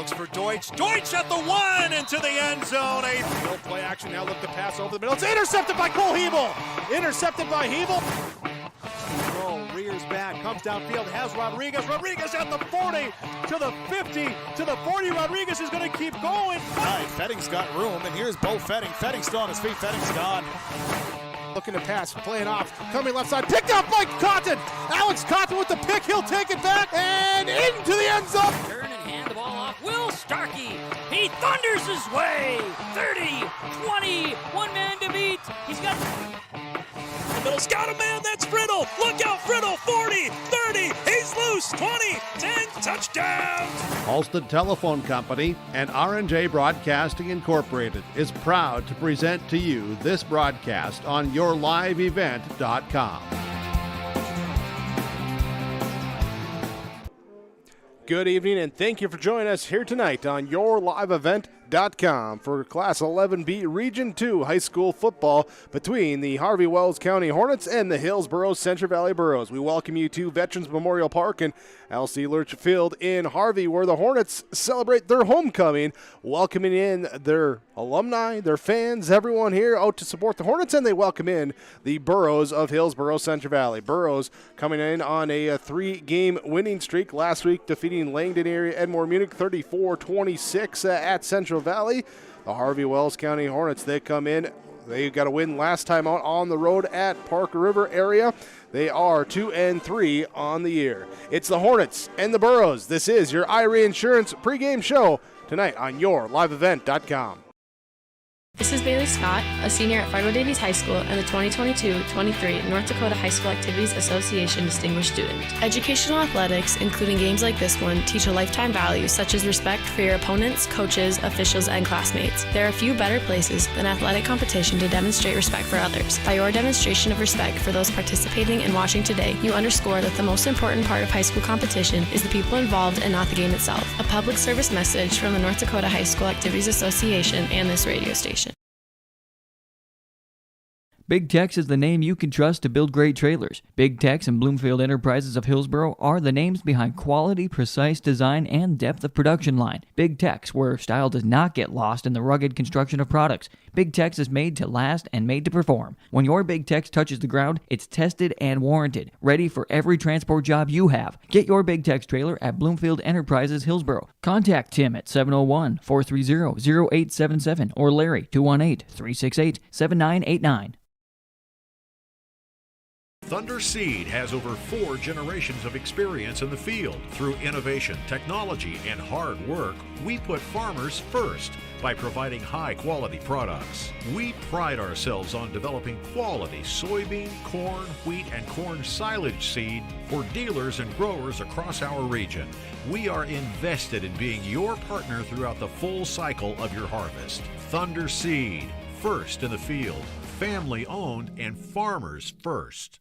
looks for Deutsch. Deutsch at the 1 into the end zone. A field play action now. Look to pass over the middle. It's intercepted by Cole Hebel. Intercepted by Hebel. Rears back, comes downfield, has Rodriguez. Rodriguez at the 40 to the 50 to the 40. Rodriguez is going to keep going. Right, Fetting's got room, and here's Bo Fetting. Fetting's still on his feet. Fetting's gone. Looking to pass, playing off, coming left side, picked up by Cotton. Alex Cotton with the pick, he'll take it back and into the end zone. Turn and hand the ball off. Will Starkey, he thunders his way. 30, 20, one man to beat. He's got the middle's got a man, that's Friddle. Look out, Friddle, 40, 30, he's loose, 20, 10, touchdown. Halstead Telephone Company and R&J Broadcasting Incorporated is proud to present to you this broadcast on yourliveevent.com. Good evening, and thank you for joining us here tonight on yourliveevent.com for Class 11B Region 2 high school football between the Harvey Wells County Hornets and the Hillsboro-Central Valley Burros. We welcome you to Veterans Memorial Park and L.C. Lurch Field in Harvey, where the Hornets celebrate their homecoming, welcoming in their alumni, their fans, everyone here out to support the Hornets, and they welcome in the Burros of Hillsboro-Central Valley. Burros coming in on a 3-game winning streak last week, defeating Langdon area Edmore Munich 34-26 at Central Valley. The Harvey Wells County Hornets, they come in. They got a win last time out on the road at Park River area. They are 2-3 on the year. It's the Hornets and the Burros. This is your IRE Insurance pregame show tonight on yourliveevent.com. This is Bailey Scott, a senior at Fargo Davies High School and the 2022-23 North Dakota High School Activities Association Distinguished Student. Educational athletics, including games like this one, teach a lifetime value such as respect for your opponents, coaches, officials, and classmates. There are few better places than athletic competition to demonstrate respect for others. By your demonstration of respect for those participating and watching today, you underscore that the most important part of high school competition is the people involved and not the game itself. A public service message from the North Dakota High School Activities Association and this radio station. Big Tex is the name you can trust to build great trailers. Big Tex and Bloomfield Enterprises of Hillsboro are the names behind quality, precise design, and depth of production line. Big Tex, where style does not get lost in the rugged construction of products. Big Tex is made to last and made to perform. When your Big Tex touches the ground, it's tested and warranted, ready for every transport job you have. Get your Big Tex trailer at Bloomfield Enterprises Hillsboro. Contact Tim at 701-430-0877 or Larry 218-368-7989. Thunder Seed has over 4 generations of experience in the field. Through innovation, technology, and hard work, we put farmers first by providing high-quality products. We pride ourselves on developing quality soybean, corn, wheat, and corn silage seed for dealers and growers across our region. We are invested in being your partner throughout the full cycle of your harvest. Thunder Seed, first in the field, family-owned, and farmers first.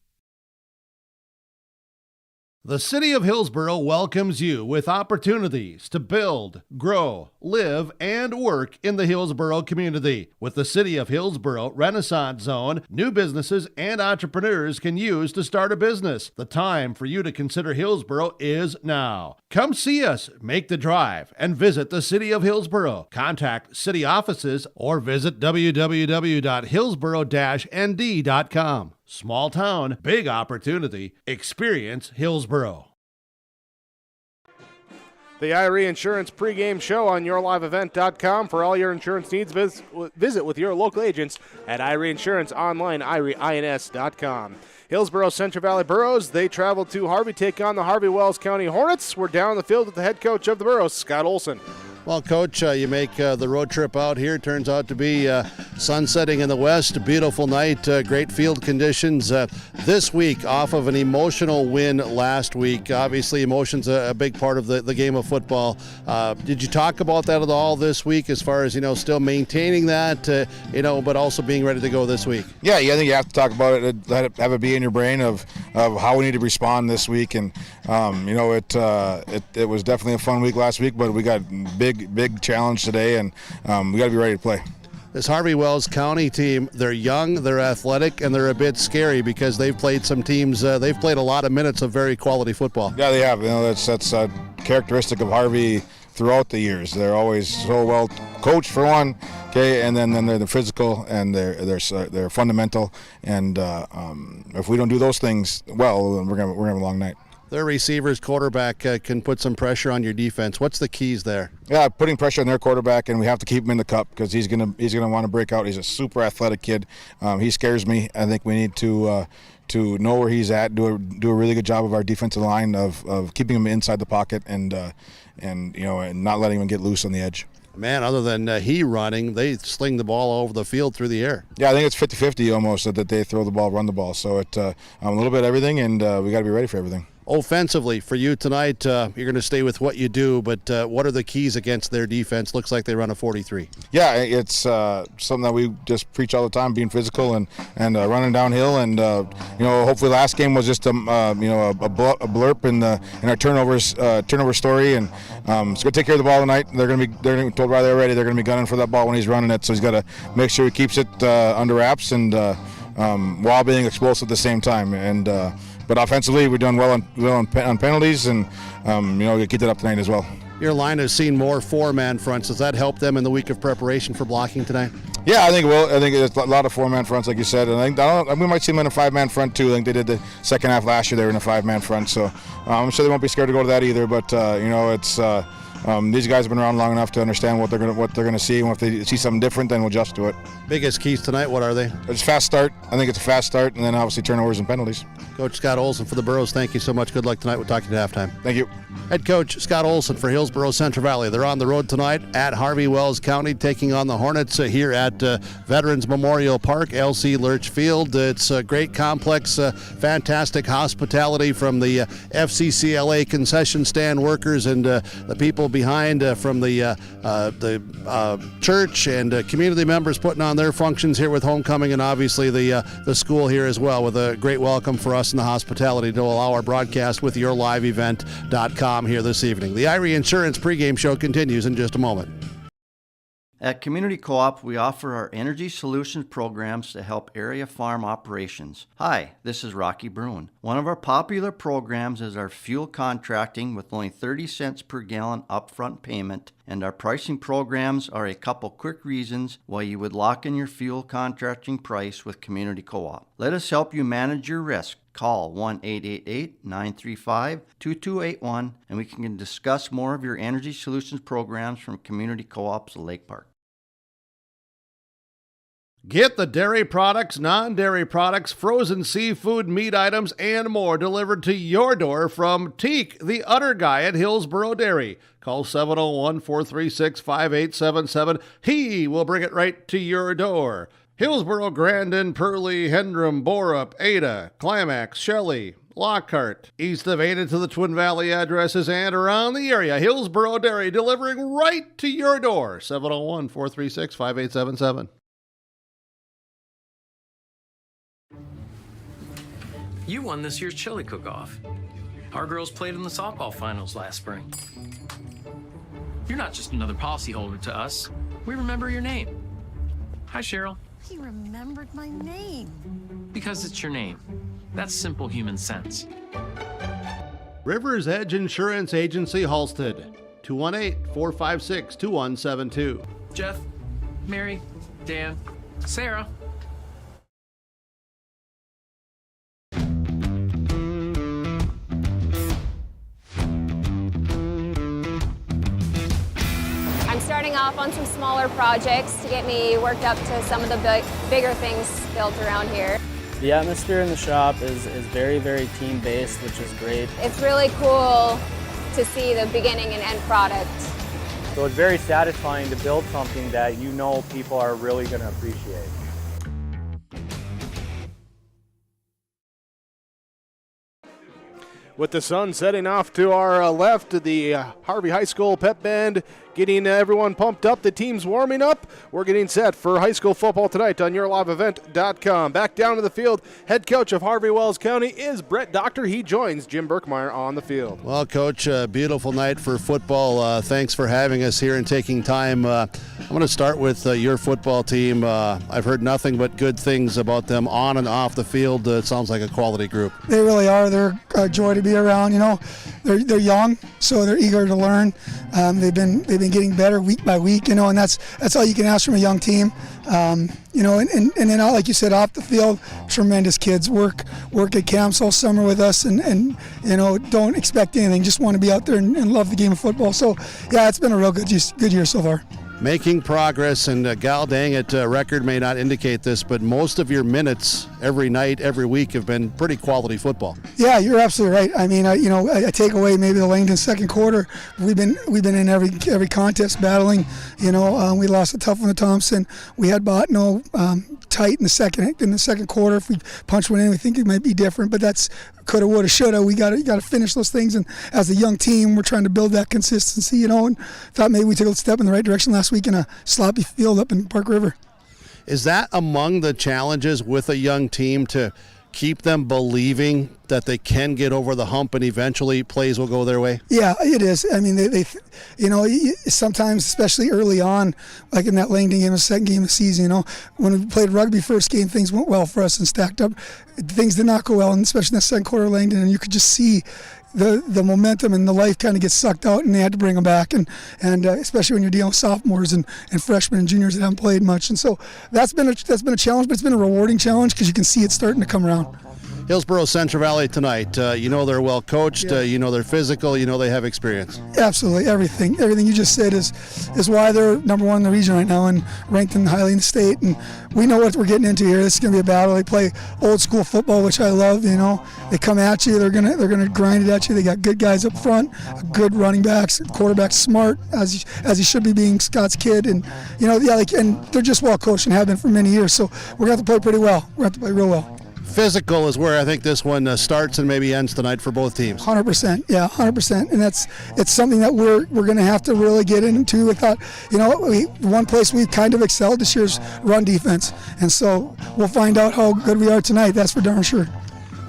The City of Hillsboro welcomes you with opportunities to build, grow, live, and work in the Hillsboro community. With the City of Hillsboro Renaissance Zone, new businesses and entrepreneurs can use to start a business. The time for you to consider Hillsboro is now. Come see us, make the drive, and visit the City of Hillsboro. Contact city offices or visit www.hillsboro-nd.com. Small town, big opportunity. Experience Hillsboro. The IRE Insurance pregame show on yourliveevent.com. For all your insurance needs, visit with your local agents at IRE Insurance online, IREINS.com. Hillsboro-Central Valley Burros, they travel to Harvey, take on the Harvey Wells County Hornets. We're down the field with the head coach of the Burros, Scott Olson. Well, Coach, you make the road trip out here. Turns out to be sun setting in the west. A beautiful night, great field conditions. This week, off of an emotional win last week. Obviously, emotion's a big part of the game of football. Did you talk about that at all this week as far as, still maintaining that, but also being ready to go this week? Yeah, I think you have to talk about it, have it be in your brain of how we need to respond this week. And, it was definitely a fun week last week, but we got big challenge today, and we got to be ready to play. This Harvey Wells County team, they're young, they're athletic, and they're a bit scary because they've played some teams, they've played a lot of minutes of very quality football. Yeah, they have. That's a characteristic of Harvey throughout the years. They're always so well coached for one, okay, and then they're the physical and they're fundamental. And if we don't do those things well, then we're gonna have a long night. Their receivers, quarterback can put some pressure on your defense. What's the keys there? Yeah, putting pressure on their quarterback, and we have to keep him in the cup because he's gonna want to break out. He's a super athletic kid. He scares me. I think we need to know where he's at. Do a really good job of our defensive line of keeping him inside the pocket and not letting him get loose on the edge. Man, other than he running, they sling the ball all over the field through the air. Yeah, I think it's 50-50 almost that they throw the ball, run the ball. So it's a little bit of everything, and we got to be ready for everything. Offensively, for you tonight, you're going to stay with what you do, but what are the keys against their defense? Looks like they run a 43. Yeah, it's something that we just preach all the time, being physical and running downhill. And hopefully last game was just a blurb in our turnover story. And it's going to take care of the ball tonight. They're going to be told Riley already they're going to be gunning for that ball when he's running it. So he's got to make sure he keeps it under wraps and while being explosive at the same time. But offensively, we're doing well on penalties, and we keep that up tonight as well. Your line has seen more four-man fronts. Does that help them in the week of preparation for blocking tonight? Yeah, I think it will. I think there's a lot of four-man fronts, like you said, and I think we might see them in a five-man front too. I think they did the second half last year; they were in a five-man front, so I'm sure they won't be scared to go to that either. But it's. These guys have been around long enough to understand what they're gonna see, and if they see something different, then we'll adjust to it. Biggest keys tonight, what are they? It's fast start. I think it's a fast start, and then obviously turnovers and penalties. Coach Scott Olson for the Burros, thank you so much. Good luck tonight. We'll talk to you at halftime. Thank you. Head coach Scott Olson for Hillsboro-Central Valley. They're on the road tonight at Harvey Wells County, taking on the Hornets here at Veterans Memorial Park, LC Lurch Field. It's a great complex, fantastic hospitality from the FCCLA concession stand workers and the people behind from the church and community members putting on their functions here with homecoming, and obviously the school here as well, with a great welcome for us and the hospitality to allow our broadcast with yourliveevent.com here this evening. The Irie Insurance pregame show continues in just a moment. At Community Co-op, we offer our energy solutions programs to help area farm operations. Hi, this is Rocky Bruin. One of our popular programs is our fuel contracting with only 30 cents per gallon upfront payment, and our pricing programs are a couple quick reasons why you would lock in your fuel contracting price with Community Co-op. Let us help you manage your risk. Call 1-888-935-2281 and we can discuss more of your energy solutions programs from Community Co-ops of Lake Park. Get the dairy products, non-dairy products, frozen seafood, meat items, and more delivered to your door from Teak, the Udder Guy at Hillsboro Dairy. Call 701-436-5877. He will bring it right to your door. Hillsboro, Grandin, Purley, Hendrum, Borup, Ada, Climax, Shelley, Lockhart, east of Ada to the Twin Valley addresses and around the area. Hillsboro Dairy delivering right to your door. 701-436-5877. You won this year's chili cook-off. Our girls played in the softball finals last spring. You're not just another policyholder to us. We remember your name. Hi, Cheryl. He remembered my name. Because it's your name. That's simple human sense. River's Edge Insurance Agency, Halsted. 218-456-2172. Jeff, Mary, Dan, Sarah. Starting off on some smaller projects to get me worked up to some of the bigger things built around here. The atmosphere in the shop is very, very team-based, which is great. It's really cool to see the beginning and end product. So it's very satisfying to build something that you know people are really going to appreciate. With the sun setting off to our left, the Harvey High School pep band getting everyone pumped up. The team's warming up. We're getting set for high school football tonight on yourliveevent.com. Back down to the field, head coach of Harvey Wells County is Brett Doctor. He joins Jim Berkmeyer on the field. Well, Coach, beautiful night for football. Thanks for having us here and taking time. I'm going to start with your football team. I've heard nothing but good things about them on and off the field. It sounds like a quality group. They really are. They're a joy to be around. You know, they're young, so they're eager to learn. They've been getting better week by week. You know, and that's all you can ask from a young team. You know, and then like you said, off the field, tremendous kids work at camps all summer with us, and you know, don't expect anything. Just want to be out there and love the game of football. So yeah, it's been a real good year so far. Making progress, and gal dang it, record may not indicate this, but most of your minutes every night, every week have been pretty quality football. Yeah, you're absolutely right. I mean, I take away maybe the Langdon second quarter. We've been in every contest battling. You know, we lost a tough one to Thompson. We had Botno tight in the second quarter. If we punch one in, we think it might be different, but that's coulda, woulda, shoulda. We got to finish those things, and as a young team, we're trying to build that consistency. You know, and thought maybe we took a step in the right direction last week in a sloppy field up in Park River. Is that among the challenges with a young team, to keep them believing that they can get over the hump and eventually plays will go their way? Yeah, it is. I mean, they you know, sometimes, especially early on, like in that Langdon game, the second game of the season, you know, when we played rugby first game, things went well for us and stacked up. Things did not go well, and especially in the second quarter of Langdon, and you could just see the momentum and the life kind of gets sucked out, and they had to bring them back, and especially when you're dealing with sophomores and freshmen and juniors that haven't played much. And so that's been a challenge, but it's been a rewarding challenge because you can see it starting to come around. Hillsboro-Central Valley tonight, you know they're well coached, Yeah. You know they're physical, you know they have experience. Absolutely, everything you just said is why they're number one in the region right now and ranked highly in the state. And we know what we're getting into here. This is going to be a battle. They play old school football, which I love. You know, they come at you. They're gonna grind it at you. They got good guys up front, good running backs, quarterback smart as he should be, being Scott's kid. And you know, yeah, and they're just well coached and have been for many years. So we're going to have to play pretty well. We're going to have to play real well. Physical is where I think this one starts and maybe ends tonight for both teams. 100%, yeah, 100%, and it's something that we're going to have to really get into. We thought, you know, one place we've kind of excelled this year is run defense, and so we'll find out how good we are tonight. That's for darn sure.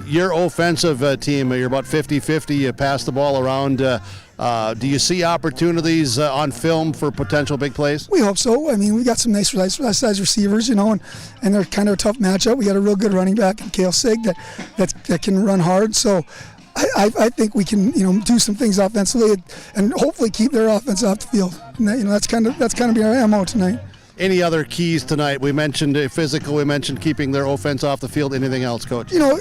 Your offensive team, you're about 50-50. You pass the ball around. Do you see opportunities on film for potential big plays? We hope so. I mean, we got some nice size receivers, you know, and they're kind of a tough matchup. We got a real good running back in Kale Sig that can run hard. So I think we can, you know, do some things offensively and hopefully keep their offense off the field. And that, you know, that's kind of be our MO tonight. Any other keys tonight? We mentioned physical. We mentioned keeping their offense off the field. Anything else, Coach? You know,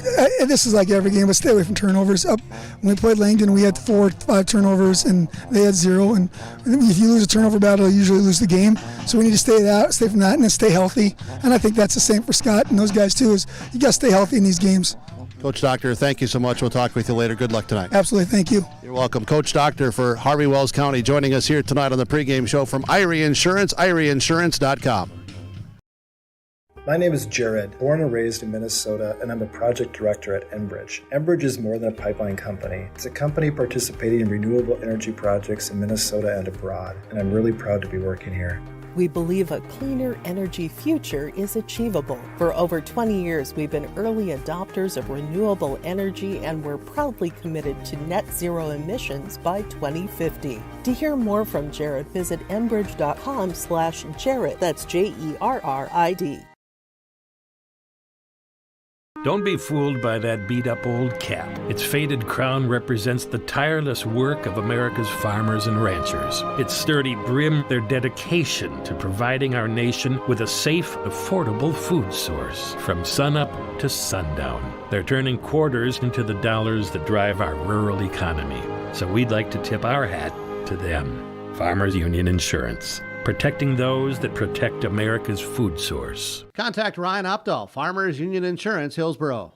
this is like every game, but stay away from turnovers. When we played Langdon, we had 4-5 turnovers, and they had 0. And if you lose a turnover battle, you usually lose the game. So we need to stay from that, and then stay healthy. And I think that's the same for Scott and those guys too. Is you got to stay healthy in these games. Coach Doctor, thank you so much. We'll talk with you later. Good luck tonight. Absolutely. Thank you. You're welcome. Coach Doctor for Harvey Wells County joining us here tonight on the pregame show from Irie Insurance, IrieInsurance.com. My name is Jared, born and raised in Minnesota, and I'm a project director at Enbridge. Enbridge is more than a pipeline company. It's a company participating in renewable energy projects in Minnesota and abroad, and I'm really proud to be working here. We believe a cleaner energy future is achievable. For over 20 years, we've been early adopters of renewable energy, and we're proudly committed to net zero emissions by 2050. To hear more from Jared, visit enbridge.com/Jared. That's JERRID. Don't be fooled by that beat-up old cap. Its faded crown represents the tireless work of America's farmers and ranchers. Its sturdy brim, their dedication to providing our nation with a safe, affordable food source from sunup to sundown. They're turning quarters into the dollars that drive our rural economy. So we'd like to tip our hat to them. Farmers Union Insurance. Protecting those that protect America's food source. Contact Ryan Opdahl, Farmers Union Insurance, Hillsboro.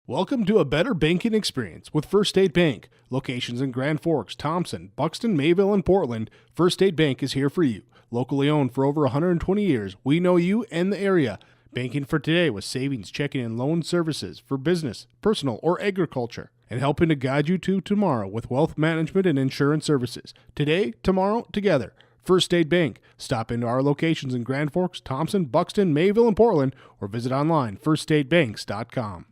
Welcome to a better banking experience with First State Bank. Locations in Grand Forks, Thompson, Buxton, Mayville, and Portland. First State Bank is here for you. Locally owned for over 120 years, we know you and the area. Banking for today with savings, checking, and loan services for business, personal, or agriculture. and helping to guide you to tomorrow with wealth management and insurance services. Today, tomorrow, together. First State Bank. Stop into our locations in Grand Forks, Thompson, Buxton, Mayville, and Portland, or visit online firststatebanks.com.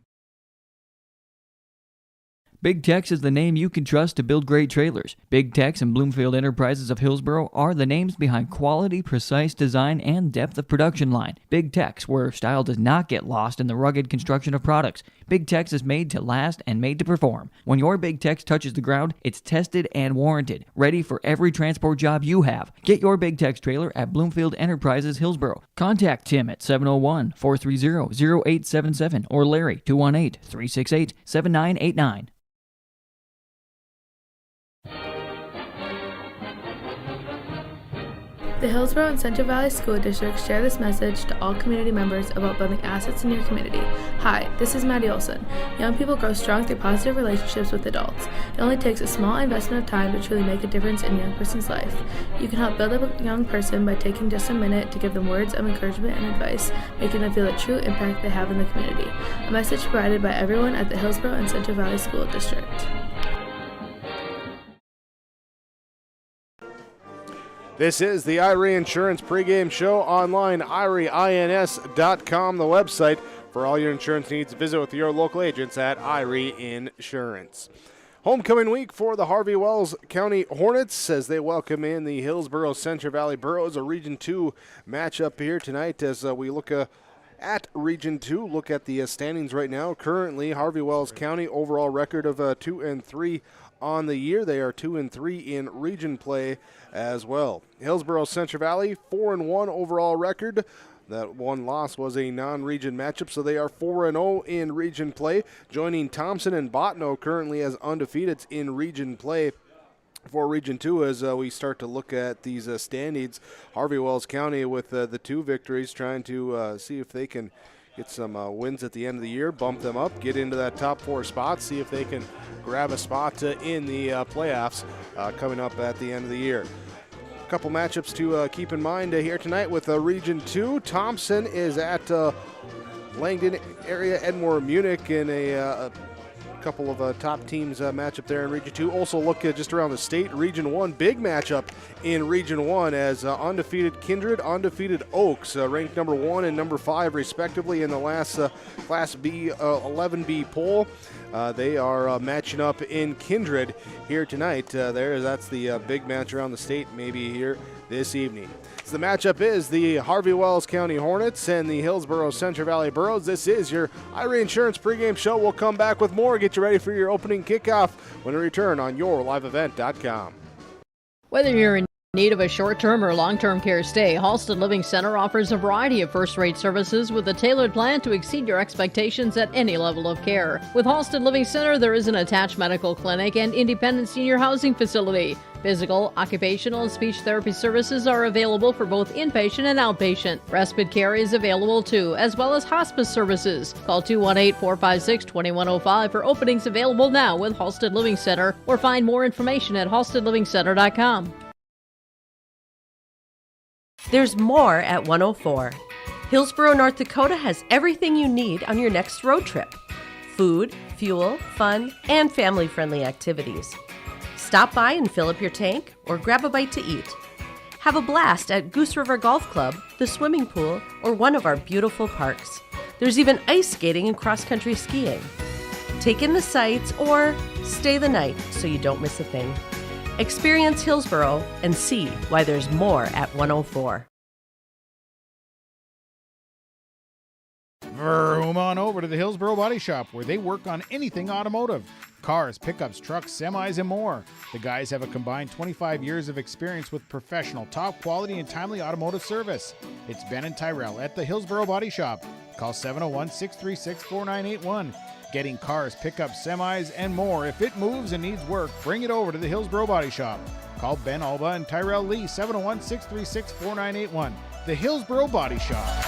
Big Tex is the name you can trust to build great trailers. Big Tex and Bloomfield Enterprises of Hillsboro are the names behind quality, precise design, and depth of production line. Big Tex, where style does not get lost in the rugged construction of products. Big Tex is made to last and made to perform. When your Big Tex touches the ground, it's tested and warranted, ready for every transport job you have. Get your Big Tex trailer at Bloomfield Enterprises Hillsboro. Contact Tim at 701-430-0877 or Larry 218-368-7989. The Hillsboro and Central Valley School Districts share this message to all community members about building assets in your community. Hi, this is Maddie Olson. Young people grow strong through positive relationships with adults. It only takes a small investment of time to truly make a difference in a young person's life. You can help build up a young person by taking just a minute to give them words of encouragement and advice, making them feel the true impact they have in the community. A message provided by everyone at the Hillsboro and Central Valley School District. This is the IRE Insurance pregame show online, IREINS.com, the website for all your insurance needs. Visit with your local agents at IRE Insurance. Homecoming week for the Harvey Wells County Hornets as they welcome in the Hillsboro-Central Valley Burros, a Region 2 matchup here tonight as we look at Region 2. Look at the standings right now. Currently, Harvey Wells County overall record of 2-3 on the year. They are 2-3 in region play as well. Hillsboro-Central Valley 4-1 overall record. That one loss was a non-region matchup, so they are 4-0 in region play. Joining Thompson and Botno currently as undefeated in region play for Region 2 as we start to look at these standings. Harvey Wells County with the 2 victories, trying to see if they can get some wins at the end of the year, bump them up, get into that top 4 spot, see if they can grab a spot in the playoffs coming up at the end of the year. A couple matchups to keep in mind here tonight with Region 2. Thompson is at Langdon area, Edmore Munich in a couple of top teams matchup there in Region 2. Also look just around the state, Region 1, big matchup in Region 1 as undefeated Kindred, undefeated Oaks, ranked number 1 and number 5 respectively in the last Class B 11B poll. They are matching up in Kindred here tonight. That's the big match around the state maybe here this evening. So the matchup is the Harvey Wells County Hornets and the Hillsboro-Central Valley Burros. This is your IRE Insurance pregame show. We'll come back with more. Get you ready for your opening kickoff when we return on yourliveevent.com. Whether you're in need of a short-term or long-term care stay, Halsted Living Center offers a variety of first-rate services with a tailored plan to exceed your expectations at any level of care. With Halsted Living Center, there is an attached medical clinic and independent senior housing facility. Physical, occupational, and speech therapy services are available for both inpatient and outpatient. Respite care is available too, as well as hospice services. Call 218-456-2105 for openings available now with Halsted Living Center, or find more information at halstedlivingcenter.com. There's more at 104. Hillsboro, North Dakota has everything you need on your next road trip. Food, fuel, fun, and family-friendly activities. Stop by and fill up your tank or grab a bite to eat. Have a blast at Goose River Golf Club, the swimming pool, or one of our beautiful parks. There's even ice skating and cross-country skiing. Take in the sights or stay the night so you don't miss a thing. Experience Hillsboro and see why there's more at 104. Vroom on over to the Hillsboro Body Shop where they work on anything automotive. Cars, pickups, trucks, semis, and more. The guys have a combined 25 years of experience with professional, top quality, and timely automotive service. It's Ben and Tyrell at the Hillsboro Body Shop. Call 701-636-4981. Getting cars, pickups, semis, and more. If it moves and needs work, bring it over to the Hillsboro Body Shop. Call Ben Alba and Tyrell Lee, 701-636-4981. The Hillsboro Body Shop.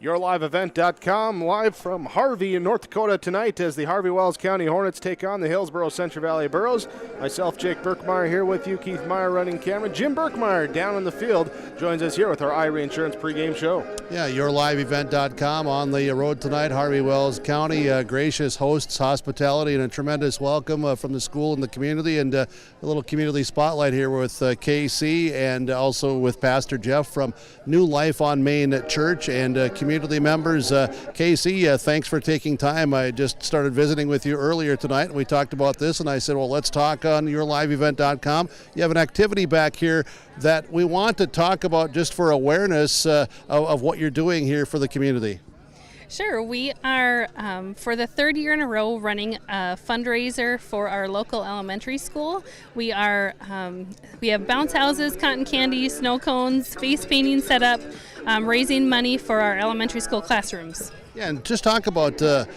YourLiveEvent.com, live from Harvey in North Dakota tonight as the Harvey Wells County Hornets take on the Hillsboro-Central Valley Burros. Myself, Jake Berkmeyer, here with you. Keith Meyer running camera. Jim Berkmeyer down in the field joins us here with our Irie Insurance pregame show. Yeah, YourLiveEvent.com on the road tonight. Harvey Wells County, gracious hosts, hospitality, and a tremendous welcome from the school and the community. And a little community spotlight here with KC and also with Pastor Jeff from New Life on Main Church and community members. Casey, thanks for taking time. I just started visiting with you earlier tonight, and we talked about this, and I said, well, let's talk on YourLiveEvent.com. You have an activity back here that we want to talk about just for awareness of what you're doing here for the community. Sure. We are, for the third year in a row, running a fundraiser for our local elementary school. We are, we have bounce houses, cotton candy, snow cones, face painting set up, raising money for our elementary school classrooms. Yeah, and just talk about the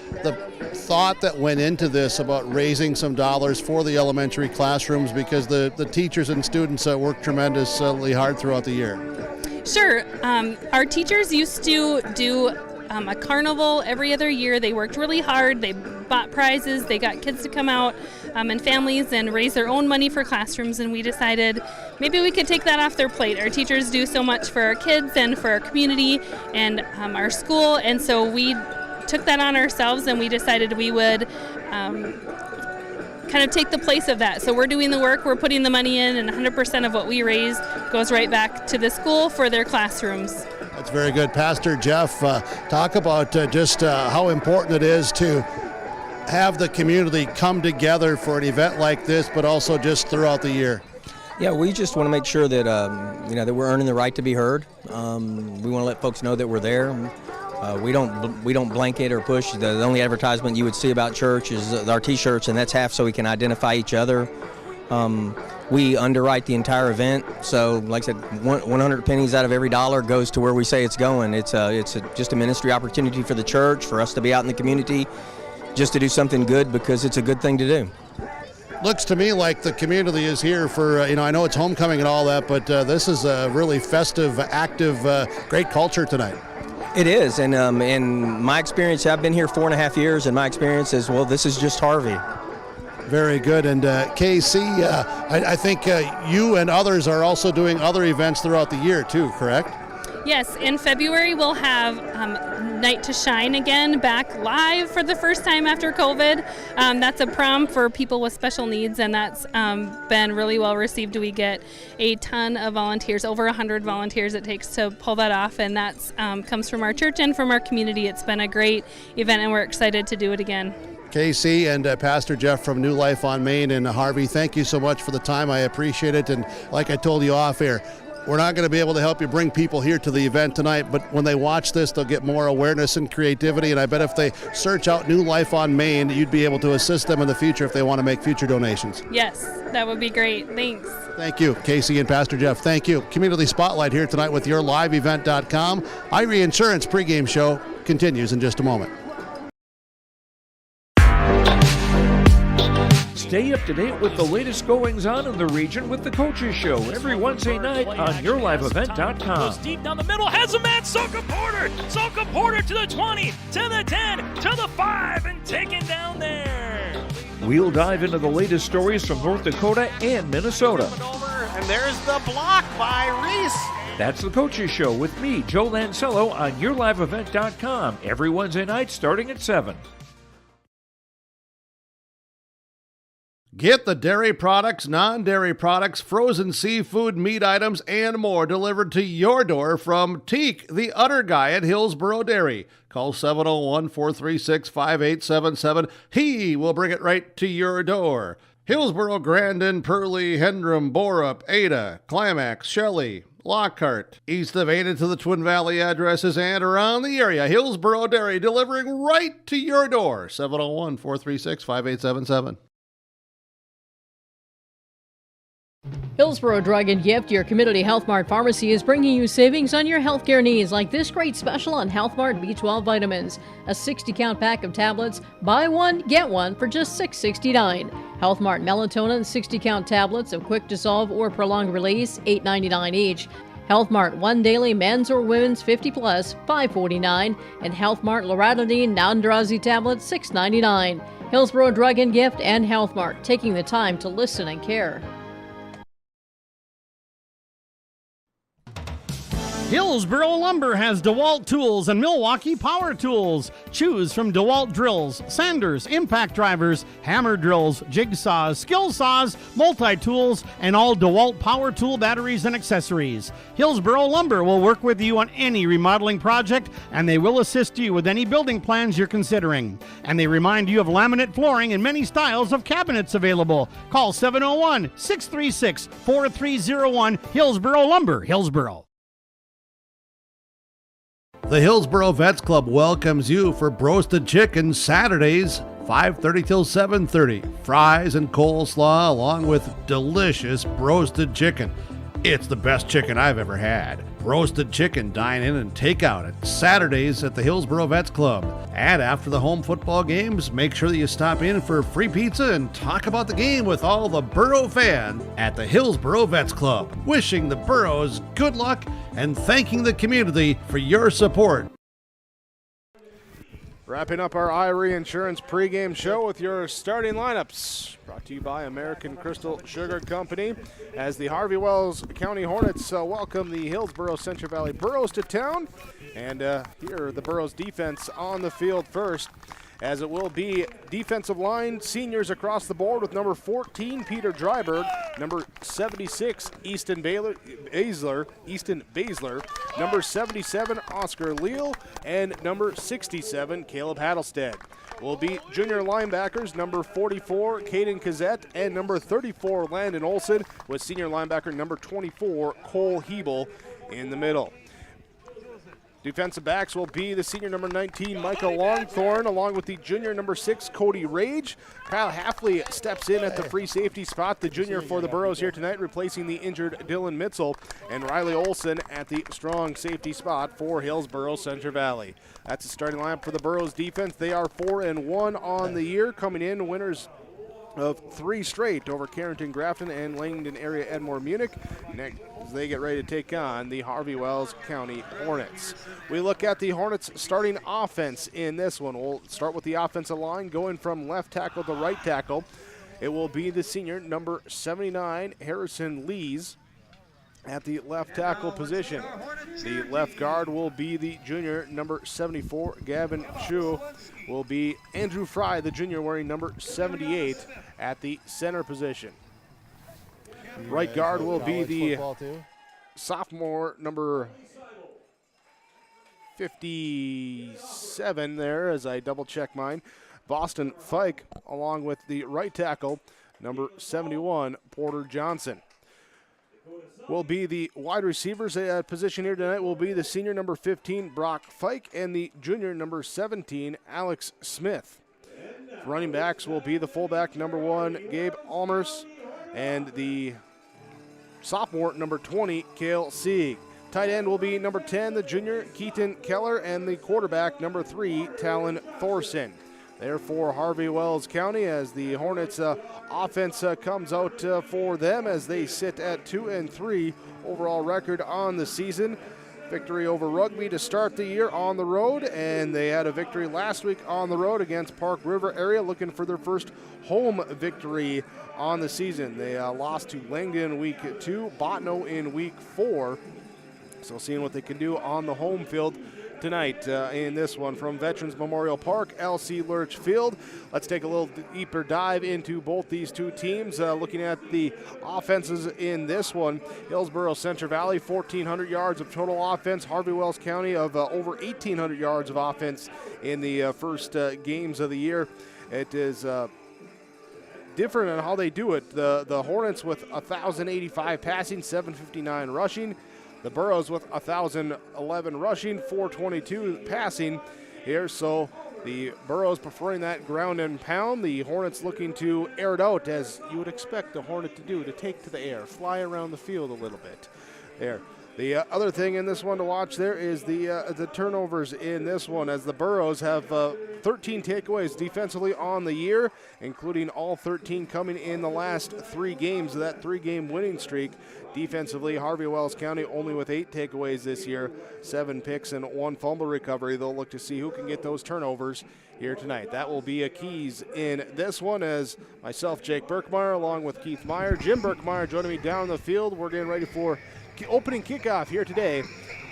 thought that went into this about raising some dollars for the elementary classrooms, because the teachers and students work tremendously hard throughout the year. Sure. Our teachers used to do a carnival every other year. They worked really hard. They bought prizes. They got kids to come out and families and raise their own money for classrooms, and we decided maybe we could take that off their plate. Our teachers do so much for our kids and for our community and our school, and so we took that on ourselves, and we decided we would kind of take the place of that. So we're doing the work, we're putting the money in, and 100% of what we raise goes right back to the school for their classrooms. That's very good. Pastor Jeff, talk about just how important it is to have the community come together for an event like this, but also just throughout the year. Yeah, we just want to make sure that that we're earning the right to be heard. We want to let folks know that we're there. We don't blanket or push. The only advertisement you would see about church is our T-shirts, and that's half so we can identify each other. We underwrite the entire event, so like I said, 100 pennies out of every dollar goes to where we say it's going. It's just a ministry opportunity for the church, for us to be out in the community, just to do something good because it's a good thing to do. Looks to me like the community is here for, I know it's homecoming and all that, but this is a really festive, active, great culture tonight. It is, and in my experience, I've been here 4.5 years, and my experience is, well, this is just Harvey. Very good. And KC, I think you and others are also doing other events throughout the year too, correct? Yes, in February we'll have Night to Shine again, back live for the first time after COVID. That's a prom for people with special needs, and that's been really well received. We get a ton of volunteers, over 100 volunteers it takes to pull that off, and that comes from our church and from our community. It's been a great event, and we're excited to do it again. KC and Pastor Jeff from New Life on Main and Harvey, thank you so much for the time. I appreciate it. And like I told you off air, we're not going to be able to help you bring people here to the event tonight, but when they watch this, they'll get more awareness and creativity. And I bet if they search out New Life on Main, you'd be able to assist them in the future if they want to make future donations. Yes, that would be great. Thanks. Thank you, KC and Pastor Jeff. Thank you. Community Spotlight here tonight with YourLiveEvent.com. Irie Insurance pregame show continues in just a moment. Stay up to date with the latest goings-on in the region with the Coaches Show every Wednesday night on YourLiveEvent.com. Goes deep down the middle, has a man, Soka Porter! Soka Porter to the 20, to the 10, to the 5, and taken down there. We'll dive into the latest stories from North Dakota and Minnesota. And there's the block by Reese. That's the Coaches Show with me, Joe Lancello, on YourLiveEvent.com every Wednesday night starting at 7. Get the dairy products, non-dairy products, frozen seafood, meat items, and more delivered to your door from Teak, the Udder Guy at Hillsboro Dairy. Call 701-436-5877. He will bring it right to your door. Hillsboro, Grandin, Pearlie, Hendrum, Borup, Ada, Climax, Shelley, Lockhart. East of Ada to the Twin Valley addresses and around the area. Hillsboro Dairy delivering right to your door. 701-436-5877. Hillsboro Drug and Gift, your community Health Mart pharmacy, is bringing you savings on your healthcare needs, like this great special on Health Mart B12 vitamins. A 60-count pack of tablets, buy one, get one for just $6.69. Health Mart melatonin 60-count tablets of quick dissolve or prolonged release, $8.99 each. Health Mart One Daily Men's or Women's 50 Plus, $5.49, and Health Mart Loratadine Non-Drowsy Tablets, $6.99. Hillsboro Drug and Gift and Health Mart, taking the time to listen and care. Hillsboro Lumber has DeWalt tools and Milwaukee power tools. Choose from DeWalt drills, sanders, impact drivers, hammer drills, jigsaws, skill saws, multi-tools, and all DeWalt power tool batteries and accessories. Hillsboro Lumber will work with you on any remodeling project, and they will assist you with any building plans you're considering. And they remind you of laminate flooring and many styles of cabinets available. Call 701-636-4301, Hillsboro Lumber, Hillsboro. The Hillsboro Vets Club welcomes you for Broasted Chicken Saturdays, 5:30 till 7:30. Fries and coleslaw along with delicious broasted chicken. It's the best chicken I've ever had. Roasted chicken dine-in and take-out at Saturdays at the Hillsboro Vets Club. And after the home football games, make sure that you stop in for free pizza and talk about the game with all the Boro fans at the Hillsboro Vets Club. Wishing the Boros good luck and thanking the community for your support. Wrapping up our Irie Insurance pregame show with your starting lineups. Brought to you by American Crystal Sugar Company as the Harvey Wells County Hornets welcome the Hillsboro-Central Valley Burros to town. And here are the Burros defense on the field first, as it will be defensive line seniors across the board with number 14, Peter Dryberg, number 76, Easton Baszler, number 77, Oscar Leal, and number 67, Caleb Hattelstead. Will be junior linebackers, number 44, Caden Kazette, and number 34, Landon Olson, with senior linebacker number 24, Cole Hebel, in the middle. Defensive backs will be the senior number 19, Michael Longthorne, along with the junior number 6, Cody Rage. Kyle Halfley steps in at the free safety spot, the junior for the Burros here tonight, replacing the injured Dylan Mitzel, and Riley Olson at the strong safety spot for Hillsboro-Central Valley. That's the starting lineup for the Burros defense. They are 4-1 on the year, coming in winners of 3 straight over Carrington Grafton and Langdon area Edmore Munich. Next, they get ready to take on the Harvey Wells County Hornets. We look at the Hornets starting offense in this one. We'll start with the offensive line, going from left tackle to right tackle. It will be the senior number 79, Harrison Lees, at the left tackle position. The left guard will be the junior number 74, Gavin Chu. Will be Andrew Fry, the junior, wearing number 78 at the center position. Right guard will be the sophomore number 57 there, as I double check mine, Boston Fike, along with the right tackle number 71, Porter Johnson. Will be the wide receivers position here tonight will be the senior number 15, Brock Fike, and the junior number 17, Alex Smith. Running backs will be the fullback number 1, Gabe Almers, and the sophomore number 20, Cale Sieg. Tight end will be number 10, the junior, Keaton Keller, and the quarterback number 3, Talon Thorson. Therefore, Harvey Wells County, as the Hornets offense comes out for them, as they sit at 2-3 overall record on the season. Victory over Rugby to start the year on the road, and they had a victory last week on the road against Park River area, looking for their first home victory on the season. They lost to Langdon in week 2, Botno in week 4. So seeing what they can do on the home field tonight in this one from Veterans Memorial Park, LC Lurch Field. Let's take a little deeper dive into both these two teams. Looking at the offenses in this one, Hillsboro-Central Valley, 1,400 yards of total offense. Harvey Wells County of over 1,800 yards of offense in the first games of the year. It is different on how they do it. The Hornets with 1,085 passing, 759 rushing. The Burros with 1,011 rushing, 422 passing here. So the Burros preferring that ground and pound. The Hornets looking to air it out, as you would expect the Hornet to do, to take to the air, fly around the field a little bit there. The other thing in this one to watch there is the turnovers in this one, as the Burros have 13 takeaways defensively on the year, including all 13 coming in the last 3 games of that 3-game winning streak. Defensively, Harvey Wells County only with 8 takeaways this year, 7 picks and 1 fumble recovery. They'll look to see who can get those turnovers here tonight. That will be a keys in this one, as myself, Jake Birkmeyer, along with Keith Meyer, Jim Birkmeyer joining me down the field. We're getting ready for opening kickoff here today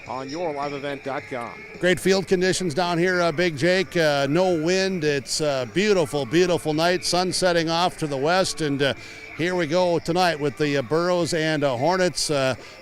on yourliveevent.com. Great field conditions down here, Big Jake. No wind. It's a beautiful, beautiful night. Sun setting off to the west, and here we go tonight with the Burros and Hornets.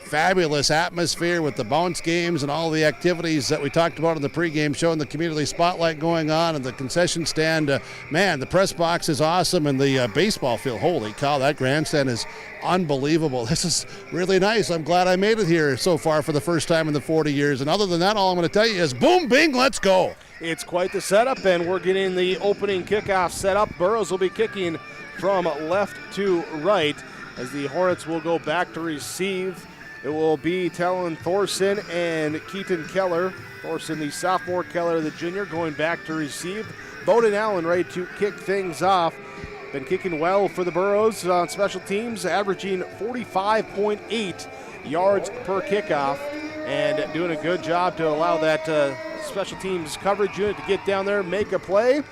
Fabulous atmosphere with the bounce games and all the activities that we talked about in the pregame show, and the community spotlight going on, and the concession stand. Man, the press box is awesome, and the baseball field. Holy cow, that grandstand is unbelievable. This is really nice. I'm glad I made it here so far for the first time in the 40 years. And other than that, all I'm going to tell you is boom, bing, let's go. It's quite the setup, and we're getting the opening kickoff set up. Burros will be kicking from left to right, as the Hornets will go back to receive. It will be Talon Thorson and Keaton Keller. Thorson, the sophomore, Keller, the junior, going back to receive. Bowden Allen ready to kick things off. Been kicking well for the Burros on special teams, averaging 45.8 yards per kickoff, and doing a good job to allow that special teams coverage unit to get down there, make a play,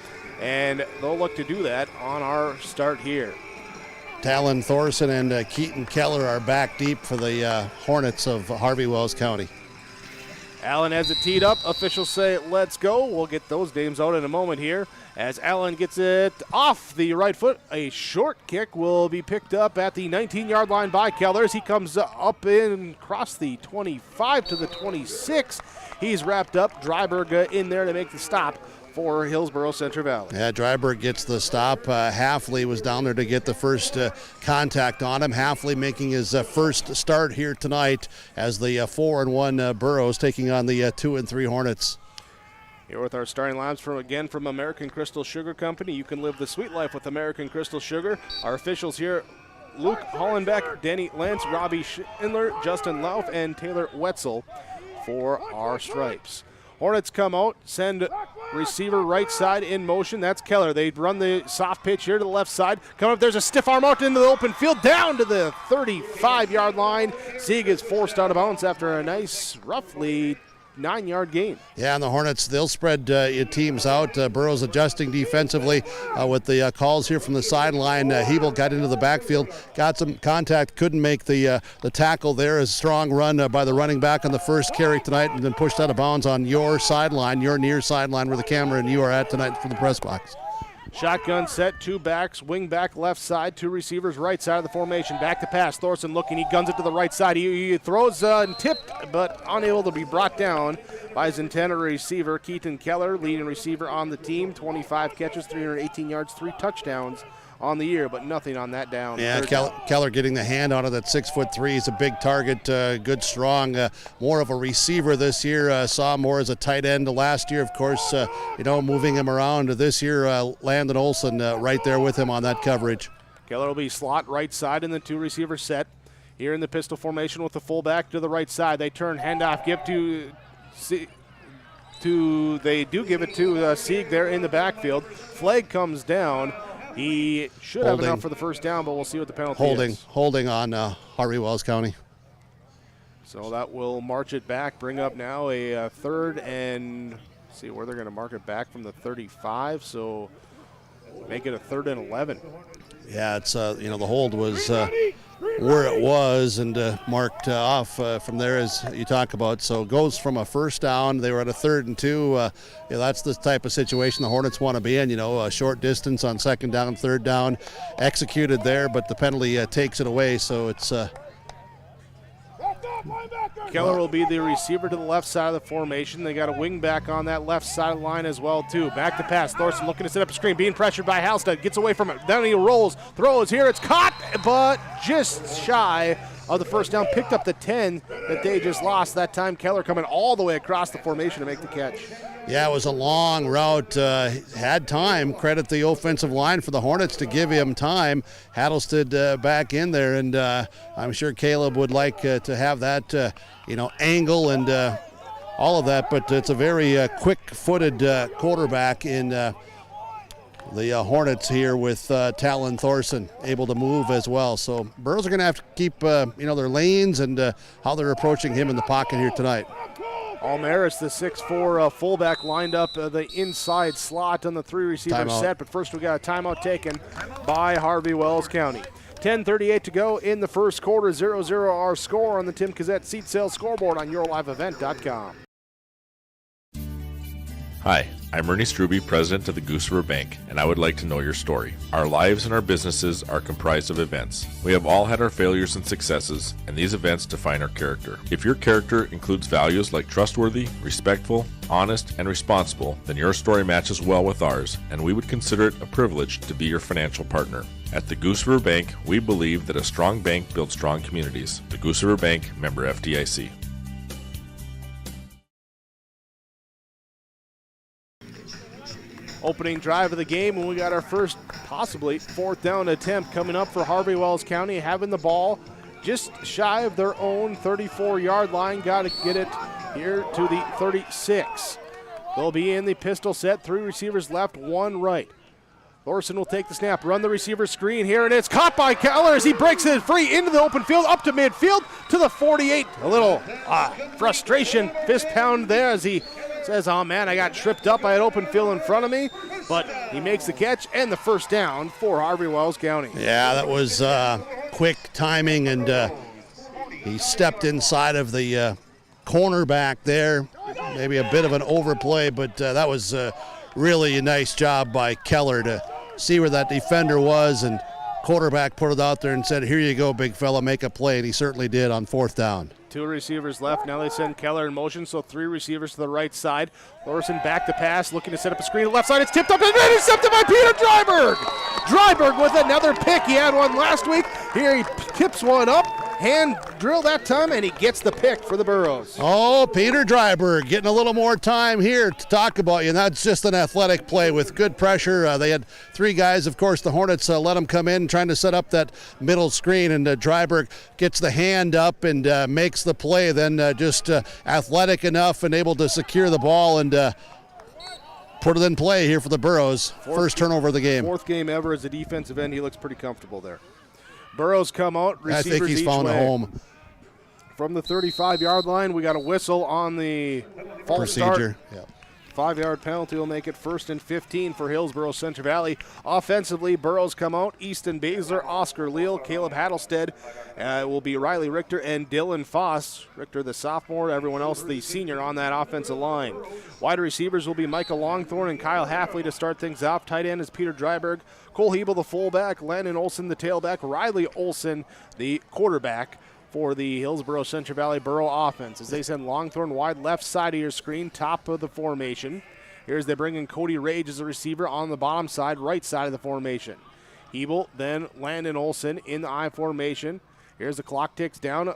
and they'll look to do that on our start here. Talon Thorson and Keaton Keller are back deep for the Hornets of Harvey Wells County. Allen has it teed up. Officials say let's go. We'll get those names out in a moment here. As Allen gets it off the right foot, a short kick will be picked up at the 19-yard line by Keller as he comes up in across the 25 to the 26. He's wrapped up. Dryberg in there to make the stop for Hillsboro-Central Valley. Yeah, Dryberg gets the stop. Halfley was down there to get the first contact on him. Halfley making his first start here tonight as the 4-1 Burros taking on the 2-3 Hornets. Here with our starting lineups from American Crystal Sugar Company. You can live the sweet life with American Crystal Sugar. Our officials here, Luke Hollenbeck, Danny Lentz, Robbie Schindler, Justin Lauf, and Taylor Wetzel for our stripes. Hornets come out, send receiver right side in motion. That's Keller. They run the soft pitch here to the left side. Come up, there's a stiff arm out into the open field, down to the 35-yard line. Sieg is forced out of bounds after a nice, roughly 9-yard gain. Yeah, and the Hornets, they'll spread teams out. Burros adjusting defensively with the calls here from the sideline. Hebel got into the backfield, got some contact, couldn't make the tackle there. A strong run by the running back on the first carry tonight, and then pushed out of bounds on your sideline, your near sideline where the camera and you are at tonight for the press box. Shotgun set, 2 backs, wing back left side, 2 receivers right side of the formation. Back to pass, Thorson looking, he guns it to the right side. He throws and tipped, but unable to be brought down by his intended receiver, Keaton Keller, leading receiver on the team. 25 catches, 318 yards, 3 touchdowns on the year, but nothing on that down. Yeah, Keller getting the hand out of that 6'3". He's a big target, good, strong, more of a receiver this year. Saw more as a tight end last year, of course, moving him around. This year, Landon Olson right there with him on that coverage. Keller will be slot right side in the 2 receiver set. Here in the pistol formation with the fullback to the right side. They turn handoff, give they do give it to Sieg there in the backfield. Flag comes down. He should have enough for the first down, but we'll see what the penalty is. Holding on Harvey Wells County. So that will march it back, bring up now a third and see where they're going to mark it back from the 35. So make it a 3rd and 11. Yeah, it's the hold was where it was and marked off from there as you talk about. So it goes from a first down. They were at a 3rd and 2. That's the type of situation the Hornets want to be in. A short distance on 2nd down, 3rd down, executed there, but the penalty takes it away. So it's. Keller will be the receiver to the left side of the formation. They got a wing back on that left sideline as well, too. Back to pass. Thorson looking to set up a screen, being pressured by Halstead. Gets away from it. Then he rolls, throws here. It's caught, but just shy of the first down, picked up the 10 that they just lost. That time Keller coming all the way across the formation to make the catch. Yeah, it was a long route. Had time. Credit the offensive line for the Hornets to give him time. Hattlestead back in there, and I'm sure Caleb would like to have that, angle and all of that. But it's a very quick-footed quarterback in the Hornets here with Talon Thorson able to move as well. So Burrows are going to have to keep, their lanes and how they're approaching him in the pocket here tonight. Almaris, the 6'4" fullback, lined up the inside slot on the three-receiver set. But first we got a timeout taken by Harvey Wells County. 10:38 to go in the first quarter. 0-0 our score on the Tim Cassette seat sales scoreboard on yourliveevent.com. Hi, I'm Ernie Struby, president of the Goose River Bank, and I would like to know your story. Our lives and our businesses are comprised of events. We have all had our failures and successes, and these events define our character. If your character includes values like trustworthy, respectful, honest, and responsible, then your story matches well with ours, and we would consider it a privilege to be your financial partner. At the Goose River Bank, we believe that a strong bank builds strong communities. The Goose River Bank, member FDIC. Opening drive of the game, and we got our first possibly fourth down attempt coming up for Harvey Wells County, having the ball just shy of their own 34-yard line. Got to get it here to the 36. They'll be in the pistol set, 3 receivers left, 1 right. Thorson will take the snap, run the receiver screen here, and it's caught by Keller as he breaks it free into the open field, up to midfield to the 48. A little frustration, fist pound there as he says, oh man, I got tripped up. I had open field in front of me, but he makes the catch and the first down for Harvey Wells County. Yeah, that was quick timing, and he stepped inside of the cornerback there. Maybe a bit of an overplay, but that was really a nice job by Keller to see where that defender was, and quarterback put it out there and said, here you go, big fella, make a play, and he certainly did on fourth down. 2 receivers left. Now they send Keller in motion, so 3 receivers to the right side. Thorson back to pass, looking to set up a screen. Left side, it's tipped up and intercepted by Peter Dryberg. Dryberg with another pick. He had one last week. Here he tips one up. Hand drill that time, and he gets the pick for the Burros. Oh, Peter Dryberg getting a little more time here to talk about you, and that's just an athletic play with good pressure. They had 3 guys. Of course, the Hornets let him come in trying to set up that middle screen, and Dryberg gets the hand up and makes the play, then just athletic enough and able to secure the ball and put it in play here for the Burros. First turnover of the game. 4th game ever as a defensive end. He looks pretty comfortable there. Burros come out, receivers I think he's found a home. From the 35-yard line, we got a whistle on the false procedure. Start. 5-yard penalty will make it 1st and 15 for Hillsboro-Central Valley. Offensively, Burros come out. Easton Baszler, Oscar Leal, Caleb Hattlestead will be Riley Richter and Dylan Foss. Richter, the sophomore, everyone else, the senior on that offensive line. Wide receivers will be Michael Longthorne and Kyle Halfley to start things off. Tight end is Peter Dryberg. Cole Hebel, the fullback. Landon Olson, the tailback. Riley Olson, the quarterback for the Hillsboro-Central Valley Borough offense as they send Longthorne wide left side of your screen, top of the formation. Here's they bring in Cody Rage as a receiver on the bottom side, right side of the formation. Hebel, then Landon Olson in the I formation. Here's the clock ticks down.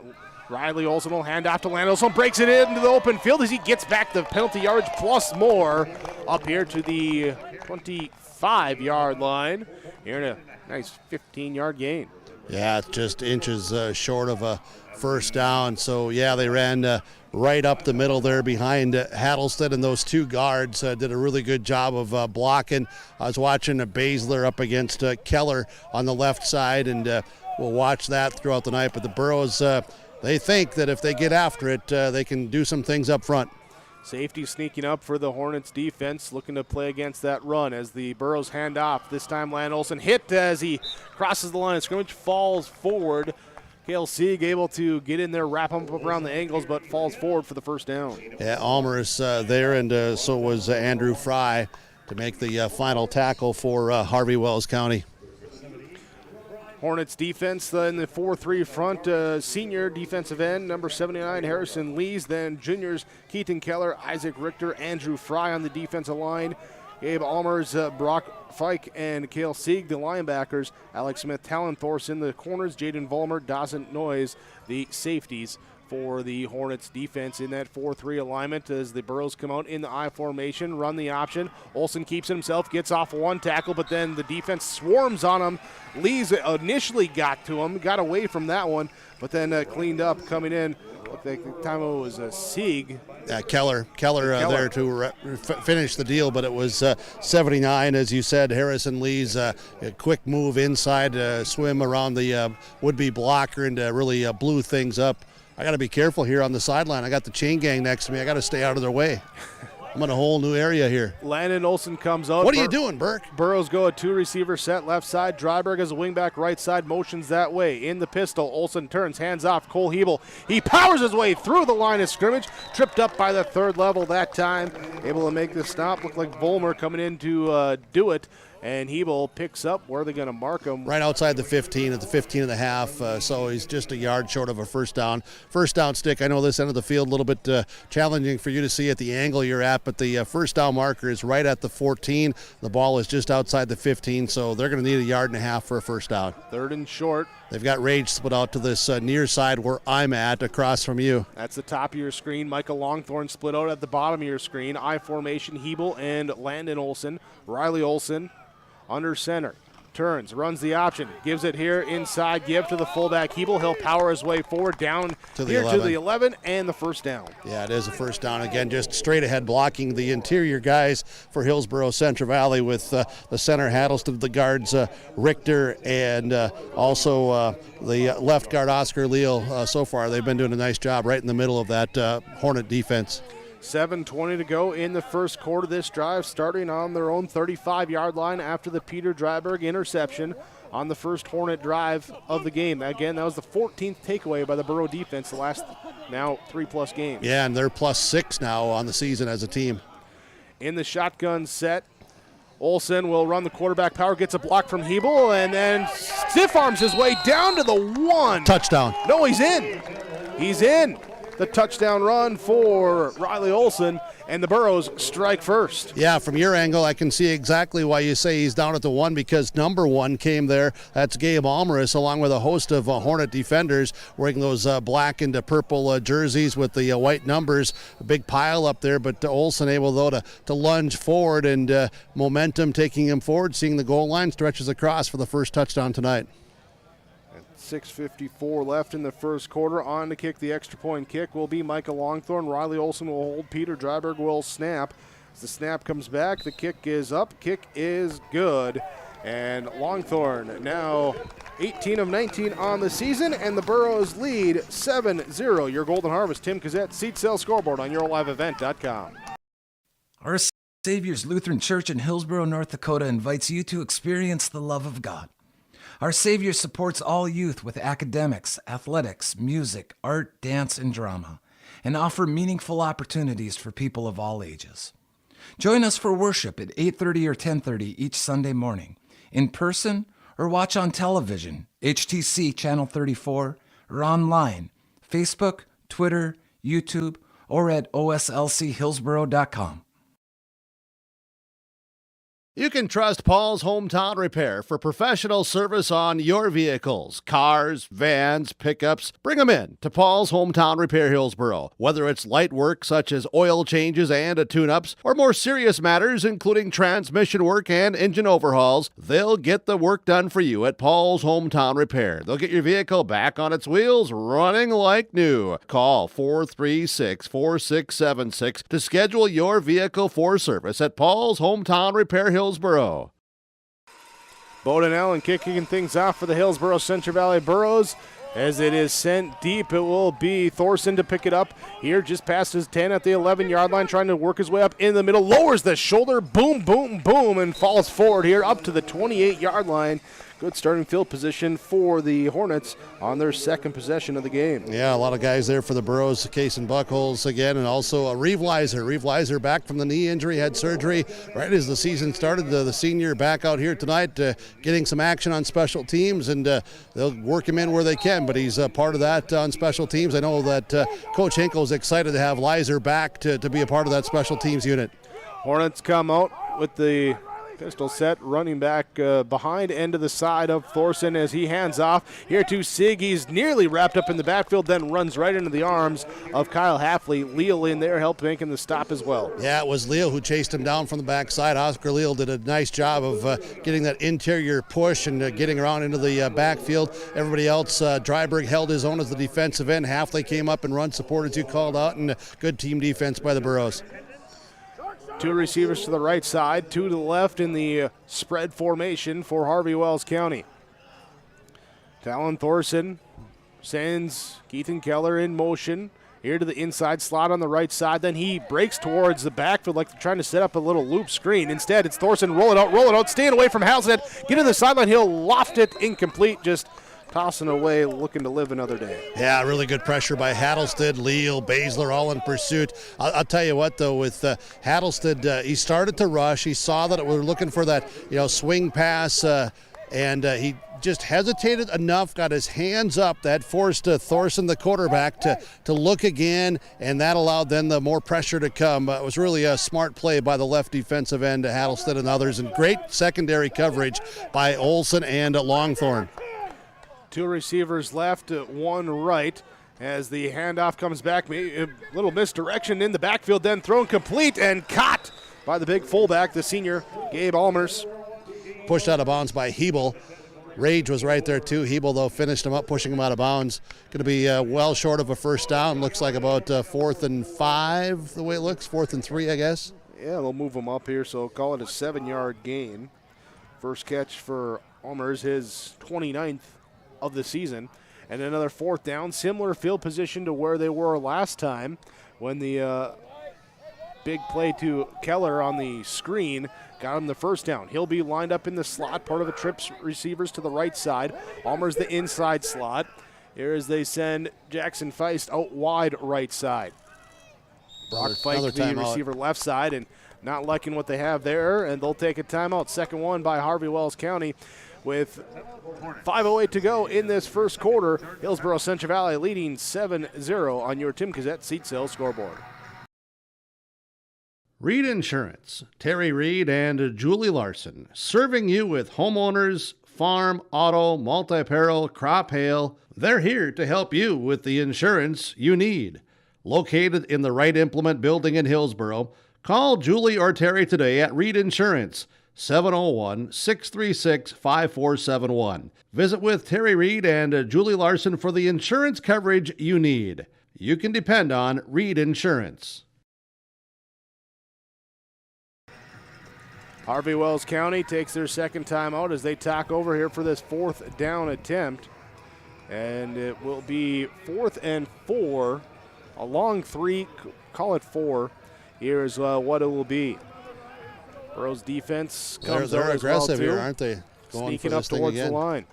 Riley Olson will hand off to Landon Olson, breaks it into the open field as he gets back the penalty yards plus more up here to the 25-yard line. Here in a nice 15-yard gain. Yeah, it's just inches short of a first down. So, yeah, they ran right up the middle there behind Hattlestead, and those 2 guards did a really good job of blocking. I was watching Baszler up against Keller on the left side, and we'll watch that throughout the night. But the Burros, they think that if they get after it, they can do some things up front. Safety sneaking up for the Hornets defense, looking to play against that run as the Burros hand off. This time Landon Olson hit as he crosses the line of scrimmage, falls forward. Cale Sieg able to get in there, wrap him up around the ankles, but falls forward for the first down. Yeah, Almer's there, and so was Andrew Fry to make the final tackle for Harvey Wells County. Hornets defense in the 4-3 front, senior defensive end, number 79, Harrison Lees. Then juniors, Keaton Keller, Isaac Richter, Andrew Fry on the defensive line. Gabe Almers, Brock Fike, and Cale Sieg, the linebackers. Alex Smith, Talon Thorson in the corners. Jaden Vollmer, Dawson Noyes, the safeties for the Hornets defense in that 4-3 alignment as the Burros come out in the I formation, run the option. Olsen keeps it himself, gets off one tackle, but then the defense swarms on him. Lees initially got to him, got away from that one, but then cleaned up coming in. Looked like the time it was Sieg. Keller there to finish the deal, but it was 79, as you said. Harrison Lee's a quick move inside, swim around the would-be blocker, and really blew things up. I got to be careful here on the sideline. I got the chain gang next to me. I got to stay out of their way. I'm in a whole new area here. Landon Olsen comes out. What are you doing, Burke? Burrows go a 2-receiver set left side. Dryberg as a wingback right side, motions that way. In the pistol, Olsen turns, hands off. Cole Hebel. He powers his way through the line of scrimmage. Tripped up by the third level that time. Able to make the stop. Looked like Vollmer coming in to do it. And Hebel picks up. Where are they going to mark him? Right outside the 15 at the 15 and a half. So he's just a yard short of a first down. First down stick. I know this end of the field a little bit challenging for you to see at the angle you're at, but the first down marker is right at the 14. The ball is just outside the 15, so they're going to need a yard and a half for a first down. Third and short. They've got Rage split out to this near side where I'm at, across from you. That's the top of your screen. Michael Longthorne split out at the bottom of your screen. I formation, Hebel and Landon Olsen. Riley Olsen under center, turns, runs the option, gives it here inside, give to the fullback Hebel. He'll power his way forward down to the 11, and the first down. Yeah, it is a first down. Again, just straight ahead blocking the interior guys for Hillsboro-Central Valley with the center Haddleston, the guards Richter, and also the left guard Oscar Leal. So far, they've been doing a nice job right in the middle of that Hornet defense. 7:20 to go in the first quarter. This drive starting on their own 35-yard line after the Peter Dryberg interception on the first Hornet drive of the game. Again, that was the 14th takeaway by the Burro defense the last now 3+ games. Yeah, and they're +6 now on the season as a team. In the shotgun set, Olsen will run the quarterback power, gets a block from Hebel, and then stiff arms his way down to the 1. Touchdown. No, he's in. He's in. The touchdown run for Riley Olsen, and the Burros strike first. Yeah, from your angle, I can see exactly why you say he's down at the 1, because number 1 came there. That's Gabe Almaris, along with a host of Hornet defenders wearing those black and purple jerseys with the white numbers. A big pile up there, but Olsen able, though, to lunge forward, and momentum taking him forward, seeing the goal line, stretches across for the first touchdown tonight. 6:54 left in the first quarter. On to kick the extra point kick will be Micah Longthorne. Riley Olsen will hold. Peter Dryberg will snap. As the snap comes back, the kick is up. Kick is good. And Longthorne now 18 of 19 on the season, and the Burros lead 7-0. Your Golden Harvest, Tim Cassette, Seat Sale Scoreboard on YourLiveEvent.com. Our Savior's Lutheran Church in Hillsboro, North Dakota invites you to experience the love of God. Our Savior supports all youth with academics, athletics, music, art, dance, and drama, and offer meaningful opportunities for people of all ages. Join us for worship at 8:30 or 10:30 each Sunday morning, in person or watch on television, HTC Channel 34, or online, Facebook, Twitter, YouTube, or at oslchillsboro.com. You can trust Paul's Hometown Repair for professional service on your vehicles, cars, vans, pickups. Bring them in to Paul's Hometown Repair Hillsboro. Whether it's light work such as oil changes and tune-ups, or more serious matters including transmission work and engine overhauls, they'll get the work done for you at Paul's Hometown Repair. They'll get your vehicle back on its wheels, running like new. Call 436-4676 to schedule your vehicle for service at Paul's Hometown Repair Hillsboro. Bowden Allen kicking things off for the Hillsboro-Central Valley Burros. As it is sent deep, it will be Thorson to pick it up here just past his 10 at the 11-yard line, trying to work his way up in the middle, lowers the shoulder, boom, boom, boom, and falls forward here up to the 28-yard line. Good starting field position for the Hornets on their second possession of the game. Yeah, a lot of guys there for the Burros, Case and Buckholes again, and also Reeve Leiser. Reeve Leiser back from the knee injury, had surgery right as the season started. The senior back out here tonight getting some action on special teams, and they'll work him in where they can, but he's part of that on special teams. I know that Coach Hinkle is excited to have Leiser back to be a part of that special teams unit. Hornets come out, with the pistol set, running back behind end of the side of Thorson as he hands off. Here to Sig. He's nearly wrapped up in the backfield, then runs right into the arms of Kyle Halfley. Leal in there helped making the stop as well. Yeah, it was Leal who chased him down from the backside. Oscar Leal did a nice job of getting that interior push and getting around into the backfield. Everybody else, Dryberg held his own as the defensive end. Halfley came up and run support as you called out, and good team defense by the Burros. 2 receivers to the right side, 2 to the left in the spread formation for Harvey Wells County. Talon Thorson sends Keithan Keller in motion here to the inside slot on the right side. Then he breaks towards the backfield like they're trying to set up a little loop screen. Instead, it's Thorson, roll it out, staying away from Halstead. Get to the sideline, he'll loft it incomplete, just tossing away, looking to live another day. Yeah, really good pressure by Hattlestead, Leal, Baszler, all in pursuit. I'll tell you what, though, with Hattlestead, he started to rush. He saw that we were looking for that, swing pass, and he just hesitated enough, got his hands up. That forced Thorson, the quarterback, to look again, and that allowed then the more pressure to come. It was really a smart play by the left defensive end, Hattlestead and others, and great secondary coverage by Olson and Longthorn. 2 receivers left, 1 right. As the handoff comes back, a little misdirection in the backfield, then thrown complete and caught by the big fullback, the senior, Gabe Almers. Pushed out of bounds by Hebel. Rage was right there too. Hebel, though, finished him up, pushing him out of bounds. Going to be well short of a first down. Looks like about 4th and 5, the way it looks. 4th and 3, I guess. Yeah, they'll move him up here, so call it a 7-yard gain. First catch for Almers, his 29th of the season. And another 4th down, similar field position to where they were last time when the big play to Keller on the screen got him the first down. He'll be lined up in the slot, part of the trips receivers to the right side. Almers the inside slot. Here as they send Jackson Feist out wide right side. Brock Feist, the receiver left side, and not liking what they have there, and they'll take a timeout. Second one by Harvey Wells County. With 5:08 to go in this first quarter, Hillsboro-Central Valley leading 7-0 on your Tim Gazette seat sales scoreboard. Reed Insurance, Terry Reed and Julie Larson, serving you with homeowners, farm, auto, multi-peril, crop hail. They're here to help you with the insurance you need. Located in the Wright Implement Building in Hillsboro, call Julie or Terry today at Reed Insurance, 701-636-5471. Visit with Terry Reed and Julie Larson for the insurance coverage you need. You can depend on Reed Insurance. Harvey Wells County takes their second time out as they talk over here for this 4th down attempt. And it will be 4th and 4, a long 3, call it 4. Here's what it will be. Burrow's defense comes they're out aggressive as well, here, aren't they? Sneaking up towards the line.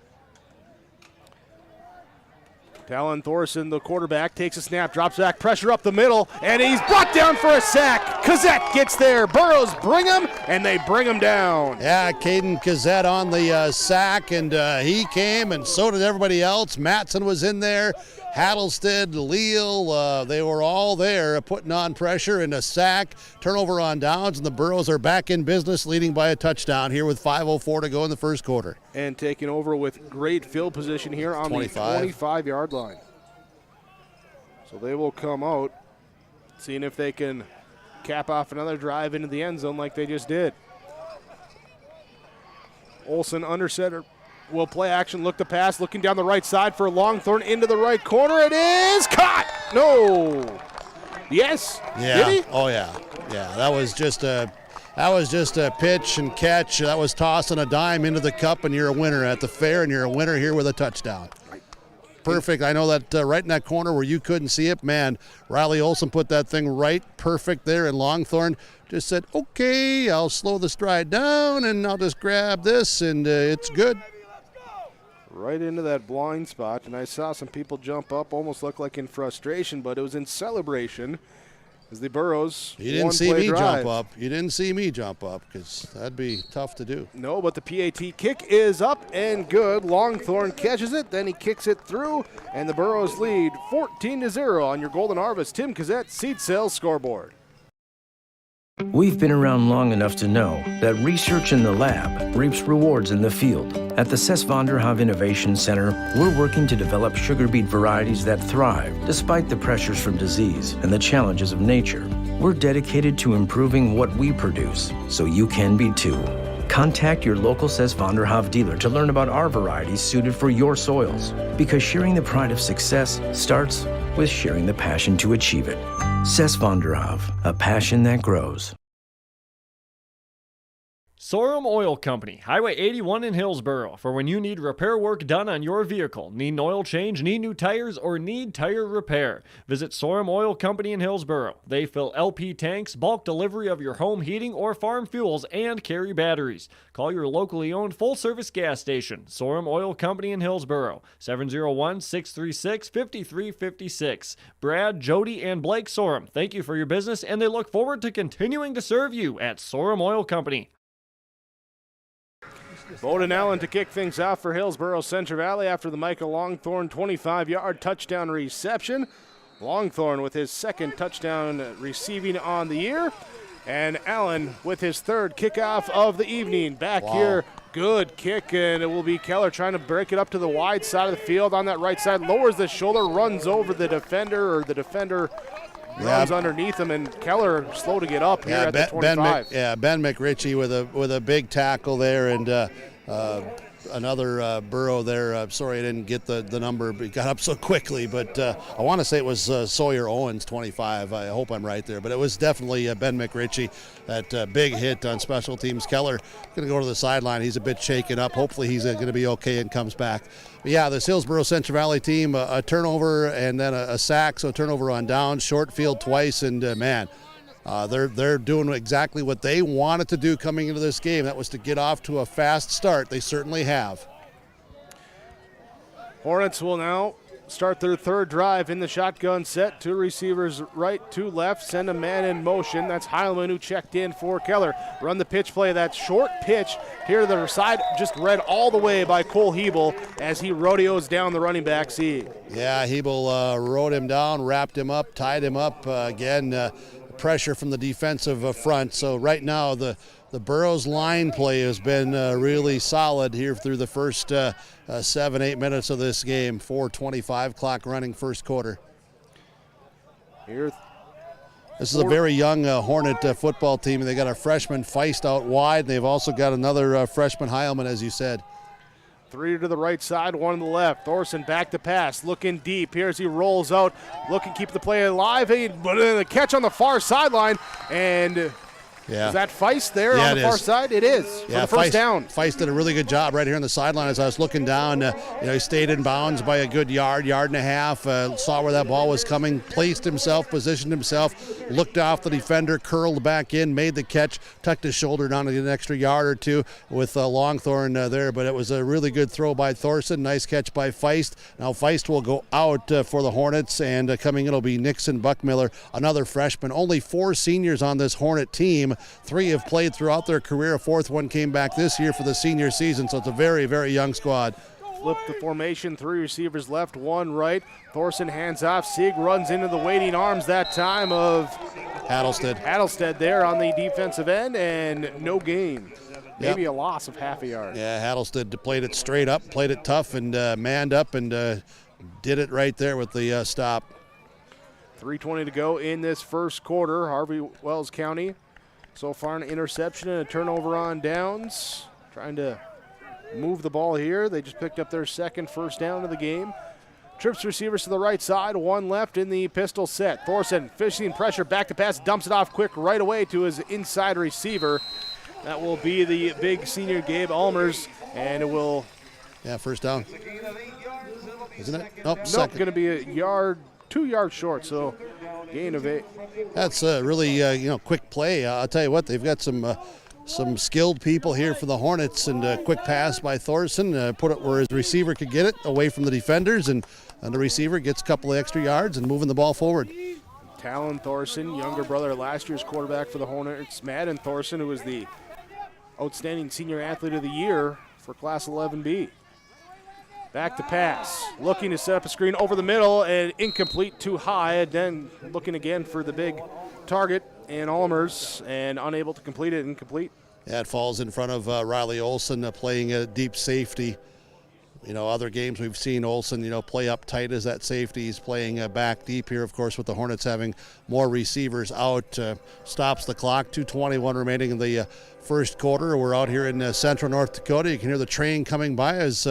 Talon Thorson, the quarterback, takes a snap, drops back, pressure up the middle, and he's brought down for a sack. Kazette gets there. Burrows bring him, and they bring him down. Yeah, Caden Kazette on the sack, and he came, and so did everybody else. Matson was in there. Hattlestead, Leal, they were all there putting on pressure and a sack, turnover on downs, and the Burros are back in business, leading by a touchdown here with 5:04 to go in the first quarter. And taking over with great field position here on the 25-yard line. So they will come out, seeing if they can cap off another drive into the end zone like they just did. Olson under center. Will play action, look to pass, looking down the right side for Longthorn into the right corner. It is caught. No. Yes. Yeah. Did he? Oh yeah. Yeah. That was just a pitch and catch. That was tossing a dime into the cup, and you're a winner at the fair, and you're a winner here with a touchdown. Perfect. I know that right in that corner where you couldn't see it, man, Riley Olson put that thing right perfect there, and Longthorn just said, okay, I'll slow the stride down, and I'll just grab this, and it's good. Right into that blind spot, and I saw some people jump up, almost looked like in frustration, but it was in celebration as the Burros You didn't see me jump up. You didn't see me jump up because that'd be tough to do. No, but the PAT kick is up and good. Longthorn catches it, then he kicks it through, and the Burros lead 14-0 on your Golden Harvest Tim Gazette seed sales scoreboard. We've been around long enough to know that research in the lab reaps rewards in the field. At the Ses van der Haaf Innovation Center, we're working to develop sugar beet varieties that thrive despite the pressures from disease and the challenges of nature. We're dedicated to improving what we produce, so you can be too. Contact your local Ses van der Haaf dealer to learn about our varieties suited for your soils. Because sharing the pride of success starts with sharing the passion to achieve it. Ses van der Haaf, a passion that grows. Sorum Oil Company, Highway 81 in Hillsboro. For when you need repair work done on your vehicle, need an oil change, need new tires, or need tire repair, visit Sorum Oil Company in Hillsboro. They fill LP tanks, bulk delivery of your home heating or farm fuels, and carry batteries. Call your locally owned full-service gas station, Sorum Oil Company in Hillsboro, 701-636-5356. Brad, Jody, and Blake Sorum, thank you for your business, and they look forward to continuing to serve you at Sorum Oil Company. Bowden Allen to kick things off for Hillsboro-Central Valley after the Michael Longthorne 25-yard touchdown reception. Longthorne with his second touchdown receiving on the year. And Allen with his third kickoff of the evening. Back here, good kick, and it will be Keller trying to break it up to the wide side of the field on that right side. Lowers the shoulder, runs over the defender, or the defender runs underneath him, and Keller slow to get up here at the 25. Ben McRitchie with a big tackle there, and another Burrow there. Sorry I didn't get the number, but he got up so quickly. But I want to say it was Sawyer Owens, 25. I hope I'm right there. But it was definitely Ben McRitchie, that big hit on special teams. Keller going to go to the sideline. He's a bit shaken up. Hopefully he's going to be okay and comes back. But yeah, this Hillsboro-Central Valley team, a turnover and then a sack, so turnover on down, short field twice, and man, they're doing exactly what they wanted to do coming into this game. That was to get off to a fast start. They certainly have. Hornets will now start their third drive in the shotgun set. Two receivers right, two left, send a man in motion. That's Heilman who checked in for Keller. Run the pitch play. That short pitch here to the side, just read all the way by Cole Hebel as he rodeos down the running back C. Yeah, Hebel rode him down, wrapped him up, tied him up. Again, pressure from the defensive front. So right now the Burrows line play has been really solid here through the first 7-8 minutes of this game. 4:25 clock running first quarter. Here, this is a very young Hornet football team, and they got a freshman Feist out wide, and they've also got another freshman Heilman, as you said. Three to the right side, one to the left. Thorson back to pass, looking deep. Here's he rolls out, looking to keep the play alive. But the catch on the far sideline, and is that Feist there on the far side? It is. For the first down. Feist did a really good job right here on the sideline. As I was looking down, he stayed in bounds by a good yard and a half. Saw where that ball was coming, placed himself, positioned himself, looked off the defender, curled back in, made the catch, tucked his shoulder down to get an extra yard or two with Longthorne there. But it was a really good throw by Thorson. Nice catch by Feist. Now Feist will go out for the Hornets, and coming in will be Nixon Buckmiller, another freshman. Only 4 seniors on this Hornet team. 3 have played throughout their career. A 4th one came back this year for the senior season, so it's a very, very young squad. Flip the formation, 3 receivers left, 1 right. Thorson hands off. Sieg runs into the waiting arms that time of Hattlestead there on the defensive end, and no gain. Maybe a loss of half a yard. Yeah, Hattlestead played it straight up, played it tough, and manned up and did it right there with the stop. 3:20 to go in this first quarter. Harvey Wells County so far an interception and a turnover on downs. Trying to move the ball here. They just picked up their second first down of the game. Trips receivers to the right side, 1 left in the pistol set. Thorson fishing pressure, back to pass, dumps it off quick right away to his inside receiver. That will be the big senior Gabe Almers, and it will... Yeah, first down. Isn't it? Nope, going to be a 2 yards short, so gain of 8. That's a really quick play. I'll tell you what, they've got some skilled people here for the Hornets, and a quick pass by Thorson, put it where his receiver could get it, away from the defenders, and the receiver gets a couple of extra yards and moving the ball forward. Talon Thorson, younger brother, last year's quarterback for the Hornets. Madden Thorson, who was the outstanding senior athlete of the year for Class 11B. Back to pass, looking to set up a screen over the middle, and incomplete, too high, and then looking again for the big target and Almers and unable to complete it, incomplete. Yeah, it falls in front of Riley Olson playing a deep safety. Other games we've seen Olson, play up tight as that safety. He's playing back deep here, of course, with the Hornets having more receivers out. Stops the clock, 2:21 remaining in the first quarter. We're out here in central North Dakota. You can hear the train coming by as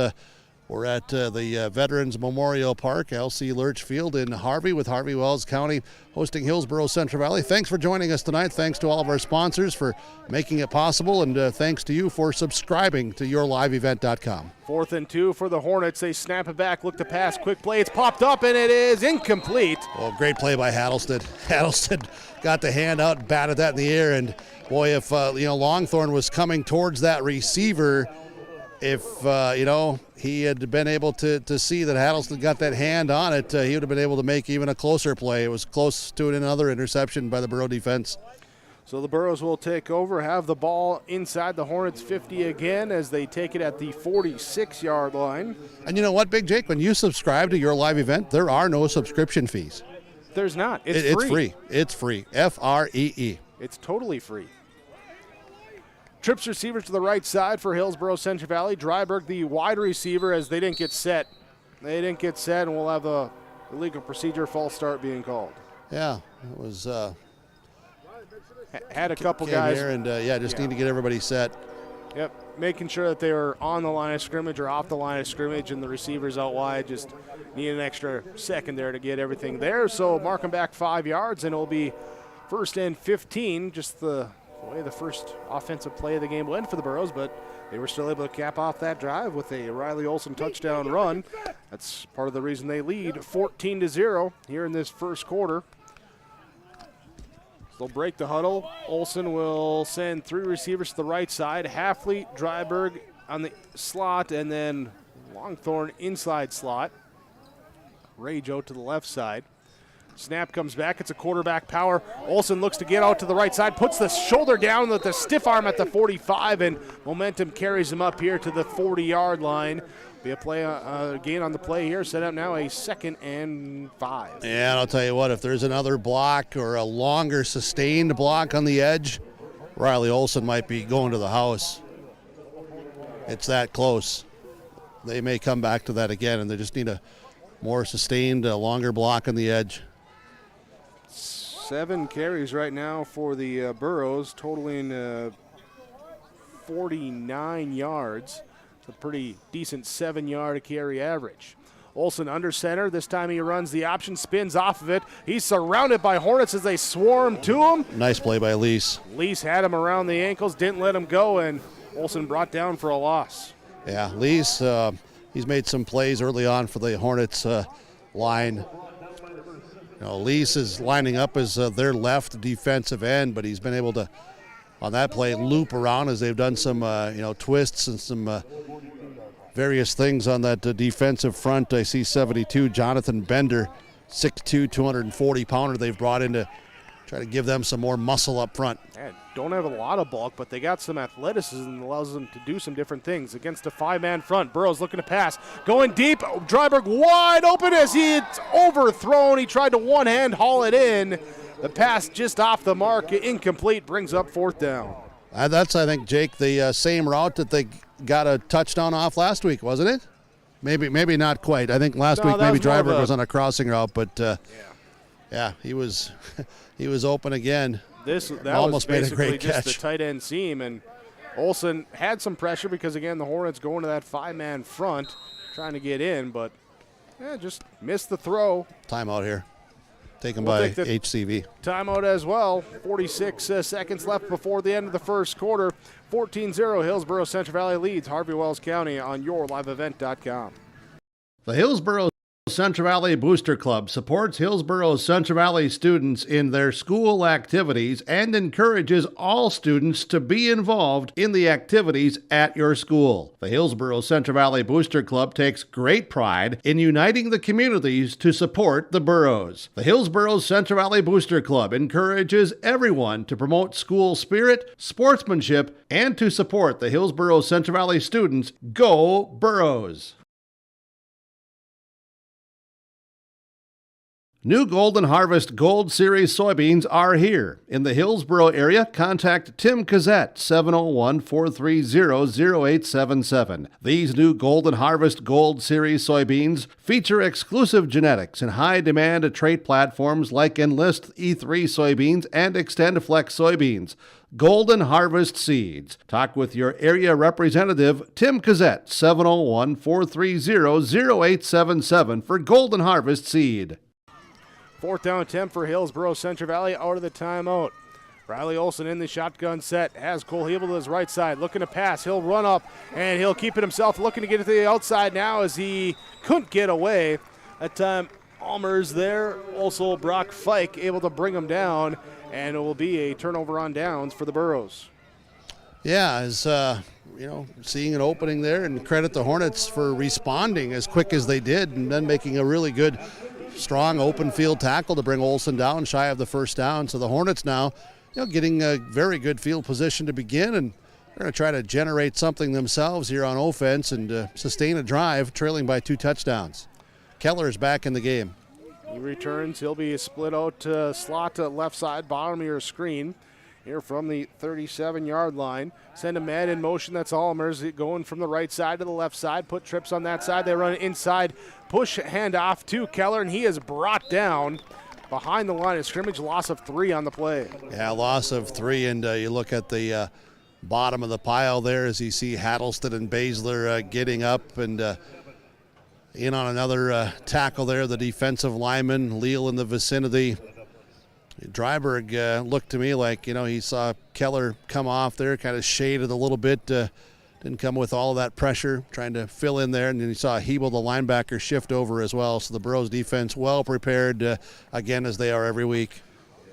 we're at the Veterans Memorial Park, LC Lurch Field in Harvey, with Harvey Wells County hosting Hillsboro-Central Valley. Thanks for joining us tonight. Thanks to all of our sponsors for making it possible, and thanks to you for subscribing to yourliveevent.com. 4th and 2 for the Hornets. They snap it back, look to pass, quick play. It's popped up, and it is incomplete. Well, great play by Hattlestead. Hattlestead got the hand out, batted that in the air, and boy, if Longthorn was coming towards that receiver, if he had been able to see that Hattlestead got that hand on it, he would have been able to make even a closer play. It was close to another interception by the Burrow defense. So the Burros will take over, have the ball inside the Hornets 50 again as they take it at the 46-yard line. And you know what, Big Jake? When you subscribe to Your Live Event, there are no subscription fees. There's not. It's free. It's free. F-R-E-E. It's totally free. Trips receiver to the right side for Hillsboro-Central Valley. Dryberg, the wide receiver, as they didn't get set. And we'll have a illegal procedure false start being called. Yeah, it was... had a couple guys here and need to get everybody set. Yep, making sure that they were on the line of scrimmage or off the line of scrimmage, and the receivers out wide just need an extra second there to get everything there. So mark them back 5 yards, and it'll be 1st and 15. Just the way the first offensive play of the game went for the Burros, but they were still able to cap off that drive with a Riley Olson touchdown run. That's part of the reason they lead 14-0 here in this first quarter. They'll break the huddle. Olson will send 3 receivers to the right side. Halfley, Dryberg on the slot, and then Longthorn inside slot. Rage out to the left side. Snap comes back. It's a quarterback power. Olson looks to get out to the right side, puts the shoulder down with the stiff arm at the 45, and momentum carries him up here to the 40-yard line. Be a play gain on the play here. Set up now a 2nd and 5. Yeah, and I'll tell you what, if there's another block or a longer sustained block on the edge, Riley Olson might be going to the house. It's that close. They may come back to that again, and they just need a more sustained, longer block on the edge. 7 carries right now for the Burros, totaling 49 yards. A pretty decent 7-yard carry average. Olson under center. This time he runs the option, spins off of it. He's surrounded by Hornets as they swarm to him. Nice play by Lease. Lease had him around the ankles, didn't let him go, and Olson brought down for a loss. Yeah, Lease, he's made some plays early on for the Hornets line. Lease is lining up as their left defensive end, but he's been able to, on that play, loop around as they've done some, twists and some various things on that defensive front. I see 72, Jonathan Bender, 6'2", 240-pounder they've brought in to try to give them some more muscle up front. Don't have a lot of bulk, but they got some athleticism that allows them to do some different things against a 5-man front. Burrows looking to pass, going deep. Dryberg wide open as he's overthrown. He tried to one-hand haul it in. The pass just off the mark, incomplete, brings up 4th down. That's, I think, Jake, the same route that they got a touchdown off last week, wasn't it? Maybe not quite. I think last week maybe Dryberg was on a crossing route, but he was he was open again. That almost was made a great just catch. the tight end seam, and Olson had some pressure because, again, the Hornets going to that 5-man front, trying to get in, but just missed the throw. Timeout here. Taken by HCV. Timeout as well. 46 seconds left before the end of the first quarter. 14-0, Hillsboro-Central Valley leads Harvey Wells County on yourliveevent.com. The Hillsboro-Central Valley Booster Club supports Hillsboro-Central Valley students in their school activities and encourages all students to be involved in the activities at your school. The Hillsboro-Central Valley Booster Club takes great pride in uniting the communities to support the boroughs. The Hillsboro-Central Valley Booster Club encourages everyone to promote school spirit, sportsmanship, and to support the Hillsboro-Central Valley students. Go Burros! New Golden Harvest Gold Series soybeans are here. In the Hillsboro area, contact Tim Cassette, 701-430-0877. These new Golden Harvest Gold Series soybeans feature exclusive genetics and high-demand trait platforms like Enlist E3 soybeans and XtendFlex soybeans. Golden Harvest Seeds. Talk with your area representative, Tim Cassette, 701-430-0877 for Golden Harvest Seed. 4th down attempt for Hillsboro-Central Valley out of the timeout. Riley Olson in the shotgun set, has Cole Hebel to his right side, looking to pass. He'll run up, and he'll keep it himself, looking to get it to the outside now as he couldn't get away. That time, Almer's there. Also, Brock Fike able to bring him down, and it will be a turnover on downs for the Burros. Yeah, as seeing an opening there, and credit the Hornets for responding as quick as they did, and then making a really good, strong open field tackle to bring Olson down shy of the first down. So the Hornets now, getting a very good field position to begin, and they're going to try to generate something themselves here on offense and sustain a drive, trailing by 2 touchdowns. Keller is back in the game. He returns. He'll be split out slot to left side, bottom of your screen. Here from the 37-yard line. Send a man in motion. That's Almer's going from the right side to the left side. Put trips on that side. They run it inside. Push handoff to Keller, and he is brought down behind the line of scrimmage. Loss of 3 on the play. Yeah, loss of 3, and you look at the bottom of the pile there as you see Hattleston and Baszler getting up and in on another tackle there. The defensive lineman, Leal in the vicinity. Dryberg looked to me like, he saw Keller come off there, kind of shaded a little bit, didn't come with all of that pressure, trying to fill in there, and then you saw Hebel, the linebacker, shift over as well. So the Burros defense well prepared, again, as they are every week.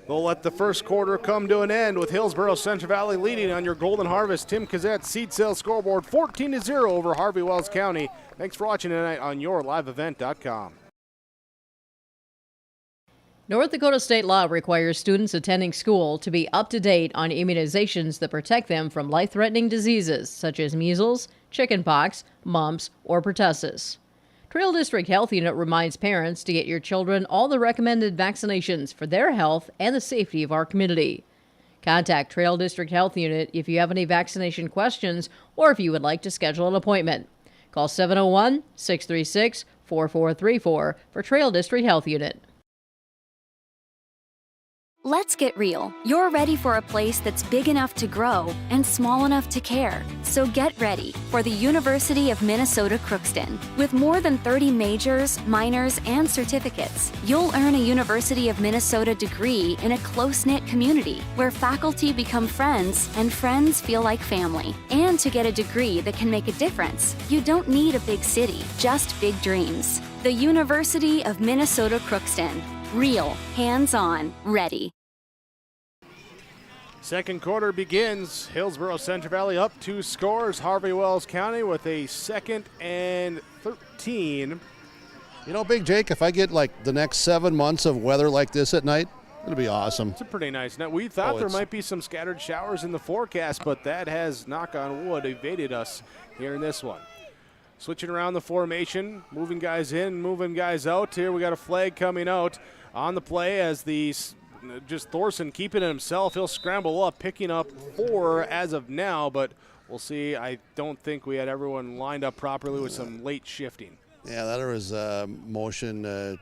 They'll let the first quarter come to an end with Hillsboro-Central Valley leading on your Golden Harvest Tim Cassette seed sales scoreboard 14-0 over Harvey Wells County. Thanks for watching tonight on yourliveevent.com. North Dakota state law requires students attending school to be up to date on immunizations that protect them from life-threatening diseases such as measles, chickenpox, mumps, or pertussis. Trail District Health Unit reminds parents to get your children all the recommended vaccinations for their health and the safety of our community. Contact Trail District Health Unit if you have any vaccination questions or if you would like to schedule an appointment. Call 701-636-4434 for Trail District Health Unit. Let's get real. You're ready for a place that's big enough to grow and small enough to care. So get ready for the University of Minnesota Crookston. With more than 30 majors, minors, and certificates, you'll earn a University of Minnesota degree in a close-knit community where faculty become friends and friends feel like family. And to get a degree that can make a difference, you don't need a big city, just big dreams. The University of Minnesota Crookston. Real, hands-on, ready. Second quarter begins. Hillsboro-Central Valley up 2 scores. Harvey Wells County with a 2nd and 13. Big Jake, if I get the next 7 months of weather like this at night, it'll be awesome. It's a pretty nice night. We thought there might be some scattered showers in the forecast, but that has, knock on wood, evaded us here in this one. Switching around the formation, moving guys in, moving guys out. Here we got a flag coming out on the play as just Thorson keeping it himself. He'll scramble up, picking up 4 as of now, but we'll see. I don't think we had everyone lined up properly with some late shifting. Yeah, that was motion.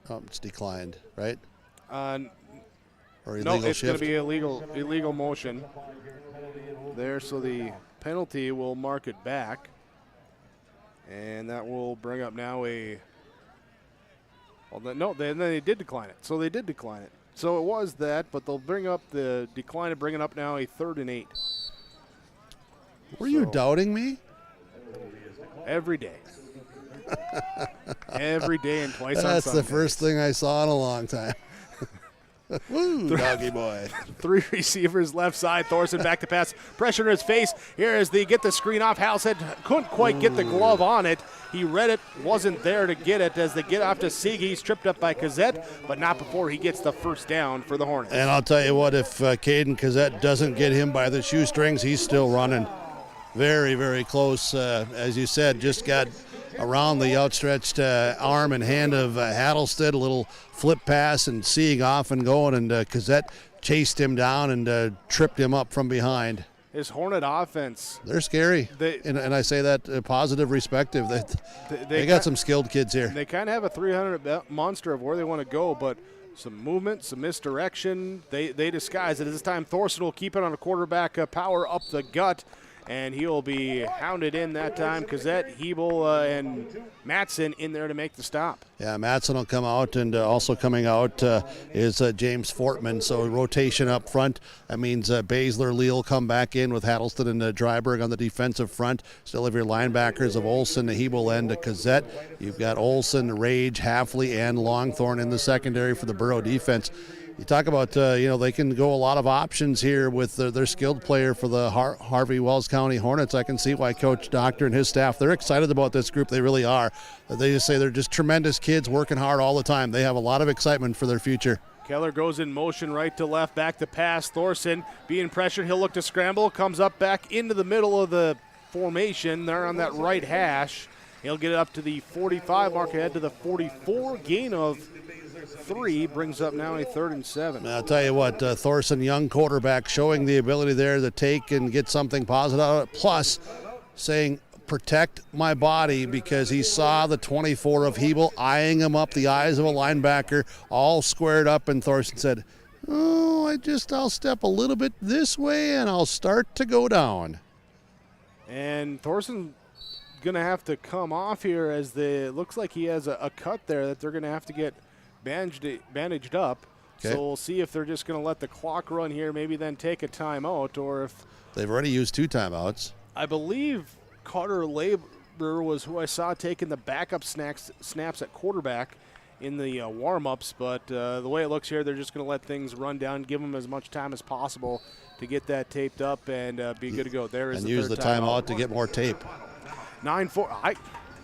It's declined, right? Or illegal no, it's shift? going to be illegal motion there, so the penalty will mark it back, and that will bring up now a. Well, no, then they did decline it. So they did decline it. So it was that, but they'll bring up the decline and bring it up now a 3rd and 8. Were you doubting me? Every day. Every day and twice on Sunday. That's the first thing I saw in a long time. Woo, doggy boy. 3 receivers left side. Thorson back to pass. Pressure in his face. Here as they get the screen off. Halstead couldn't quite get the glove on it. He read it, wasn't there to get it. As they get off to Sieg, he's tripped up by Cassette, but not before he gets the first down for the Hornets. And I'll tell you what, if Caden Cassette doesn't get him by the shoestrings, he's still running. Very, very close. As you said, just got around the outstretched arm and hand of Hattlestead, a little flip pass and seeing off and going, and Cazette chased him down and tripped him up from behind. His Hornet offense. They're scary, and I say that positive respective. They got some skilled kids here. They kind of have a 300 monster of where they want to go, but some movement, some misdirection. They disguise it. This time Thorson will keep it on a quarterback power up the gut, and he will be hounded in that time. Cazette, Hebel, and Matson in there to make the stop. Yeah, Matson will come out, and also coming out is James Fortman. So rotation up front. That means Baszler, Lee will come back in with Hattlestead and Dryberg on the defensive front. Still have your linebackers of Olson, Hebel, and Cazette. You've got Olson, Rage, Halfley, and Longthorn in the secondary for the Borough defense. You talk about, they can go a lot of options here with their skilled player for the Harvey Wells County Hornets. I can see why Coach Doctor and his staff, they're excited about this group. They really are. They just say they're just tremendous kids working hard all the time. They have a lot of excitement for their future. Keller goes in motion right to left, back to pass. Thorson being pressured. He'll look to scramble, comes up back into the middle of the formation. They're on that right hash. He'll get it up to the 45 mark, ahead to the 44, gain of 3, brings up now a 3rd and 7. I'll tell you what, Thorson, young quarterback, showing the ability there to take and get something positive out of it, plus saying, protect my body, because he saw the 24 of Hebel eyeing him up, the eyes of a linebacker, all squared up, and Thorson said, I'll step a little bit this way and I'll start to go down. And Thorson going to have to come off here, as it looks like he has a cut there that they're going to have to get bandaged up. Okay. So we'll see if they're just going to let the clock run here, maybe then take a timeout, or if they've already used 2 timeouts. I believe Carter Labor was who I saw taking the backup snaps at quarterback in the warm-ups, but the way it looks here, they're just going to let things run down, give them as much time as possible to get that taped up and be good to go. There is and the use third the timeout to get more tape. 9-4.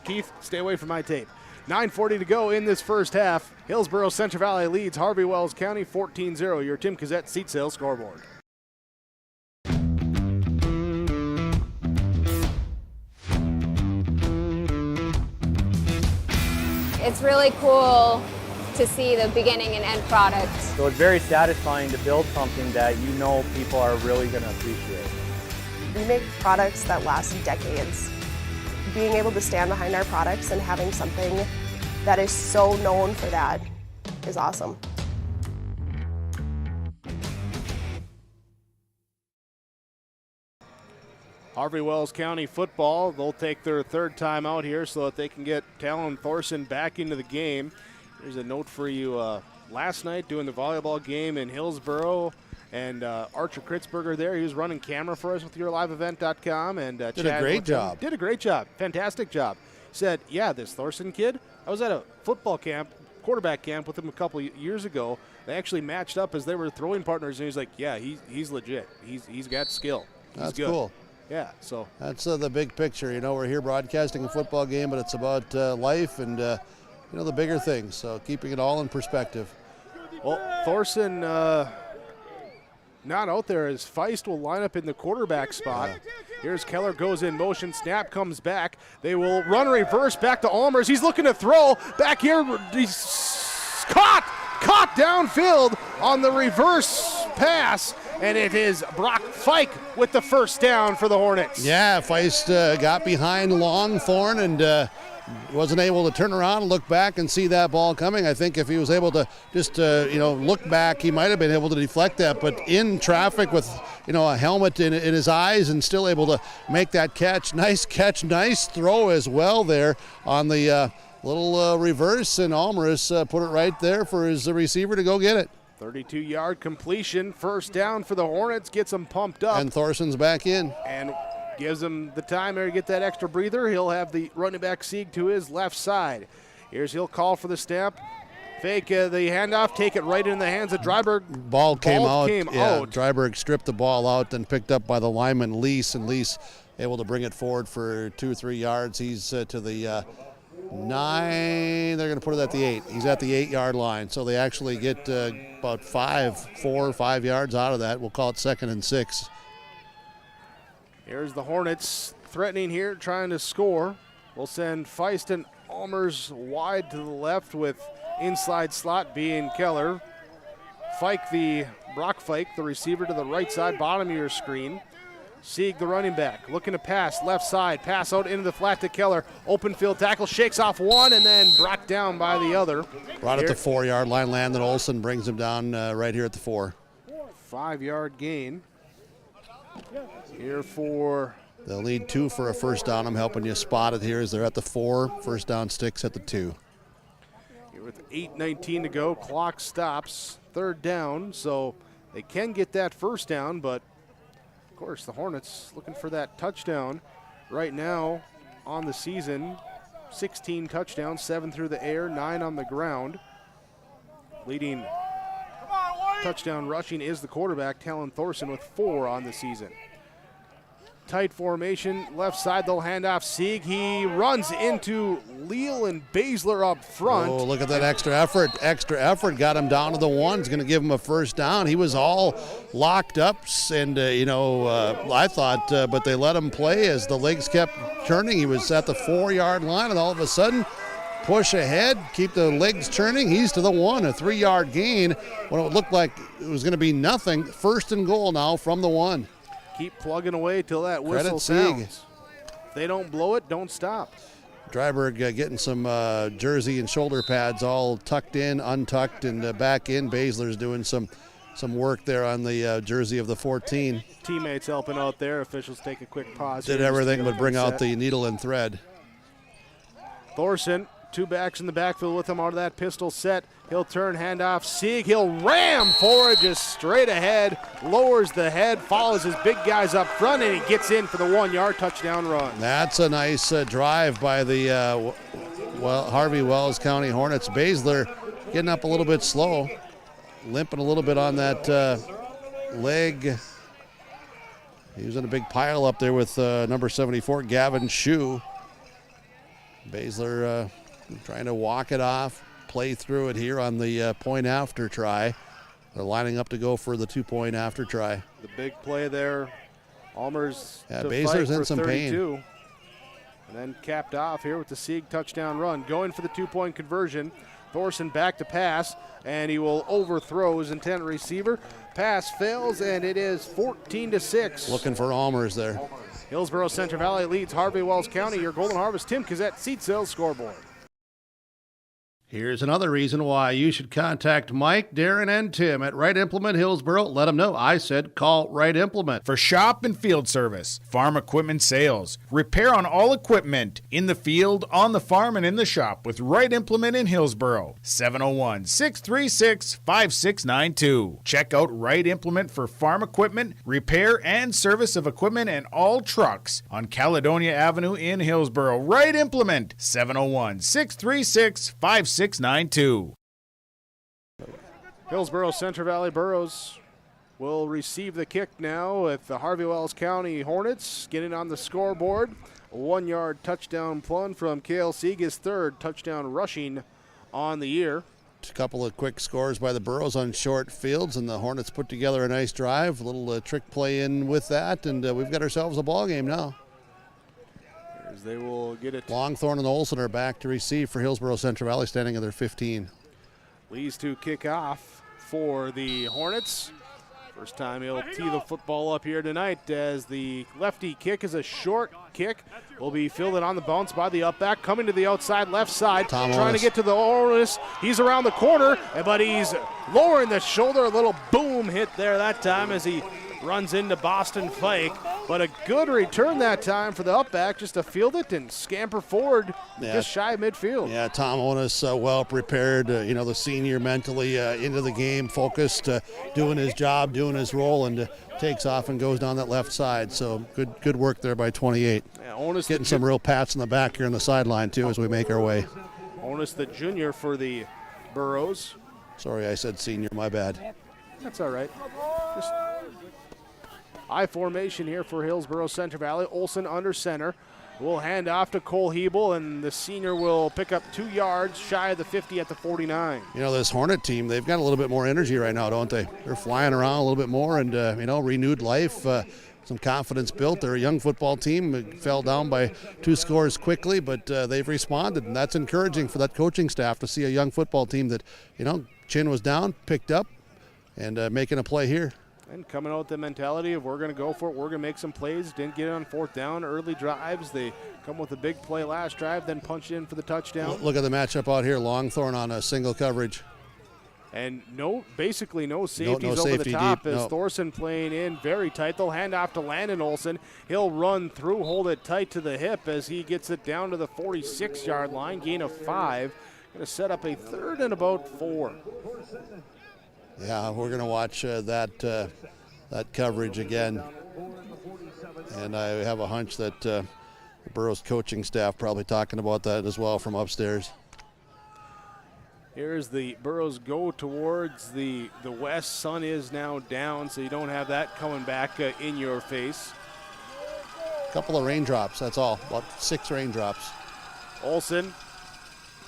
Keith, stay away from my tape. 9:40 to go in this first half. Hillsboro-Central Valley leads Harvey Wells County 14-0. Your Tim Cazette seat sale scoreboard. It's really cool to see the beginning and end product. So it's very satisfying to build something that you know people are really going to appreciate. We make products that last decades. Being able to stand behind our products and having something that is so known for that is awesome. Harvey Wells County football, they'll take their 3rd time out here so that they can get Talon Thorson back into the game. There's a note for you. Last night doing the volleyball game in Hillsboro, and Archer Kritzberger there, he was running camera for us with yourliveevent.com, and did a great job. Did a great job. Fantastic job. Said, yeah, this Thorson kid, I was at a football camp, quarterback camp with him a couple years ago. They actually matched up as they were throwing partners, and he's like, yeah, he's legit. He's got skill. That's good. Cool. Yeah, so that's the big picture. We're here broadcasting a football game, but it's about life and the bigger things. So keeping it all in perspective. Well, Thorson not out there, as Feist will line up in the quarterback spot. Here's Keller, goes in motion, snap comes back. They will run reverse back to Almers. He's looking to throw back here. He's caught downfield on the reverse pass, and it is Brock Fike with the first down for the Hornets. Yeah, Feist got behind Longthorn and wasn't able to turn around and look back and see that ball coming. I think if he was able to just, look back, he might have been able to deflect that. But in traffic with, a helmet in his eyes and still able to make that catch. Nice catch, nice throw as well there on the little reverse. And Almaris put it right there for his receiver to go get it. 32-yard completion, first down for the Hornets, gets them pumped up. And Thorson's back in. And gives him the time there to get that extra breather. He'll have the running back Sieg to his left side. He'll call for the snap. Fake the handoff, take it right in the hands of Dryberg. Ball came out. Dryberg stripped the ball out, then picked up by the lineman Lease, and Lease able to bring it forward for 2 or 3 yards. He's to the 9. They're going to put it at the 8. He's at the 8-yard line, so they actually get about 4 or 5 yards out of that. We'll call it 2nd and 6. Here's the Hornets threatening here, trying to score. will send Feist and Almers wide to the left with inside slot being Keller. Brock Fike, the receiver to the right side, bottom of your screen. Sieg, the running back, looking to pass, left side, pass out into the flat to Keller. Open field tackle, shakes off one, and then brought down by the other. Brought at the 4-yard line, Landon Olson brings him down right here at the 4. 5-yard gain. Here for... They'll need 2 for a first down. I'm helping you spot it here as they're at the 4. First down sticks at the 2. Here with 8:19 to go, clock stops. 3rd down, so they can get that first down, but of course the Hornets looking for that touchdown. Right now on the season, 16 touchdowns, 7 through the air, 9 on the ground. Leading touchdown rushing is the quarterback, Talon Thorson, with 4 on the season. Tight formation, left side, they'll hand off Sieg. He runs into Leal and Baszler up front. Oh, look at that extra effort. Extra effort got him down to the 1. It's going to give him a first down. He was all locked up, and, I thought, but they let him play as the legs kept turning. He was at the 4-yard line, and all of a sudden, push ahead, keep the legs turning. He's to the 1, a 3-yard gain. When it looked like it was going to be nothing, 1st and goal now from the 1. Keep plugging away till that whistle sounds. If they don't blow it, don't stop. Dryberg getting some jersey and shoulder pads all tucked in, untucked, and back in. Baszler's doing some work there on the jersey of the 14. Teammates helping out there. Officials take a quick pause. Did everything but bring out the needle and thread. Thorson, 2 backs in the backfield with him out of that pistol set. He'll turn, hand off Sieg. He'll ram forward just straight ahead, lowers the head, follows his big guys up front, and he gets in for the 1-yard touchdown run. That's a nice drive by the Harvey Wells County Hornets. Baszler getting up a little bit slow, limping a little bit on that leg. He was in a big pile up there with number 74, Gavin Shue. Baszler trying to walk it off, play through it here on the point after try. They're lining up to go for the 2-point after try. The big play there. Almers to Baszler's fight in for some 32. pain. And then capped off here with the Sieg touchdown run. Going for the 2-point conversion. Thorson back to pass, and he will overthrow his intended receiver. Pass fails, and it is 14-6. Looking for Almers there. Hillsboro-Central Valley leads Harvey Wells County. Your Golden Harvest Tim Kazette Seat Sales Scoreboard. Here's another reason why you should contact Mike, Darren, and Tim at Wright Implement Hillsboro. Let them know I said call Wright Implement. For shop and field service, farm equipment sales, repair on all equipment, in the field, on the farm, and in the shop with Wright Implement in Hillsboro. 701-636-5692. Check out Wright Implement for farm equipment, repair and service of equipment and all trucks on Caledonia Avenue in Hillsboro. Wright Implement, 701-636-5692. Hillsboro-Central Valley Burros will receive the kick now with the Harvey Wells County Hornets getting on the scoreboard. A 1-yard touchdown plunge from Cale Sieg, his 3rd touchdown rushing on the year. A couple of quick scores by the Burros on short fields, and the Hornets put together a nice drive. A little trick play in with that, and we've got ourselves a ball game now. As they will get it. Longthorn and Olson are back to receive for Hillsboro-Central Valley, standing at their 15. Lees to kick off for the Hornets. First time he'll tee the football up here tonight, as the lefty kick is a short kick. Will be fielded on the bounce by the up back, coming to the outside left side, trying to get to the Ornis. He's around the corner, but he's lowering the shoulder. A little boom hit there that time as he runs into Boston Fike, but a good return that time for the up-back, just to field it and scamper forward just shy of midfield. Yeah, Tom Onis well prepared, the senior mentally into the game, focused, doing his job, doing his role, and takes off and goes down that left side. So good work there by 28. Yeah, Onis getting some real pats in the back here on the sideline too as we make our way. Onis the junior for the Burros. Sorry, I said senior, my bad. That's all right. Just I formation here for Hillsboro-Central Valley. Olson under center. Will hand off to Cole Hebel, and the senior will pick up 2 yards shy of the 50 at the 49. This Hornet team, they've got a little bit more energy right now, don't they? They're flying around a little bit more and, renewed life. some confidence built. They're a young football team. It fell down by 2 scores quickly, but they've responded, and that's encouraging for that coaching staff to see a young football team that, chin was down, picked up, and making a play here. And coming out with the mentality of we're going to go for it, we're going to make some plays. Didn't get it on 4th down, early drives. They come with a big play last drive, then punch in for the touchdown. Look at the matchup out here. Longthorn on a single coverage. And basically no safeties no over safety the top deep, as no. Thorson playing in very tight. They'll hand off to Landon Olsen. He'll run through, hold it tight to the hip as he gets it down to the 46-yard line, gain of 5. Going to set up a 3rd and about 4. Yeah, we're going to watch that coverage again. And I have a hunch that the Burroughs coaching staff probably talking about that as well from upstairs. Here's the Burroughs go towards the west. Sun is now down, so you don't have that coming back in your face. A couple of raindrops, that's all. About 6 raindrops. Olsen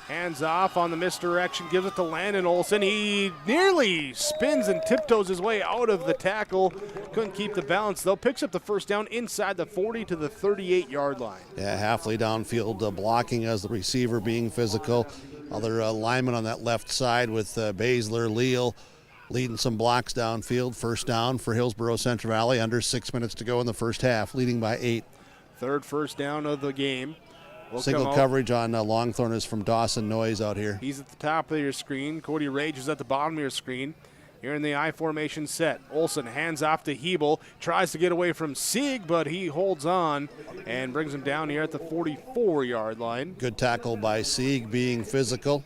hands off on the misdirection, gives it to Landon Olsen. He nearly spins and tiptoes his way out of the tackle. Couldn't keep the balance, though. Picks up the 1st down inside the 40 to the 38-yard line. Yeah, Halfley downfield blocking as the receiver being physical. Other lineman on that left side with Baszler, Leal leading some blocks downfield. 1st down for Hillsboro-Central Valley. Under 6 minutes to go in the first half, leading by 8. 3rd 1st down of the game. Single coverage on Longthorn is from Dawson Noyes out here. He's at the top of your screen. Cody Rage is at the bottom of your screen. Here in the I formation set. Olsen hands off to Hebel. Tries to get away from Sieg, but he holds on and brings him down here at the 44-yard line. Good tackle by Sieg, being physical.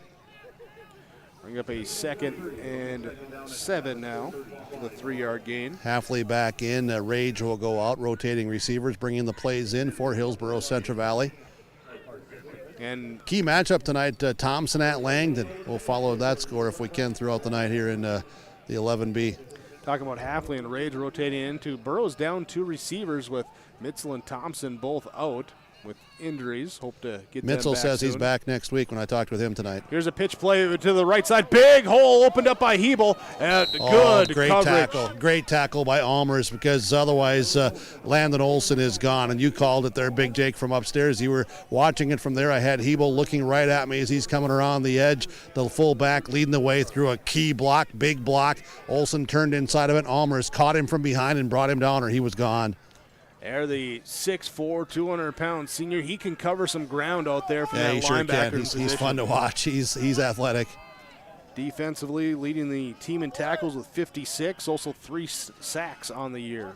Bring up a 2nd and 7 now for the 3-yard gain. Halfley back in. Rage will go out, rotating receivers, bringing the plays in for Hillsboro-Central Valley. And key matchup tonight, Thompson at Langdon. We'll follow that score if we can throughout the night here in the 11B. Talking about Halfley and Rage rotating into. Burroughs down 2 receivers with Mitzel and Thompson both out with injuries. Hope to get them Mitzel back says soon. he's back next week when I talked with him tonight. Here's a pitch play to the right side. Big hole opened up by Hebel. Good great coverage. tackle. Great tackle by Almers, because otherwise Landon Olsen is gone. And you called it there, Big Jake, from upstairs. You were watching it from there. I had Hebel looking right at me as he's coming around the edge. The fullback leading the way through a key block, big block. Olsen turned inside of it. Almers caught him from behind and brought him down, or he was gone. There, the 6'4", 200-pound senior. He can cover some ground out there from that he sure linebacker can. position. He's fun to watch. He's athletic. Defensively, leading the team in tackles with 56. Also 3 sacks on the year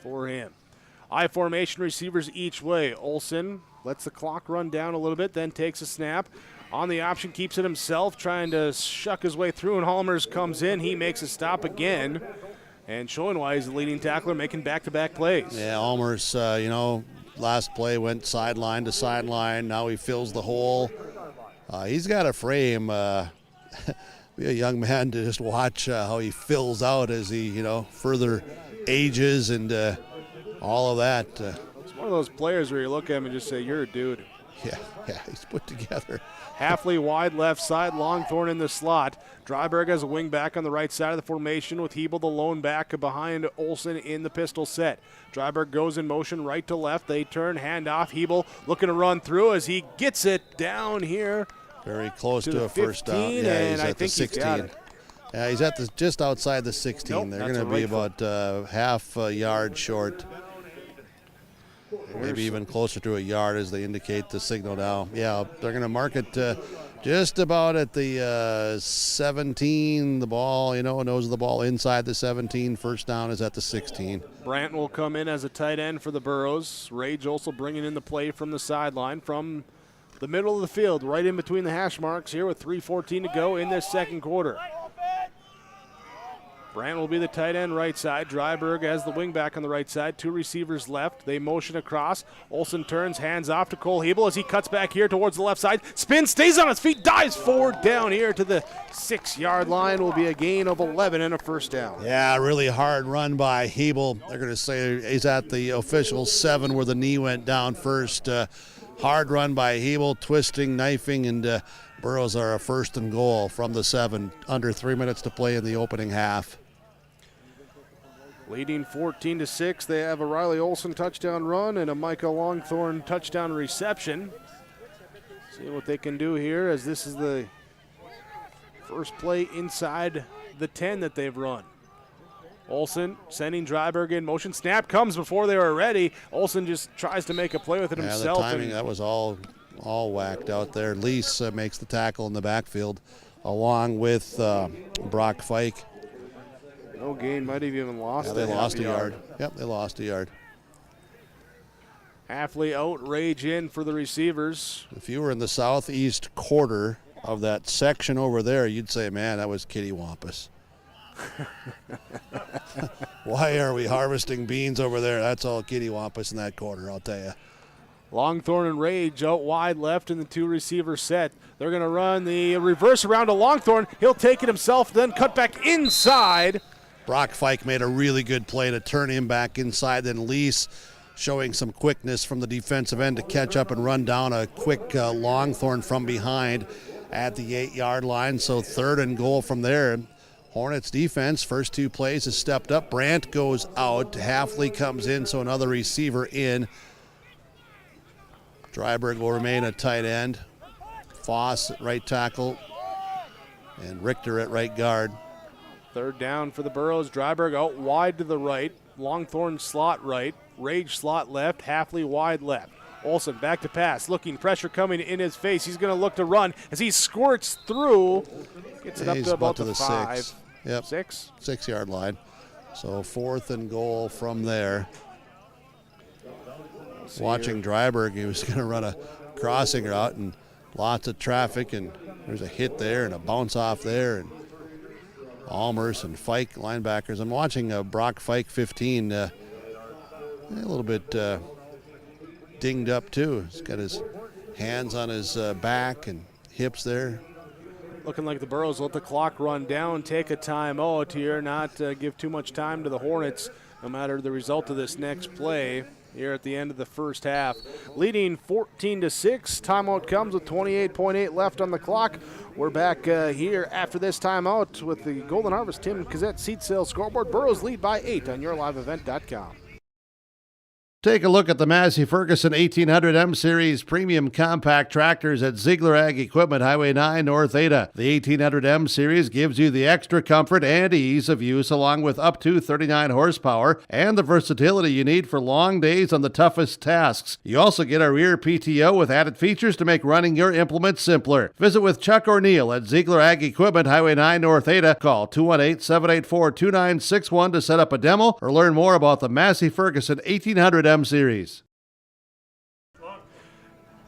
for him. I formation receivers each way. Olsen lets the clock run down a little bit, then takes a snap. On the option, keeps it himself, trying to shuck his way through, and Halmers comes in. He makes a stop again. And showing why he's the leading tackler, making back-to-back plays. Yeah, Almers, last play went sideline to sideline. Now he fills the hole. He's got a frame. Be a young man to just watch how he fills out as he, further ages and all of that. It's one of those players where you look at him and just say, you're a dude. Yeah, he's put together. Halfley wide left side, Longthorn in the slot. Dryberg has a wing back on the right side of the formation with Hebel the lone back behind Olsen in the pistol set. Dryberg goes in motion right to left. They turn, hand off. Hebel looking to run through as he gets it down here. Very close to a first down. Yeah, he's at the 16. Yeah, he's at just outside the 16. Nope, they're going to be about half a yard short. Maybe even closer to a yard as they indicate the signal now. Yeah, they're going to mark it just about at the 17. The ball, nose of the ball inside the 17. First down is at the 16. Brandt will come in as a tight end for the Burros. Rage also bringing in the play from the sideline from the middle of the field, right in between the hash marks here with 3:14 to go in this second quarter. Brandt will be the tight end right side. Dryberg has the wing back on the right side. 2 receivers left. They motion across. Olsen turns, hands off to Cole Hebel as he cuts back here towards the left side. Spins, stays on his feet, dives forward down here to the 6-yard line. Will be a gain of 11 and a first down. Yeah, really hard run by Hebel. They're going to say he's at the official 7 where the knee went down first. Hard run by Hebel, twisting, knifing, and Burroughs are a 1st and goal from the 7. Under 3 minutes to play in the opening half. Leading 14-6. They have a Riley Olson touchdown run and a Micah Longthorn touchdown reception. See what they can do here, as this is the first play inside the 10 that they've run. Olson sending Dryberg in motion. Snap comes before they were ready. Olson just tries to make a play with it himself. The timing, that was all whacked out there. Lease makes the tackle in the backfield along with Brock Fike. No gain, might have even lost. They lost a yard. Yep, they lost a yard. Hafley out, Rage in for the receivers. If you were in the southeast quarter of that section over there, you'd say, man, that was kittywampus. Why are we harvesting beans over there? That's all kittywampus in that quarter, I'll tell you. Longthorn and Rage out wide left in the two receiver set. They're going to run the reverse around to Longthorn. He'll take it himself, then cut back inside. Brock Fike made a really good play to turn him back inside. Then Lease showing some quickness from the defensive end to catch up and run down a quick Longthorn from behind at the 8-yard line. So 3rd and goal from there. Hornets defense, first 2 plays has stepped up. Brandt goes out. Hafley comes in, so another receiver in. Dryberg will remain a tight end. Foss at right tackle. And Richter at right guard. 3rd down for the Burros. Dryberg out wide to the right. Longthorn slot right. Rage slot left. Hafley wide left. Olson back to pass. Looking, pressure coming in his face. He's going to look to run as he squirts through. Gets it up to about the 5. 6. Yep. 6? 6-yard line. So 4th and goal from there. Watching Dryberg, he was going to run a crossing route and lots of traffic, and there's a hit there and a bounce off there, and Almers and Fike linebackers. I'm watching Brock Fike 15 a little bit dinged up too. He's got his hands on his back and hips there. Looking like the Burros let the clock run down, take a timeout here, not give too much time to the Hornets, no matter the result of this next play here at the end of the first half. Leading 14-6. Timeout comes with 28.8 left on the clock. We're back here after this timeout with the Golden Harvest Tim Kazette seat sales scoreboard. Burros lead by 8 on yourliveevent.com. Take a look at the Massey Ferguson 1800 M Series premium compact tractors at Ziegler Ag Equipment, Highway 9, North Ada. The 1800 M Series gives you the extra comfort and ease of use, along with up to 39 horsepower and the versatility you need for long days on the toughest tasks. You also get a rear PTO with added features to make running your implement simpler. Visit with Chuck or Neil at Ziegler Ag Equipment, Highway 9, North Ada. Call 218-784-2961 to set up a demo or learn more about the Massey Ferguson 1800 M Series.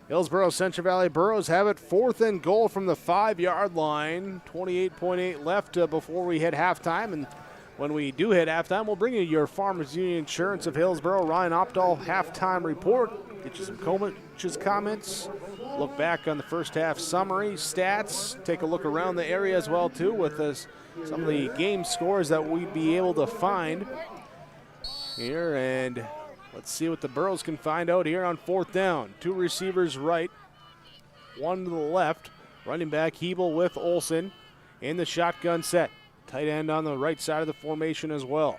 Hillsboro-Central Valley Burros have it 4th and goal from the 5-yard line. 28.8 left before we hit halftime. And when we do hit halftime, we'll bring you your Farmers Union Insurance of Hillsboro Ryan Opdahl halftime report. Get you some coaches' comments. Look back on the first half summary, stats. Take a look around the area as well, too, with some of the game scores that we'd be able to find here. And let's see what the Burros can find out here on 4th down. 2 receivers right, 1 to the left. Running back Hebel with Olson in the shotgun set. Tight end on the right side of the formation as well.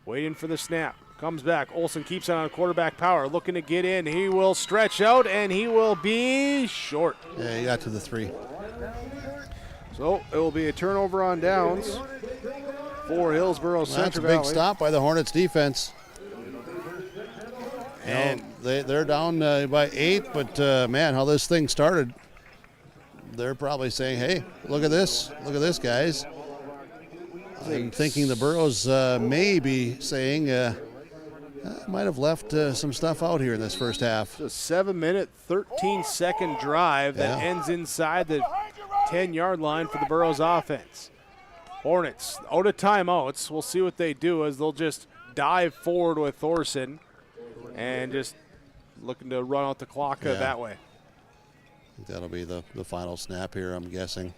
Waiting for the snap. Comes back. Olson keeps it on quarterback power. Looking to get in. He will stretch out, and he will be short. Yeah, he got to the 3. So it will be a turnover on downs for Hillsboro-Central That's a Valley. big stop by the Hornets defense. And they're down by 8, but man, how this thing started, they're probably saying, hey, look at this, guys. I'm thinking the Burros may be saying, might have left some stuff out here in this first half. It's a 7-minute, 13-second drive that ends inside the 10-yard line for the Burros offense. Hornets out of timeouts. We'll see what they do as they'll just dive forward with Thorson. And just looking to run out the clock that way. I think that'll be the final snap here, I'm guessing.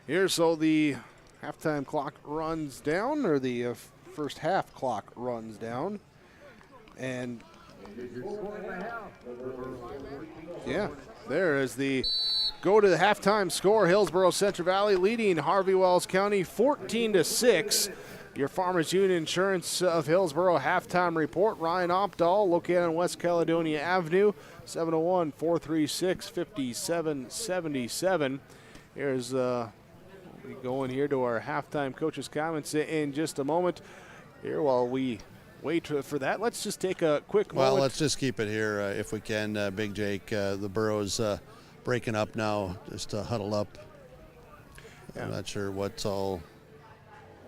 Here, so the halftime clock runs down, or the first half clock runs down. And, yeah, there is the go to the halftime score. Hillsboro-Central Valley leading Harvey Wells County 14-6. Your Farmers Union Insurance of Hillsboro halftime report. Ryan Opdahl located on West Caledonia Avenue, 701-436-5777. Here's we'll be going here to our halftime coaches' comments in just a moment. Here while we wait for that, let's just take a quick moment. Well, let's just keep it here if we can. Big Jake, the Burrows breaking up now, just huddle up. Yeah. I'm not sure what's all.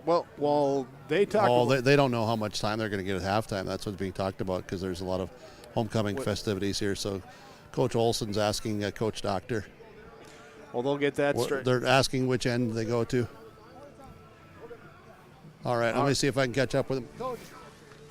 Well, they talk. They don't know how much time they're going to get at halftime. That's what's being talked about because there's a lot of homecoming festivities here. So, Coach Olson's asking Coach Doctor. Well, they'll get that straight. They're asking which end they go to. All right, let me see if I can catch up with him. Coach.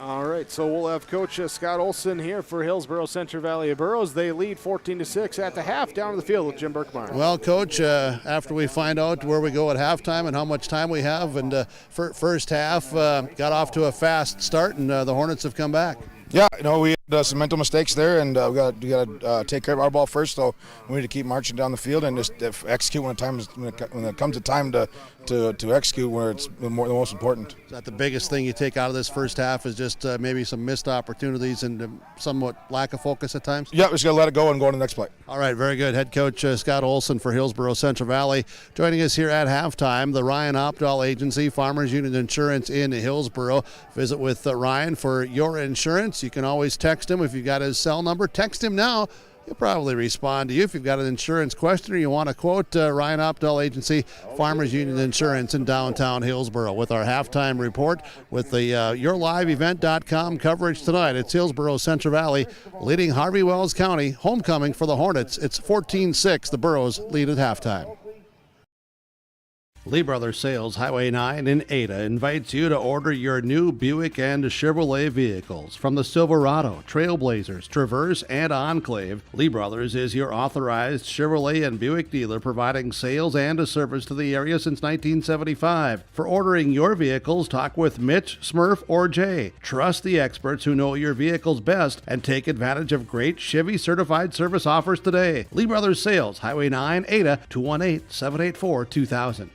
All right, so we'll have Coach Scott Olson here for Hillsboro-Central Valley Burros. They lead 14-6 at the half down to the field with Jim Birkmeyer. Well, Coach, after we find out where we go at halftime and how much time we have, and first half got off to a fast start, and the Hornets have come back. Yeah, we had some mental mistakes there, and we got to take care of our ball first. So we need to keep marching down the field and just execute when it comes to time to execute, where it's the most important. Is that the biggest thing you take out of this first half? Is just maybe some missed opportunities and somewhat lack of focus at times? Yeah, we just got to let it go and go on to the next play. All right, very good. Head coach Scott Olson for Hillsboro-Central Valley joining us here at halftime. The Ryan Opdahl Agency, Farmers Union Insurance in Hillsboro. Visit with Ryan for your insurance. You can always text him if you've got his cell number. Text him now. He'll probably respond to you if you've got an insurance question or you want to quote Ryan Opdahl Agency, Farmers Union Insurance in downtown Hillsboro. With our halftime report with the YourLiveEvent.com coverage tonight. It's Hillsboro-Central Valley leading Harvey Wells County. Homecoming for the Hornets. It's 14-6. The Burros lead at halftime. Lee Brothers Sales, Highway 9 in Ada, invites you to order your new Buick and Chevrolet vehicles. From the Silverado, Trailblazers, Traverse, and Enclave, Lee Brothers is your authorized Chevrolet and Buick dealer, providing sales and a service to the area since 1975. For ordering your vehicles, talk with Mitch, Smurf, or Jay. Trust the experts who know your vehicles best and take advantage of great Chevy certified service offers today. Lee Brothers Sales, Highway 9, Ada, 218-784-2000.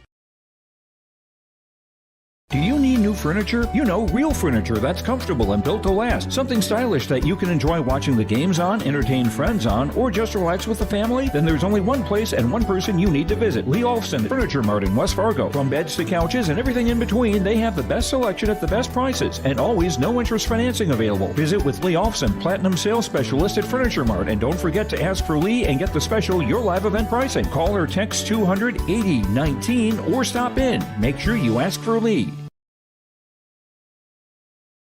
Do you need new furniture? You know, real furniture that's comfortable and built to last. Something stylish that you can enjoy watching the games on, entertain friends on, or just relax with the family? Then there's only one place and one person you need to visit. Lee Olfson Furniture Mart in West Fargo. From beds to couches and everything in between, they have the best selection at the best prices and always no interest financing available. Visit with Lee Olfson, Platinum Sales Specialist at Furniture Mart, and don't forget to ask for Lee and get the special Your Live Event pricing. Call or text 200-8019 or stop in. Make sure you ask for Lee.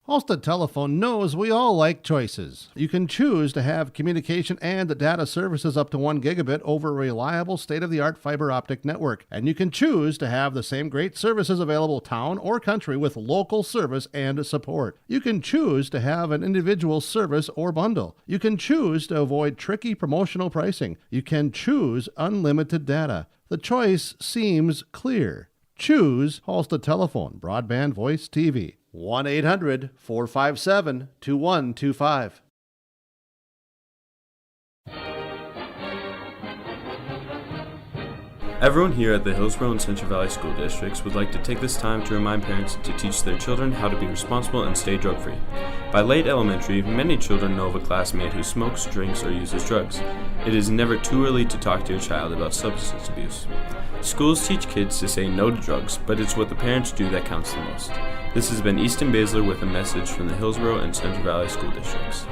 Halstead Telephone knows we all like choices. You can choose to have communication and data services up to 1 gigabit over a reliable state-of-the-art fiber optic network. And you can choose to have the same great services available town or country with local service and support. You can choose to have an individual service or bundle. You can choose to avoid tricky promotional pricing. You can choose unlimited data. The choice seems clear. Choose Halstead Telephone, broadband voice TV. 1-800-457-2125. Everyone here at the Hillsboro and Central Valley School Districts would like to take this time to remind parents to teach their children how to be responsible and stay drug-free. By late elementary, many children know of a classmate who smokes, drinks, or uses drugs. It is never too early to talk to your child about substance abuse. Schools teach kids to say no to drugs, but it's what the parents do that counts the most. This has been Easton Baszler with a message from the Hillsboro and Central Valley School Districts.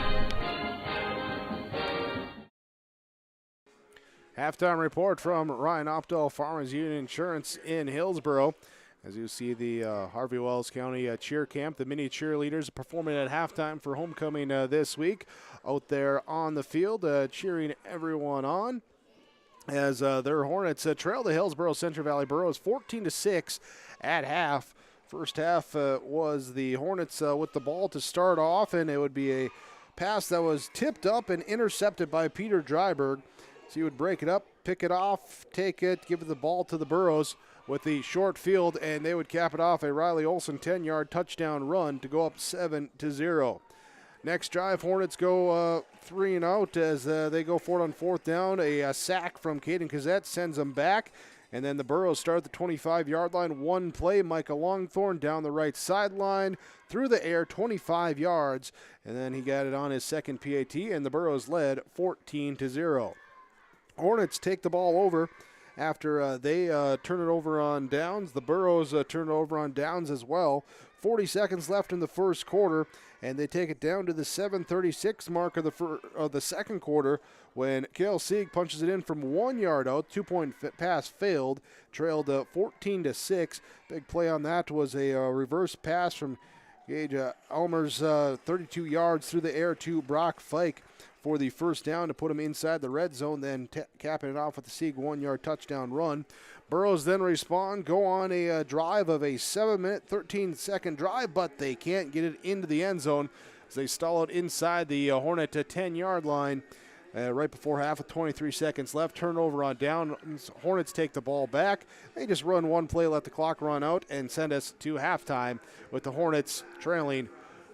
Halftime report from Ryan Opdahl, Farmers Union Insurance in Hillsboro. As you see the Harvey Wells County cheer camp, the mini cheerleaders performing at halftime for homecoming this week out there on the field, cheering everyone on as their Hornets trail the Hillsboro-Central Valley Burros 14-6 at half. First half was the Hornets with the ball to start off, and it would be a pass that was tipped up and intercepted by Peter Dryberg. So he would break it up, pick it off, take it, give the ball to the Burros with the short field, and they would cap it off a Riley Olson 10-yard touchdown run to go up 7-0. Next drive, Hornets go 3 and out as they go for it on fourth down. A sack from Caden Cassette sends them back. And then the Burros start at the 25-yard line. One play, Micah Longthorne down the right sideline, through the air, 25 yards. And then he got it on his second PAT, and the Burros led 14-0. Hornets take the ball over after they turn it over on downs. The Burros turn it over on downs as well. 40 seconds left in the first quarter, and they take it down to the 7:36 mark of the second quarter when Cale Sieg punches it in from 1 yard out. 2-point pass failed, trailed 14-6. Big play on that was a reverse pass from Gage Elmer's 32 yards through the air to Brock Fike for the first down to put him inside the red zone, then capping it off with the Sieg 1-yard touchdown run. Burros then respond, go on a drive of a 7-minute, 13-second drive, but they can't get it into the end zone as they stall it inside the Hornet 10-yard line right before half with 23 seconds left. Turnover on downs. Hornets take the ball back. They just run one play, let the clock run out, and send us to halftime with the Hornets trailing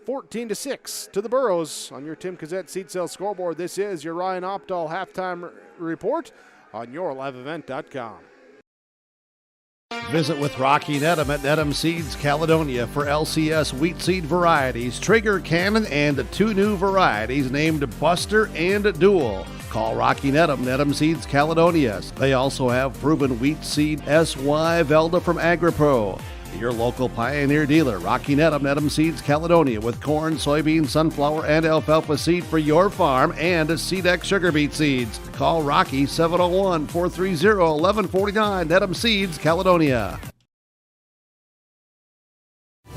14-6 to the Burros. On your Tim Cassette Seat Sale scoreboard, this is your Ryan Opdahl halftime report on yourliveevent.com. Visit with Rocky Nedham at Nedham Seeds Caledonia for LCS wheat seed varieties, Trigger Cannon, and 2 new varieties named Buster and Dual. Call Rocky Nedham, Nedham Seeds Caledonia. They also have proven wheat seed SY Velda from AgriPro. Your local Pioneer dealer, Rocky Nedham, Nedham Seeds Caledonia, with corn, soybean, sunflower, and alfalfa seed for your farm and Seedex sugar beet seeds. Call Rocky 701-430-1149, Nedham Seeds Caledonia.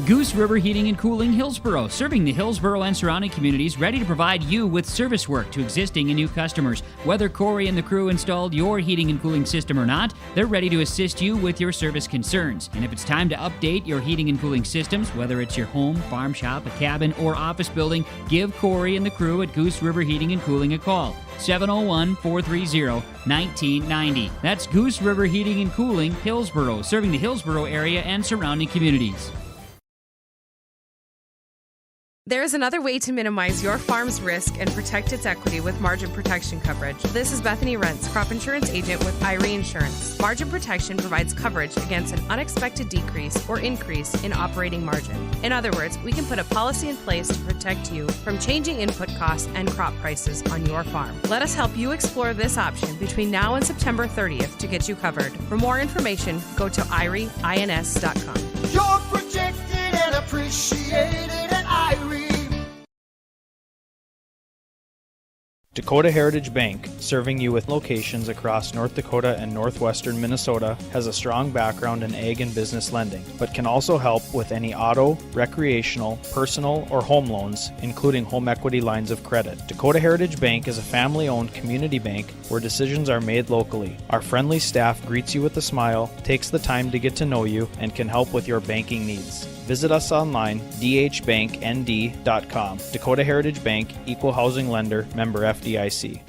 Goose River Heating and Cooling, Hillsboro, serving the Hillsboro and surrounding communities, ready to provide you with service work to existing and new customers. Whether Corey and the crew installed your heating and cooling system or not, they're ready to assist you with your service concerns. And if it's time to update your heating and cooling systems, whether it's your home, farm shop, a cabin, or office building, give Corey and the crew at Goose River Heating and Cooling a call. 701-430-1990. That's Goose River Heating and Cooling, Hillsboro, serving the Hillsboro area and surrounding communities. There is another way to minimize your farm's risk and protect its equity with margin protection coverage. This is Bethany Rentz, crop insurance agent with Irie Insurance. Margin protection provides coverage against an unexpected decrease or increase in operating margin. In other words, we can put a policy in place to protect you from changing input costs and crop prices on your farm. Let us help you explore this option between now and September 30th to get you covered. For more information, go to irieins.com. You're protected and appreciated at Irie. Dakota Heritage Bank, serving you with locations across North Dakota and northwestern Minnesota, has a strong background in ag and business lending, but can also help with any auto, recreational, personal, or home loans, including home equity lines of credit. Dakota Heritage Bank is a family-owned community bank where decisions are made locally. Our friendly staff greets you with a smile, takes the time to get to know you, and can help with your banking needs. Visit us online, dhbanknd.com. Dakota Heritage Bank, Equal Housing Lender, member FDIC.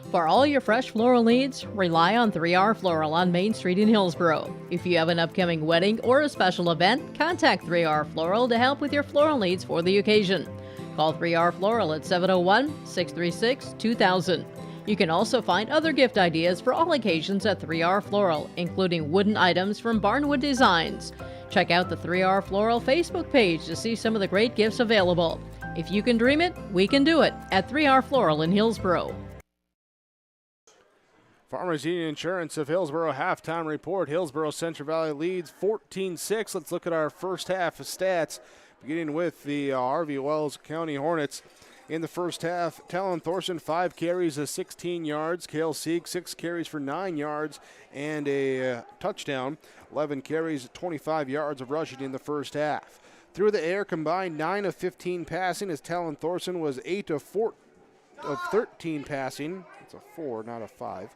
For all your fresh floral needs, rely on 3R Floral on Main Street in Hillsboro. If you have an upcoming wedding or a special event, contact 3R Floral to help with your floral needs for the occasion. Call 3R Floral at 701-636-2000. You can also find other gift ideas for all occasions at 3R Floral, including wooden items from Barnwood Designs. Check out the 3R Floral Facebook page to see some of the great gifts available. If you can dream it, we can do it at 3R Floral in Hillsboro. Farmers Union Insurance of Hillsboro halftime report. Hillsboro-Central Valley leads 14-6. Let's look at our first half of stats, beginning with the Harvey Wells County Hornets. In the first half, Talon Thorson, 5 carries, 16 yards. Cale Sieg, 6 carries for 9 yards and a touchdown. 11 carries, 25 yards of rushing in the first half. Through the air, combined 9 of 15 passing as Talon Thorson was 8 of 13 passing. It's a 4, not a 5.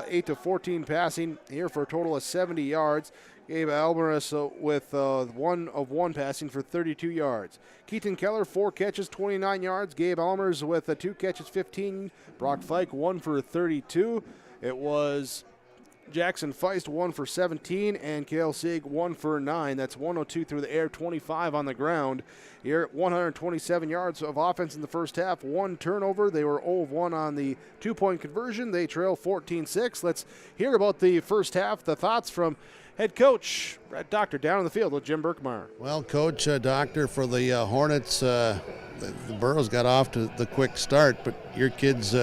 8 of 14 passing here for a total of 70 yards. Gabe Alvarez with 1 of 1 passing for 32 yards. Keaton Keller, 4 catches, 29 yards. Gabe Almers with 2 catches, 15. Brock Fike, 1 for 32. It was Jackson Feist 1 for 17, and Kale Sieg 1 for 9. That's 102 through the air, 25 on the ground. Here, 127 yards of offense in the first half, 1 turnover. They were 0 of 1 on the 2-point conversion. They trail 14-6. Let's hear about the first half, the thoughts from head coach Brett Doctor down in the field with Jim Birkmeyer. Well, Coach Doctor, for the Hornets, the Burros got off to the quick start, but your kids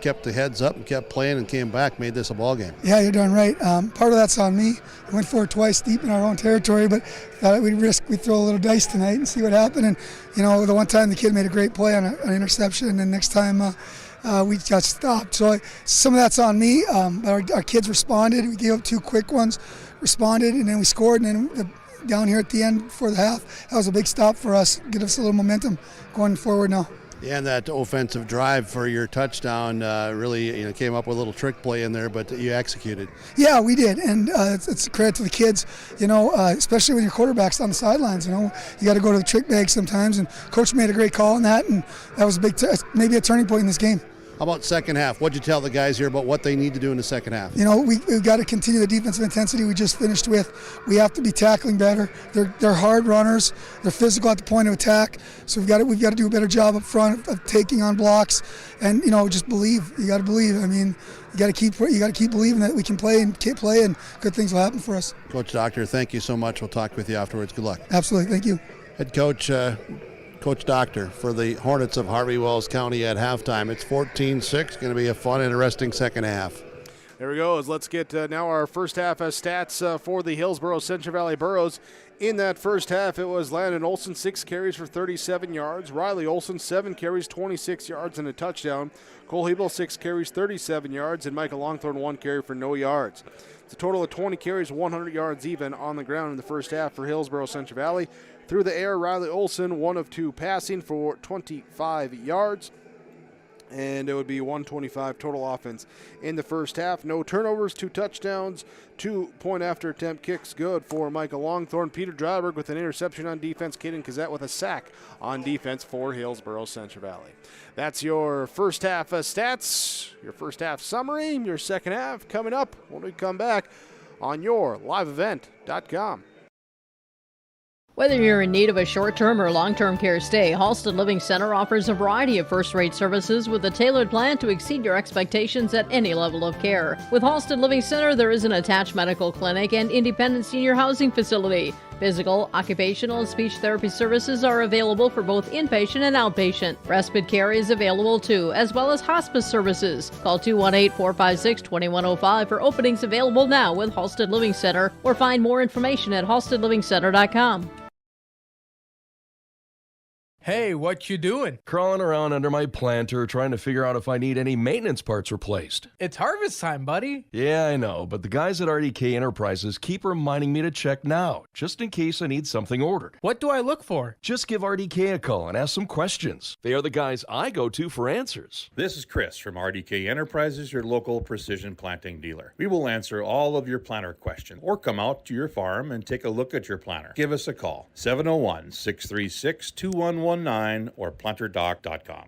kept the heads up and kept playing and came back, made this a ball game. Yeah, you're darn right. Part of that's on me. I went for it twice deep in our own territory, but thought we'd throw a little dice tonight and see what happened. And, the one time the kid made a great play on an interception, and then next time we got stopped. So some of that's on me. But our kids responded. We gave up 2 quick ones, responded, and then we scored. And then down here at the end for the half, that was a big stop for us, get us a little momentum going forward now. Yeah, and that offensive drive for your touchdown really came up with a little trick play in there, but you executed. Yeah, we did, and it's a credit to the kids, especially when your quarterback's on the sidelines. You got to go to the trick bag sometimes, and Coach made a great call on that, and that was a big, maybe a turning point in this game. How about second half? What'd you tell the guys here about what they need to do in the second half? We've got to continue the defensive intensity we just finished with. We have to be tackling better. They're hard runners. They're physical at the point of attack. So we've got to do a better job up front of taking on blocks, and just believe. You got to believe. I mean, you got to keep believing that we can play and good things will happen for us. Coach Doctor, thank you so much. We'll talk with you afterwards. Good luck. Absolutely. Thank you. Head coach. Coach Doctor for the Hornets of Harvey Wells County at halftime. It's 14-6. Going to be a fun, interesting second half. There we go. Let's get now our first half stats for the Hillsboro-Central Valley Burros. In that first half, it was Landon Olson, 6 carries for 37 yards. Riley Olson, 7 carries, 26 yards and a touchdown. Cole Hebel, 6 carries, 37 yards. And Michael Longthorne, 1 carry for no yards. It's a total of 20 carries, 100 yards even on the ground in the first half for Hillsboro-Central Valley. Through the air, Riley Olson, 1 of 2 passing for 25 yards. And it would be 125 total offense in the first half. No turnovers, 2 touchdowns, 2-point after attempt kicks good for Michael Longthorne. Peter Dryberg with an interception on defense. Caden Kazette with a sack on defense for Hillsboro-Central Valley. That's your first half stats, your first half summary, your second half coming up when we come back on yourliveevent.com. Whether you're in need of a short-term or long-term care stay, Halsted Living Center offers a variety of first-rate services with a tailored plan to exceed your expectations at any level of care. With Halsted Living Center, there is an attached medical clinic and independent senior housing facility. Physical, occupational, and speech therapy services are available for both inpatient and outpatient. Respite care is available too, as well as hospice services. Call 218-456-2105 for openings available now with Halsted Living Center, or find more information at halstedlivingcenter.com. Hey, what you doing? Crawling around under my planter trying to figure out if I need any maintenance parts replaced. It's harvest time, buddy. Yeah, I know, but the guys at RDK Enterprises keep reminding me to check now, just in case I need something ordered. What do I look for? Just give RDK a call and ask some questions. They are the guys I go to for answers. This is Chris from RDK Enterprises, your local precision planting dealer. We will answer all of your planter questions or come out to your farm and take a look at your planter. Give us a call, 701-636-2119 or planterdoc.com.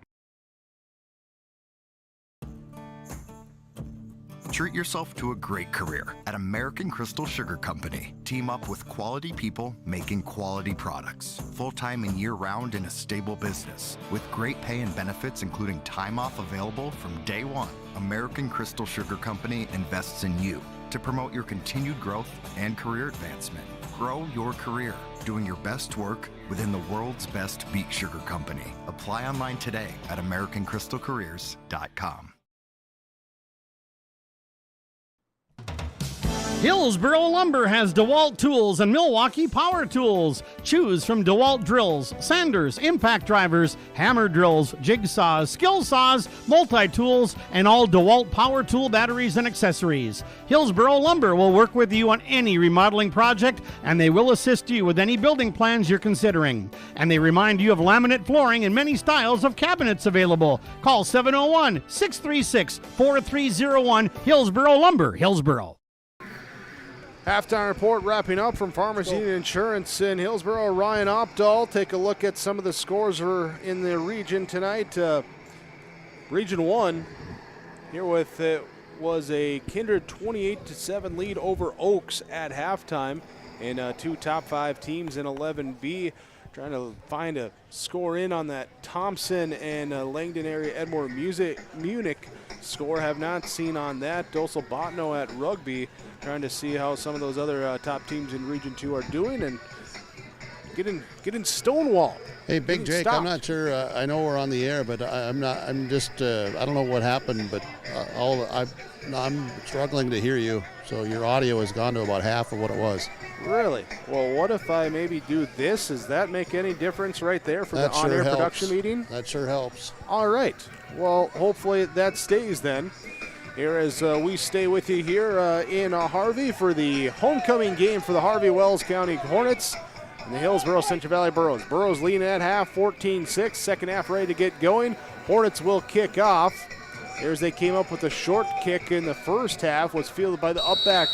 Treat yourself to a great career at American Crystal Sugar Company. Team up with quality people making quality products. Full-time and year-round in a stable business. With great pay and benefits including time off available from day one. American Crystal Sugar Company invests in you to promote your continued growth and career advancement. Grow your career, doing your best work within the world's best beet sugar company. Apply online today at AmericanCrystalCareers.com. Hillsboro Lumber has DeWalt tools and Milwaukee power tools. Choose from DeWalt drills, sanders, impact drivers, hammer drills, jigsaws, skill saws, multi-tools, and all DeWalt power tool batteries and accessories. Hillsboro Lumber will work with you on any remodeling project, and they will assist you with any building plans you're considering. And they remind you of laminate flooring and many styles of cabinets available. Call 701-636-4301. Hillsboro Lumber, Hillsboro. Halftime report wrapping up from Farmers Union Insurance in Hillsboro. Ryan Opdahl, take a look at some of the scores in the region tonight. Region 1 here with was a Kindred 28-7 lead over Oaks at halftime. And two top 5 teams in 11B trying to find a score in on that Thompson and Langdon area Edmore Munich score. Have not seen on that. Also Botno at rugby, trying to see how some of those other top teams in Region 2 are doing and getting stonewalled. Hey, Big Jake, stopped. I'm not sure. I know we're on the air, but I'm not. I'm just. I don't know what happened, but I'm struggling to hear you. So your audio has gone to about half of what it was. Really? Well, what if I maybe do this? Does that make any difference right there for the on-air production meeting? That sure helps. All right. Well, hopefully that stays then. Here as we stay with you here in Harvey for the homecoming game for the Harvey Wells County Hornets and the Hillsboro-Central Valley Burros. Burros leading at half, 14-6. Second half ready to get going. Hornets will kick off. Here's they came up with a short kick in the first half, was fielded by the up-back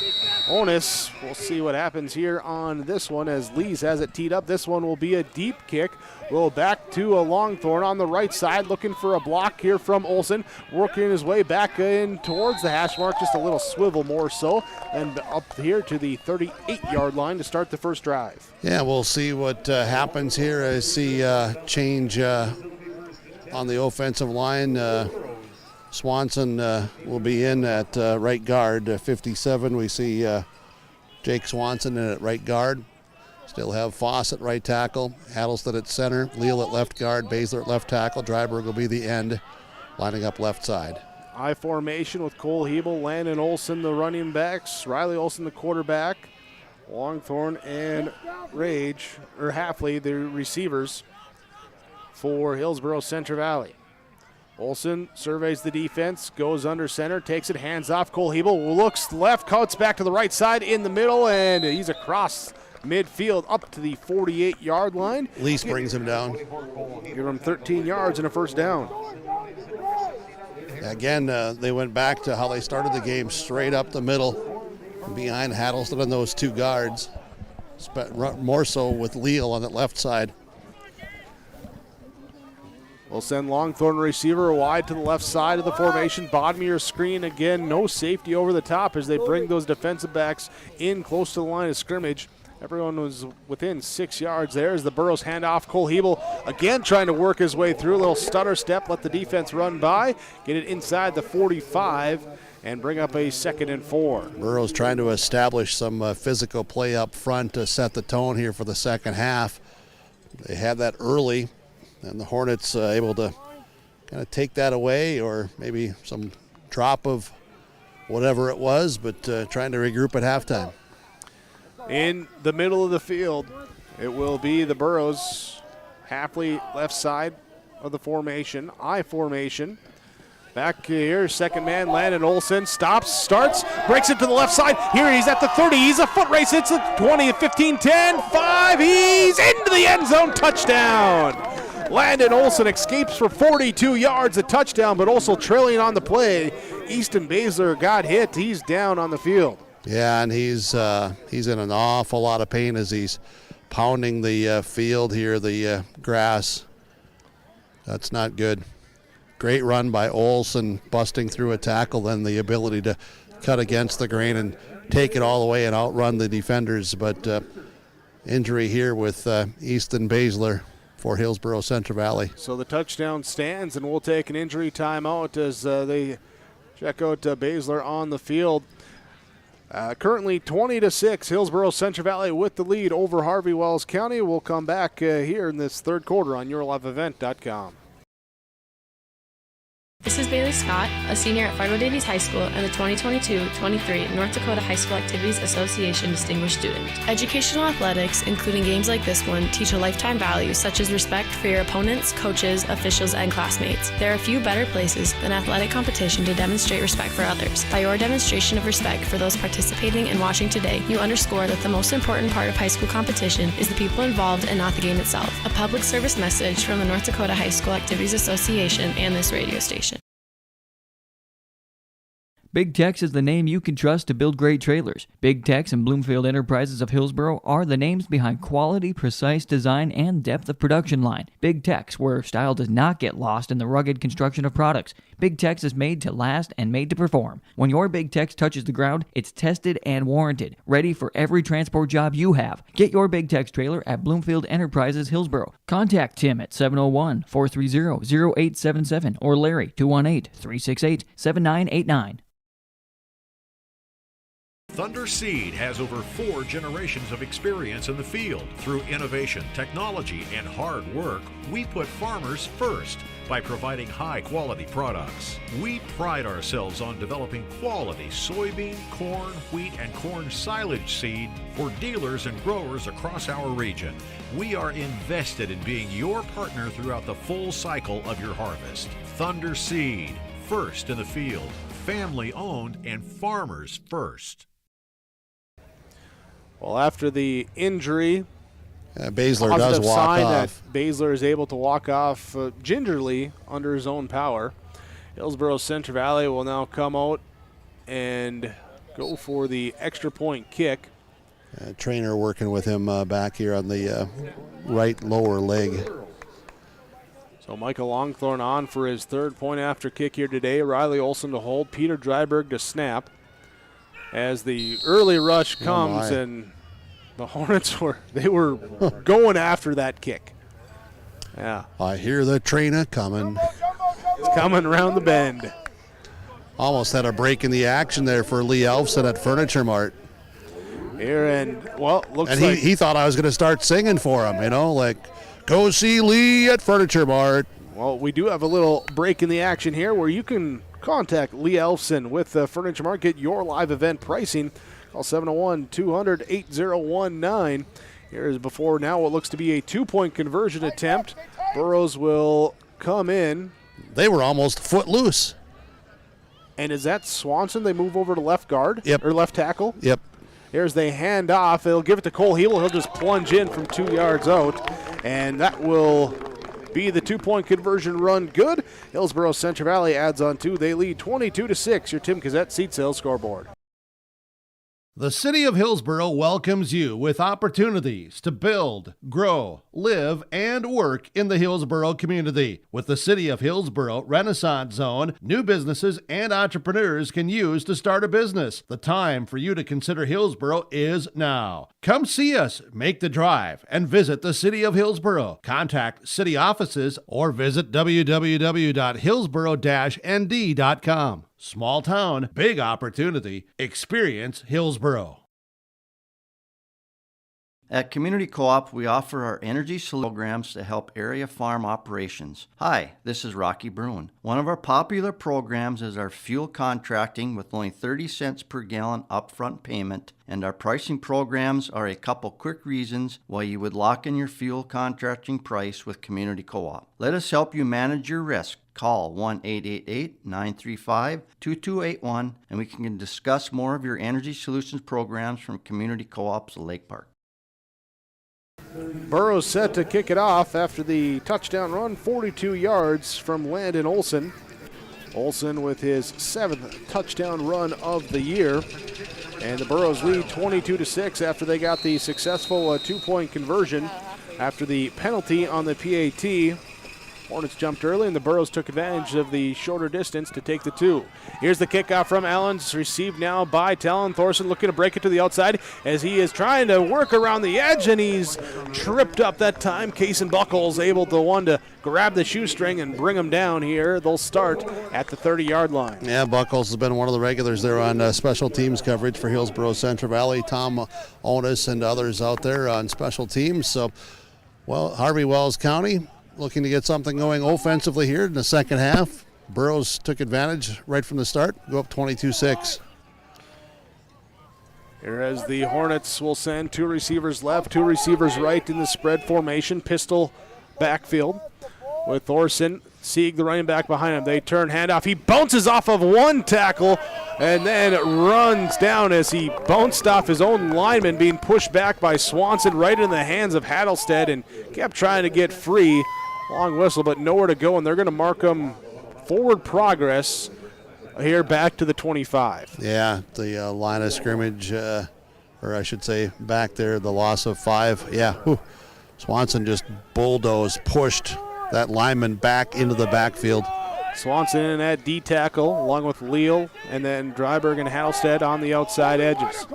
Onus. We'll see what happens here on this one as Lees has it teed up. This one will be a deep kick. We'll back to a Longthorn on the right side, looking for a block here from Olson, working his way back in towards the hash mark, just a little swivel more so, and up here to the 38-yard line to start the first drive. Yeah, we'll see what happens here. I see change on the offensive line. Swanson will be in at right guard. 57, we see Jake Swanson in at right guard. Still have Foss at right tackle, Addleston at center, Leal at left guard, Baszler at left tackle, Dryberg will be the end, lining up left side. I formation with Cole Hebel, Landon Olson, the running backs, Riley Olson, the quarterback, Longthorn and Hafley, the receivers for Hillsboro-Central Valley. Olson surveys the defense, goes under center, takes it, hands off. Cole Hebel looks left, cuts back to the right side in the middle, and he's across midfield up to the 48-yard line. Lease brings him down. Give him 13 yards and a first down. Again, they went back to how they started the game, straight up the middle, behind Haddleston and those two guards. More so with Leal on the left side. We'll send Longthorn receiver wide to the left side of the formation. Bodmere screen again, no safety over the top as they bring those defensive backs in close to the line of scrimmage. Everyone was within 6 yards there as the Burros hand off. Cole Hebel again trying to work his way through. A little stutter step, let the defense run by, get it inside the 45, and bring up a 2nd and 4. Burros trying to establish some physical play up front to set the tone here for the second half. They had that early, and the Hornets able to kind of take that away, or maybe some drop of whatever it was, but trying to regroup at halftime. In the middle of the field, it will be the Burros. Hafley left side of the formation, I formation. Back here, second man, Landon Olson, stops, starts, breaks it to the left side. Here he's at the 30, he's a foot race, it's a 20, 15, 10, 5, he's into the end zone, touchdown. Landon Olson escapes for 42 yards, a touchdown, but also trailing on the play. Easton Baszler got hit, he's down on the field. Yeah, and he's in an awful lot of pain as he's pounding the field here, the grass. That's not good. Great run by Olson, busting through a tackle, then the ability to cut against the grain and take it all the way and outrun the defenders. But injury here with Easton Baszler for Hillsboro-Central Valley. So the touchdown stands, and we'll take an injury timeout as they check out Baszler on the field. Currently 20-6, Hillsboro-Central Valley with the lead over Harvey Wells County. We'll come back here in this third quarter on YourLiveEvent.com. This is Bailey Scott, a senior at Fargo Davies High School and the 2022-23 North Dakota High School Activities Association Distinguished Student. Educational athletics, including games like this one, teach a lifetime value such as respect for your opponents, coaches, officials, and classmates. There are few better places than athletic competition to demonstrate respect for others. By your demonstration of respect for those participating and watching today, you underscore that the most important part of high school competition is the people involved and not the game itself. A public service message from the North Dakota High School Activities Association and this radio station. Big Tex is the name you can trust to build great trailers. Big Tex and Bloomfield Enterprises of Hillsboro are the names behind quality, precise design, and depth of production line. Big Tex, where style does not get lost in the rugged construction of products. Big Tex is made to last and made to perform. When your Big Tex touches the ground, it's tested and warranted, ready for every transport job you have. Get your Big Tex trailer at Bloomfield Enterprises Hillsboro. Contact Tim at 701-430-0877 or Larry 218-368-7989. Thunder Seed has over 4 generations of experience in the field. Through innovation, technology, and hard work, we put farmers first by providing high-quality products. We pride ourselves on developing quality soybean, corn, wheat, and corn silage seed for dealers and growers across our region. We are invested in being your partner throughout the full cycle of your harvest. Thunder Seed, first in the field, family-owned, and farmers first. Well, after the injury, Baszler does walk sign off. that Baszler is able to walk off gingerly under his own power. Hillsboro-Central Valley will now come out and go for the extra point kick. Trainer working with him back here on the right lower leg. So Michael Longthorne on for his third point after kick here today. Riley Olson to hold, Peter Dryberg to snap. As the early rush comes, and the Hornets were going after that kick. Yeah. I hear the trainer coming. It's coming around the bend. Almost had a break in the action there for Lee Elfson at Furniture Mart. Here and, well, looks and like he thought I was going to start singing for him, like, go see Lee at Furniture Mart. Well, we do have a little break in the action here where you can contact Lee Elfson with Furniture Mart. Get your live event pricing. Call 701-200-8019. Here's before now what looks to be a 2-point conversion attempt. Burrows will come in. They were almost foot loose. And is that Swanson? They move over to left guard? Yep. Or left tackle? Yep. Here's they hand off. They'll give it to Cole Heal. He'll just plunge in from 2 yards out. And that will be the 2-point conversion run good. Hillsboro-Central Valley adds on 2. They lead 22-6. Your Tim Cassette seat sales scoreboard. The City of Hillsboro welcomes you with opportunities to build, grow, live, and work in the Hillsboro community. With the City of Hillsboro Renaissance Zone, new businesses and entrepreneurs can use to start a business. The time for you to consider Hillsboro is now. Come see us, make the drive, and visit the City of Hillsboro. Contact city offices or visit www.hillsboro-nd.com. Small town, big opportunity. Experience Hillsboro. At Community Co-op, we offer our energy programs to help area farm operations. Hi, this is Rocky Bruin. One of our popular programs is our fuel contracting with only 30 cents per gallon upfront payment, and our pricing programs are a couple quick reasons why you would lock in your fuel contracting price with Community Co-op. Let us help you manage your risk. Call 1-888-935-2281 and we can discuss more of your energy solutions programs from Community Co-ops of Lake Park. Burrows set to kick it off after the touchdown run, 42 yards from Landon Olson. Olson with his 7th touchdown run of the year. And the Burrows lead 22-6 after they got the successful 2-point conversion after the penalty on the PAT. Hornets jumped early, and the Burrows took advantage of the shorter distance to take the 2. Here's the kickoff from Allen. It's received now by Talon Thorson, looking to break it to the outside as he is trying to work around the edge, and he's tripped up that time. Kaysen Buckles able to grab the shoestring and bring him down here. They'll start at the 30-yard line. Yeah, Buckles has been one of the regulars there on special teams coverage for Hillsboro-Central Valley. Tom Onis and others out there on special teams. So, well, Harvey Wells County looking to get something going offensively here in the second half. Burrows took advantage right from the start, go up 22-6. Here as the Hornets will send 2 receivers left, 2 receivers right in the spread formation, pistol backfield with Thorson. Sieg, the running back behind him. They turn handoff. He bounces off of one tackle and then runs down as he bounced off his own lineman, being pushed back by Swanson right in the hands of Hattelstead, and kept trying to get free. Long whistle, but nowhere to go, and they're going to mark him forward progress here back to the 25. Yeah, the line of scrimmage, or I should say back there, the loss of 5. Yeah, whew. Swanson just bulldozed, pushed that lineman back into the backfield. Swanson in at D tackle along with Leal, and then Dryberg and Halstead on the outside edges.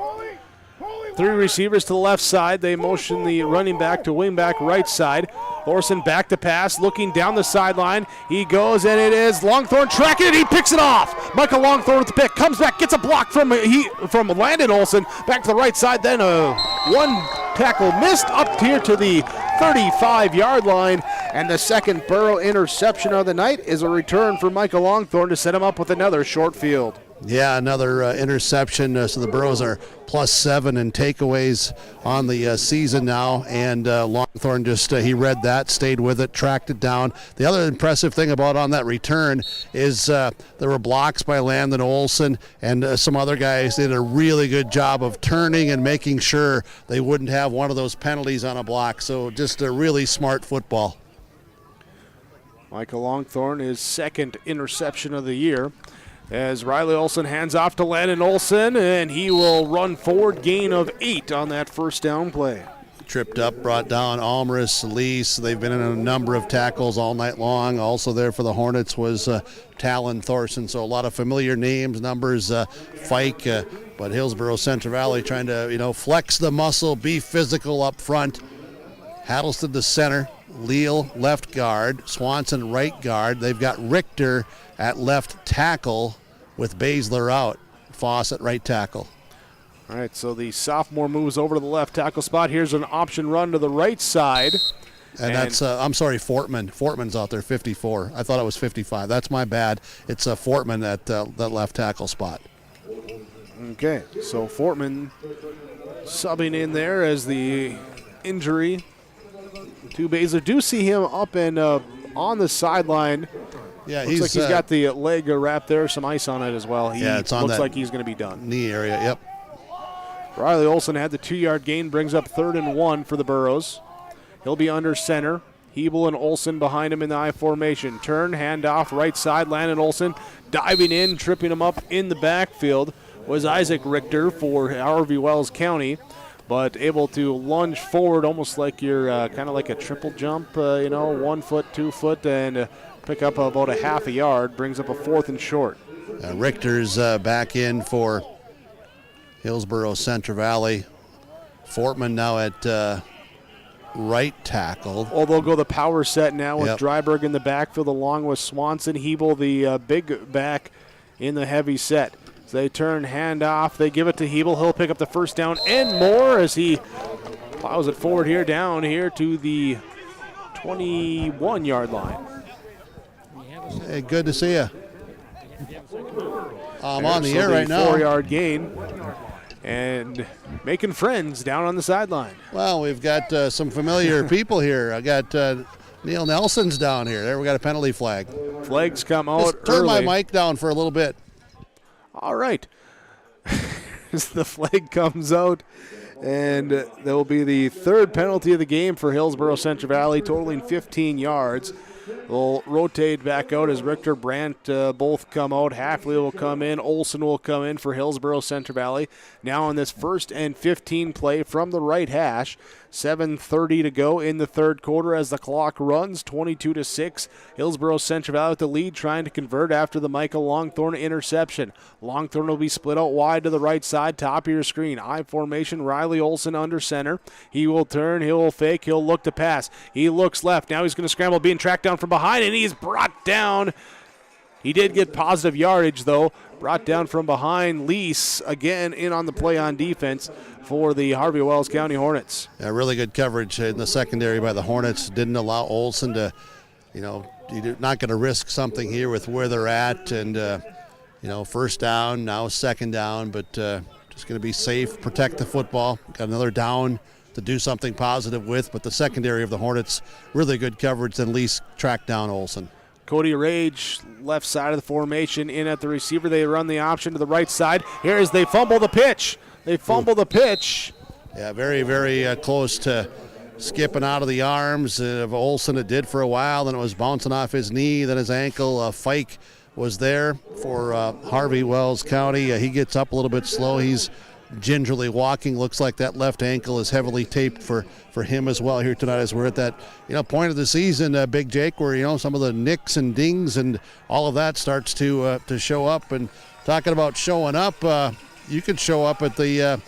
3 receivers to the left side. They motion the running back to wing back right side. Thorson back to pass, looking down the sideline. He goes, and it is Longthorne tracking it. He picks it off. Michael Longthorne with the pick. Comes back, gets a block from Landon Olson. Back to the right side. Then one tackle missed up here to the 35-yard line. And the second Borough interception of the night is a return for Michael Longthorne to set him up with another short field. Yeah, another interception. So the Burros are +7 in takeaways on the season now. And Longthorne just, he read that, stayed with it, tracked it down. The other impressive thing about on that return is there were blocks by Landon Olson, and some other guys did a really good job of turning and making sure they wouldn't have one of those penalties on a block. So just a really smart football. Michael Longthorne, his second interception of the year. As Riley Olson hands off to Landon Olson, and he will run forward, gain of 8 on that first down play. Tripped up, brought down Almaris, Lease. They've been in a number of tackles all night long. Also there for the Hornets was Talon Thorson. So a lot of familiar names, numbers, Fike, but Hillsboro-Central Valley trying to, flex the muscle, be physical up front. Hattlested the center, Leal left guard, Swanson right guard. They've got Richter at left tackle with Baszler out. Foss at right tackle. All right, so the sophomore moves over to the left tackle spot. Here's an option run to the right side. And that's, I'm sorry, Fortman. Fortman's out there, 54. I thought it was 55. That's my bad. It's Fortman at that left tackle spot. Okay, so Fortman subbing in there as the injury to Baszler. Do see him up and on the sideline. Yeah, looks like he's got the leg wrapped there, some ice on it as well. It's on looks that like he's going to be done. Knee area, yep. Riley Olson had the 2-yard gain, brings up 3rd and 1 for the Burros. He'll be under center. Hebel and Olson behind him in the I formation. Turn, handoff, right side. Landon Olson diving in, tripping him up in the backfield was Isaac Richter for Harvey Wells County, but able to lunge forward almost like you're kind of like a triple jump, 1 foot, 2 foot, and pick up about a half a yard, brings up a 4th and short. Richter's back in for Hillsboro-Central Valley. Fortman now at right tackle. Oh, they'll go the power set now with Dryberg in the backfield along with Swanson. Hebel, the big back in the heavy set. So they turn, hand off. They give it to Hebel. He'll pick up the first down and more as he plows it forward here, down here to the 21-yard line. Hey, good to see you. I'm on the air right now. 4-yard gain. And making friends down on the sideline. Well, we've got some familiar people here. I got Neil Nelson's down here. There, we got a penalty flag. Flags come out Just turn early. my mic down for a little bit. All right. As the flag comes out, and there will be the 3rd penalty of the game for Hillsboro-Central Valley, totaling 15 yards. They'll rotate back out as Richter, Brandt both come out. Halfley will come in. Olson will come in for Hillsboro-Central Valley. Now on this 1st and 15 play from the right hash. 7:30 to go in the 3rd quarter as the clock runs, 22-6. Hillsboro-Central Valley with the lead, trying to convert after the Michael Longthorne interception. Longthorne will be split out wide to the right side, top of your screen. I formation, Riley Olson under center. He will turn, he'll fake, he'll look to pass. He looks left, now he's going to scramble, being tracked down from behind, and he's brought down. He did get positive yardage, though. Brought down from behind. Lease again in on the play on defense for the Harvey Wells County Hornets. Yeah, really good coverage in the secondary by the Hornets. Didn't allow Olson to, you're not going to risk something here with where they're at. And, first down, now second down, but just going to be safe, protect the football. Got another down to do something positive with, but the secondary of the Hornets, really good coverage, and Lease tracked down Olson. Cody Rage, left side of the formation, in at the receiver. They run the option to the right side. Here as they fumble the pitch. Yeah, very, very close to skipping out of the arms of Olson. It did for a while, then it was bouncing off his knee, then his ankle. Fike was there for Harvey, Wells County. He gets up a little bit slow. He's gingerly walking. Looks like that left ankle is heavily taped for him as well here tonight, as we're at that point of the season, Big Jake, where some of the nicks and dings and all of that starts to show up. And talking about showing up, you could show up at the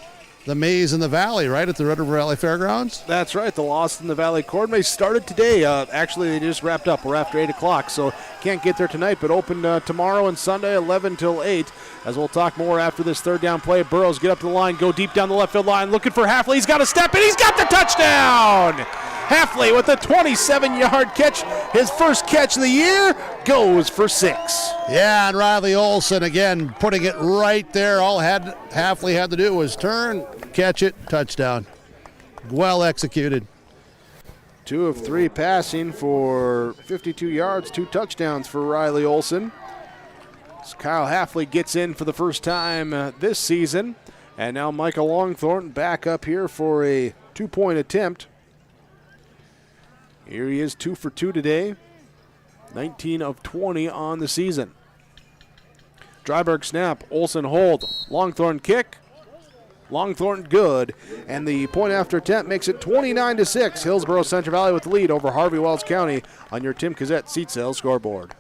Maze in the Valley, right, at the Red River Valley Fairgrounds? That's right. The Lost in the Valley Corn Maze started today. Actually, they just wrapped up. We're after 8 o'clock, so can't get there tonight, but open tomorrow and Sunday, 11 till 8. As we'll talk more after this third down play. Burrows get up to the line, go deep down the left field line, looking for Halfley. He's got a step, and he's got the touchdown! Halfley with a 27-yard catch. His first catch of the year goes for 6. Yeah, and Riley Olson, again, putting it right there. All Halfley had to do was turn, catch it, touchdown. Well executed. 2 of 3 passing for 52 yards, 2 touchdowns for Riley Olson. So Kyle Halfley gets in for the first time this season. And now Michael Longthornton back up here for a 2-point attempt. Here he is, 2 for 2 today. 19 of 20 on the season. Dryberg snap, Olson hold, Longthornton kick. Longthornton good, and the point after attempt makes it 29-6. Hillsboro-Central Valley with the lead over Harvey Wells County on your Tim Cassette seat sales scoreboard.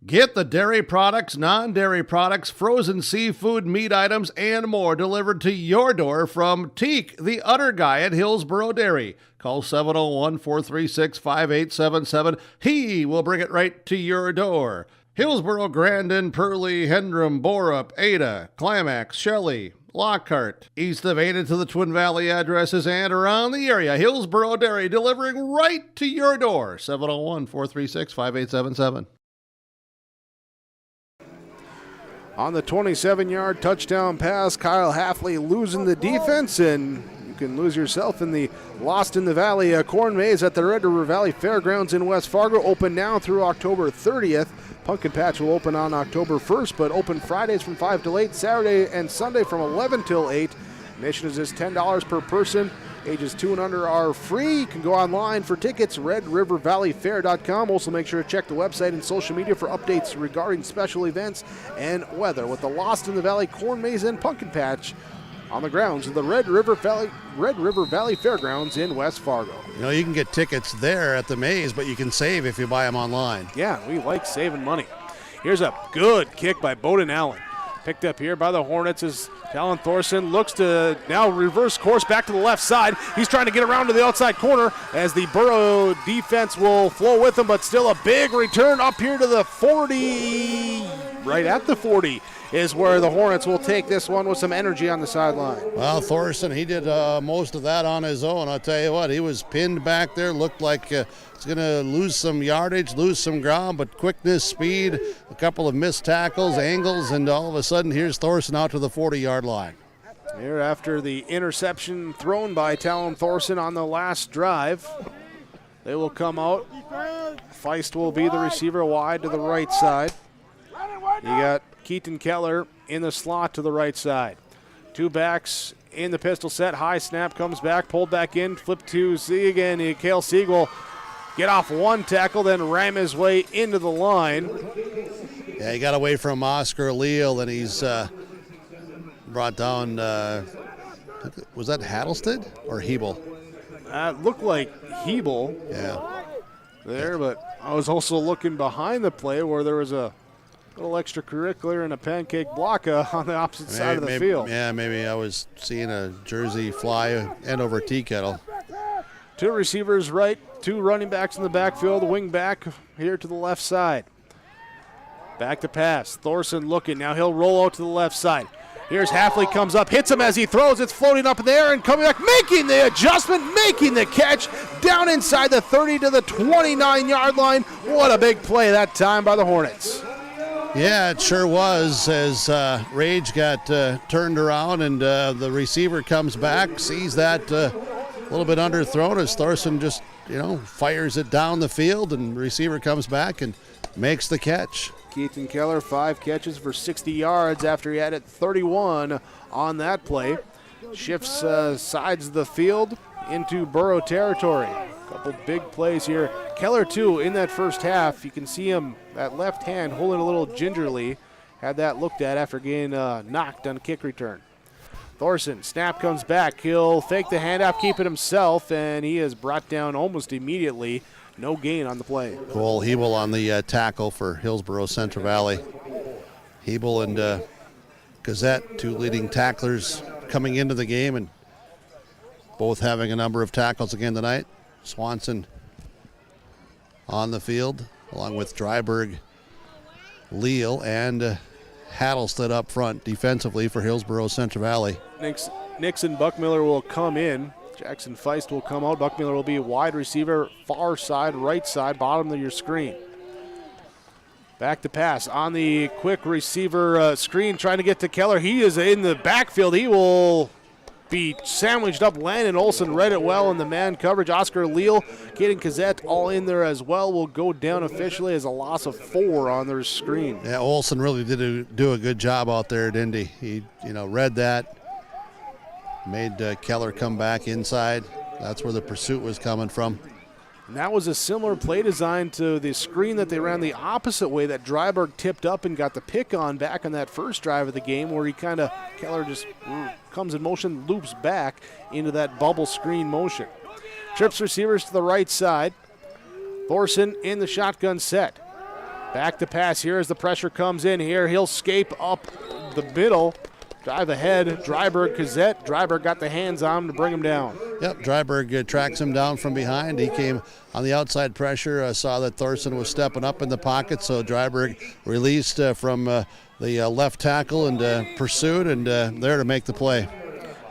Get the dairy products, non-dairy products, frozen seafood, meat items, and more delivered to your door from Teak, the Udder Guy at Hillsboro Dairy. Call 701-436-5877. He will bring it right to your door. Hillsboro, Grandin, Pearlie, Hendrum, Borup, Ada, Climax, Shelley, Lockhart, east of Ada to the Twin Valley addresses and around the area. Hillsboro Dairy delivering right to your door. 701-436-5877. On the 27-yard touchdown pass, Kyle Halfley losing the defense, and you can lose yourself in the Lost in the Valley Corn Maze at the Red River Valley Fairgrounds in West Fargo. Open now through October 30th. Pumpkin Patch will open on October 1st, but open Fridays from 5 till 8, Saturday and Sunday from 11 till 8. Admission is just $10 per person. Ages 2 and under are free. You can go online for tickets, redrivervalleyfair.com. Also make sure to check the website and social media for updates regarding special events and weather with the Lost in the Valley Corn Maze and Pumpkin Patch on the grounds of the Red River Valley Fairgrounds in West Fargo. You can get tickets there at the Maze, but you can save if you buy them online. Yeah, we like saving money. Here's a good kick by Bowden Allen. Picked up here by the Hornets as Talon Thorson looks to now reverse course back to the left side. He's trying to get around to the outside corner as the Borough defense will flow with him, but still a big return up here to the 40, right at the 40 is where the Hornets will take this one with some energy on the sideline. Well, Thorson, he did most of that on his own. I'll tell you what, he was pinned back there, looked like he's going to lose some yardage, lose some ground, but quickness, speed, a couple of missed tackles, angles, and all of a sudden here's Thorson out to the 40-yard line. Here after the interception thrown by Talon Thorson on the last drive, they will come out. Feist will be the receiver wide to the right side. You got Keaton Keller in the slot to the right side. 2 backs in the pistol set. High snap comes back, pulled back in, flip to Sieg, and Cale Sieg will get off 1 tackle, then ram his way into the line. Yeah, he got away from Oscar Leal, and he's brought down, was that Hattlestead or Hebel? It looked like Hebel. Yeah. There, but I was also looking behind the play where there was a little extracurricular and a pancake block on the opposite side of the field. Yeah, maybe I was seeing a jersey fly end over tea kettle. 2 receivers right, 2 running backs in the backfield, wing back here to the left side. Back to pass. Thorson looking. Now he'll roll out to the left side. Here's Halfley, comes up, hits him as he throws. It's floating up in the air and coming back, making the adjustment, making the catch down inside the 30 to the 29-yard line. What a big play that time by the Hornets. Yeah, it sure was, as Rage got turned around and the receiver comes back, sees that a little bit underthrown as Thorson just, fires it down the field, and receiver comes back and makes the catch. Keaton Keller, 5 catches for 60 yards after he had it 31 on that play. Shifts sides of the field into Borough territory. Couple big plays here. Keller, too, in that first half. You can see him, that left hand, holding a little gingerly. Had that looked at after getting knocked on a kick return. Thorson, snap comes back. He'll fake the handoff, keep it himself, and he is brought down almost immediately. No gain on the play. Cole Hebel on the tackle for Hillsboro-Central Valley. Hebel and Gazette, two leading tacklers coming into the game, and both having a number of tackles again tonight. Swanson on the field, along with Dryburg, Leal, and Hattlestead up front defensively for Hillsboro-Central Valley. Nixon Buckmiller will come in. Jackson Feist will come out. Buckmiller will be wide receiver, far side, right side, bottom of your screen. Back to pass on the quick receiver screen, trying to get to Keller. He is in the backfield. He will be sandwiched up. Landon Olson read it well in the man coverage. Oscar Leal, getting Kazette all in there as well, will go down officially as a loss of 4 on their screen. Yeah, Olson really did do a good job out there at Indy. He, read that, made Keller come back inside. That's where the pursuit was coming from. And that was a similar play design to the screen that they ran the opposite way that Dryburg tipped up and got the pick on back on that first drive of the game, where Keller just comes in motion, loops back into that bubble screen motion. Trips receivers to the right side. Thorson in the shotgun set. Back to pass here as the pressure comes in here. He'll scape up the middle. Drive ahead, Dryburg, Kazette. Dryburg got the hands on him to bring him down. Yep, Dryburg tracks him down from behind. He came on the outside pressure, saw that Thorson was stepping up in the pocket, so Dryburg released from the left tackle and pursued, and there to make the play.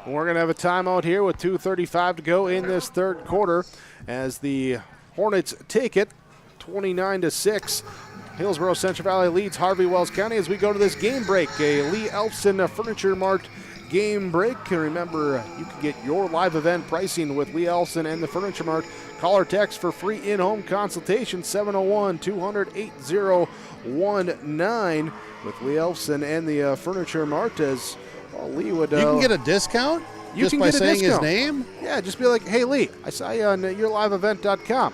We're going to have a timeout here with 2:35 to go in this third quarter as the Hornets take it 29-6. Hillsboro-Central Valley leads Harvey Wells County as we go to this game break. A Lee Elfson Furniture Mart game break. And remember, you can get your live event pricing with Lee Elfson and the Furniture Mart. Call or text for free in-home consultation, 701-200-8019 with Lee Elfson and the Furniture Mart. As Lee would... you can get a discount just by saying his name? Yeah, just be like, hey, Lee, I saw you on yourliveevent.com.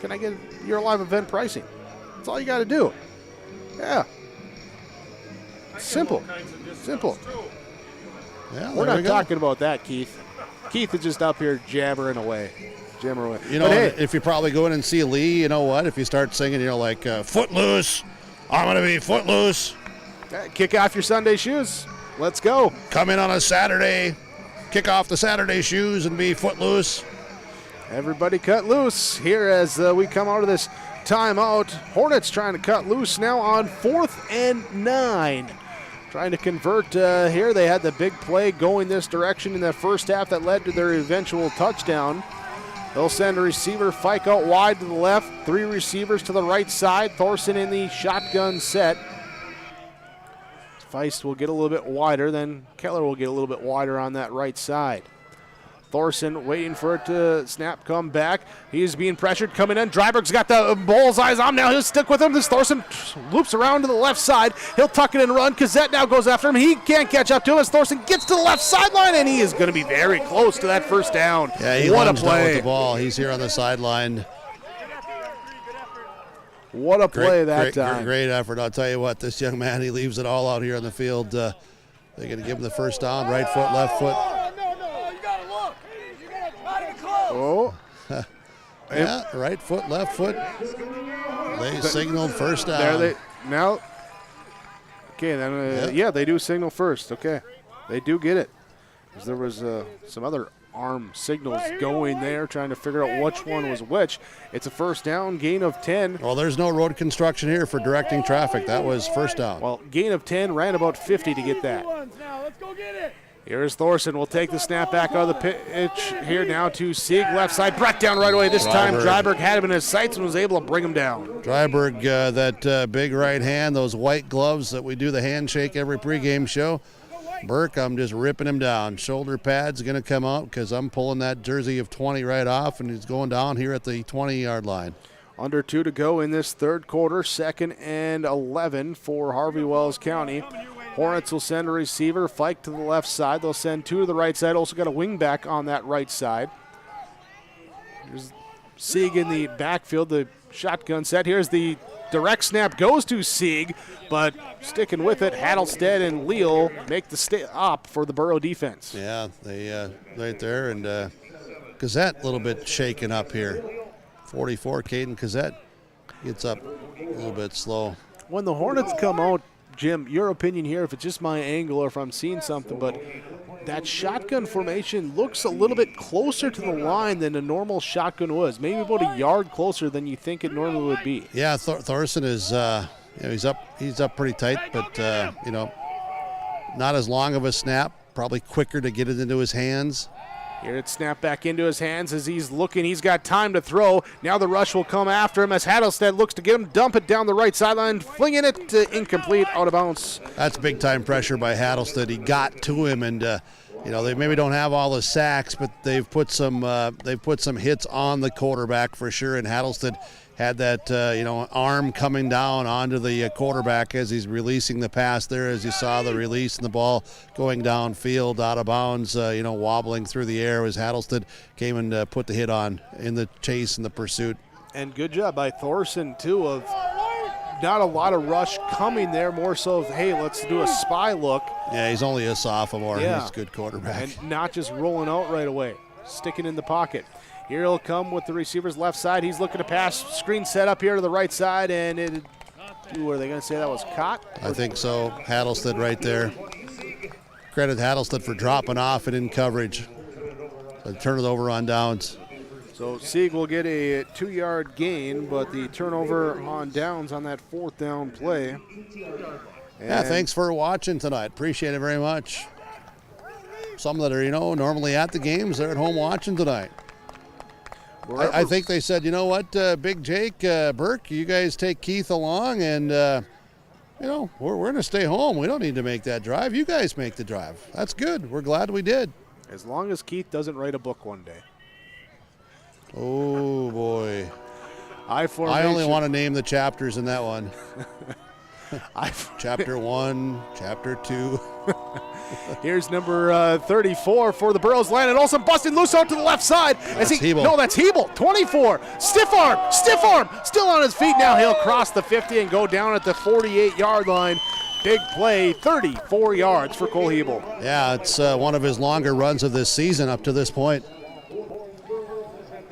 Can I get your live event pricing? That's all you got to do. Yeah. Simple. Yeah, we're not talking about that, Keith. Keith is just up here jabbering away. If you probably go in and see Lee, you know what? If you start singing, like, Footloose, I'm going to be footloose. Kick off your Sunday shoes. Let's go. Come in on a Saturday, kick off the Saturday shoes and be footloose. Everybody cut loose here as we come out of this timeout. Hornets trying to cut loose now on 4th and 9. Trying to convert here. They had the big play going this direction in the first half that led to their eventual touchdown. They'll send a receiver, Fike out wide to the left. 3 receivers to the right side. Thorson in the shotgun set. Feist will get a little bit wider, then Keller will get a little bit wider on that right side. Thorson waiting for it to snap, come back. He's being pressured, coming in. Dryburg's got the bullseyes on now. He'll stick with him. This Thorson loops around to the left side. He'll tuck it and run. Kazette now goes after him. He can't catch up to him as Thorson gets to the left sideline, and he is going to be very close to that first down. Yeah, he lunged out with the ball. He's here on the sideline. What a play that time. Great effort. I'll tell you what, this young man, he leaves it all out here on the field. They're going to give him the first down, right foot, left foot. Oh. Yeah, right foot, left foot. They signaled first down. Okay, then, they do signal first. Okay, they do get it. There was some other arm signals going there, trying to figure out which one was which. It's a first down, gain of 10. Well, there's no road construction here for directing traffic. That was first down. Well, gain of 10, ran about 50 to get that. Now, let's go get it. Here's Thorson. Will take the snap back out of the pitch here now to Sieg, left side. Brought down right away. This time Dryburg had him in his sights and was able to bring him down. Dryburg, that big right hand, those white gloves that we do the handshake every pregame show. Burke, I'm just ripping him down. Shoulder pad's going to come out because I'm pulling that jersey of 20 right off, and he's going down here at the 20-yard line. Under 2 to go in this third quarter. 2nd and 11 for Harvey Wells County. Hornets will send a receiver, Fike to the left side. They'll send 2 to the right side. Also got a wing back on that right side. Here's Sieg in the backfield, the shotgun set. Here's the direct snap, goes to Sieg, but sticking with it, Hattlestead and Leal make the stop for the Borough defense. Yeah, they right there, and Gazette a little bit shaken up here. 44, Caden Gazette gets up a little bit slow. When the Hornets come out, Jim, your opinion here, if it's just my angle or if I'm seeing something, but that shotgun formation looks a little bit closer to the line than a normal shotgun was. Maybe about a yard closer than you think it normally would be. Yeah, Thorson is he's up pretty tight, but not as long of a snap. Probably quicker to get it into his hands. Here it's snapped back into his hands as he's looking. He's got time to throw. Now the rush will come after him as Hattlestead looks to get him, dump it down the right sideline, flinging it incomplete, out of bounds. That's big time pressure by Hattlestead. He got to him, and they maybe don't have all the sacks, but they've put some hits on the quarterback for sure. And Hattlestead had that arm coming down onto the quarterback as he's releasing the pass there, as you saw the release and the ball going downfield out of bounds, wobbling through the air as Hattlestead came and put the hit on in the chase and the pursuit. And good job by Thorson too, of not a lot of rush coming there, more so of, hey, let's do a spy look. Yeah, he's only a sophomore. Yeah. He's a good quarterback. And not just rolling out right away, sticking in the pocket. Here he'll come with the receiver's left side. He's looking to pass. Screen set up here to the right side, and are they going to say that was caught? I think so. Hattlestead right there. Credit Hattlestead for dropping off and in coverage. So turn it over on downs. So Sieg will get a 2-yard gain, but the turnover on downs on that 4th down play. Yeah, thanks for watching tonight. Appreciate it very much. Some that are, normally at the games, they're at home watching tonight. I think they said, you know what, Big Jake, Burke, you guys take Keith along, and, we're going to stay home. We don't need to make that drive. You guys make the drive. That's good. We're glad we did. As long as Keith doesn't write a book one day. Oh, boy. I only want to name the chapters in that one. Chapter 1, Chapter 2. Here's number 34 for the Burros. Landon Olsen busting loose out to the left side. That's Hebel. No, that's Hebel. 24. Stiff arm. Still on his feet. Now he'll cross the 50 and go down at the 48-yard line. Big play, 34 yards for Cole Hebel. Yeah, it's one of his longer runs of this season up to this point.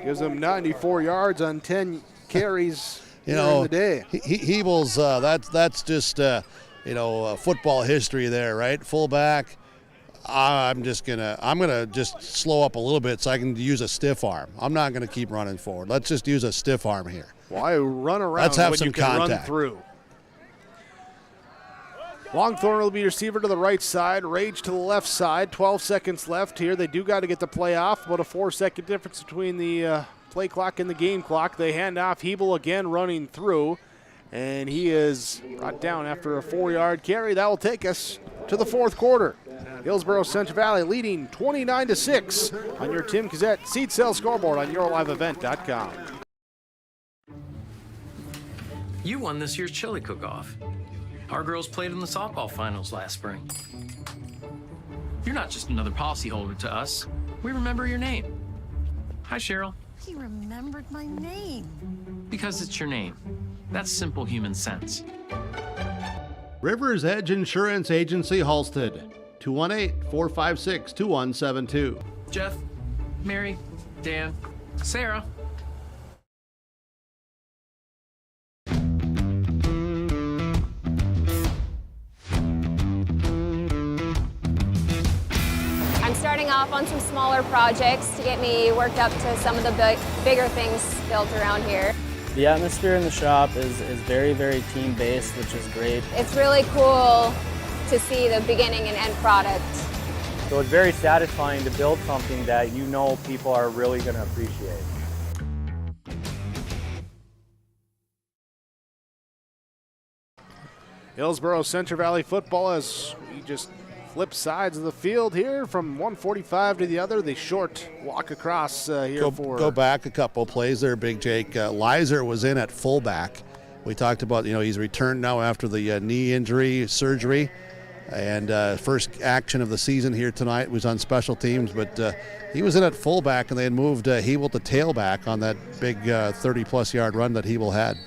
Gives him 94 yards on 10 carries during the day. Hebel's, that's just, football history there, right? Fullback. I'm gonna just slow up a little bit so I can use a stiff arm. I'm not gonna keep running forward. Let's just use a stiff arm here. Why run around? Let's have when some you can contact. Run through. Longthorn will be receiver to the right side, Rage to the left side. 12 seconds left here. They do got to get the play off. About a 4-second difference between the play clock and the game clock. They hand off. Hebel again running through, and he is brought down after a 4-yard carry. That will take us to the 4th quarter. Hillsboro-Central Valley leading 29-6 on your Tim Gazette seat sale scoreboard on yourliveevent.com. You won this year's chili cook-off. Our girls played in the softball finals last spring. You're not just another policyholder to us. We remember your name. Hi, Cheryl. He remembered my name. Because it's your name. That's simple human sense. River's Edge Insurance Agency, Halstead. 218-456-2172. Jeff, Mary, Dan, Sarah. I'm starting off on some smaller projects to get me worked up to some of the bigger things built around here. The atmosphere in the shop is very, very team-based, which is great. It's really cool to see the beginning and end product. So it's very satisfying to build something that you know people are really going to appreciate. Hillsboro-Central Valley football as we just flip sides of the field here from 145 to the other. The short walk across here Go back a couple plays there, Big Jake. Lizer was in at fullback. We talked about, he's returned now after the knee injury surgery. And first action of the season here tonight was on special teams, but he was in at fullback, and they had moved Hebel to tailback on that big 30-plus yard run that Hebel had.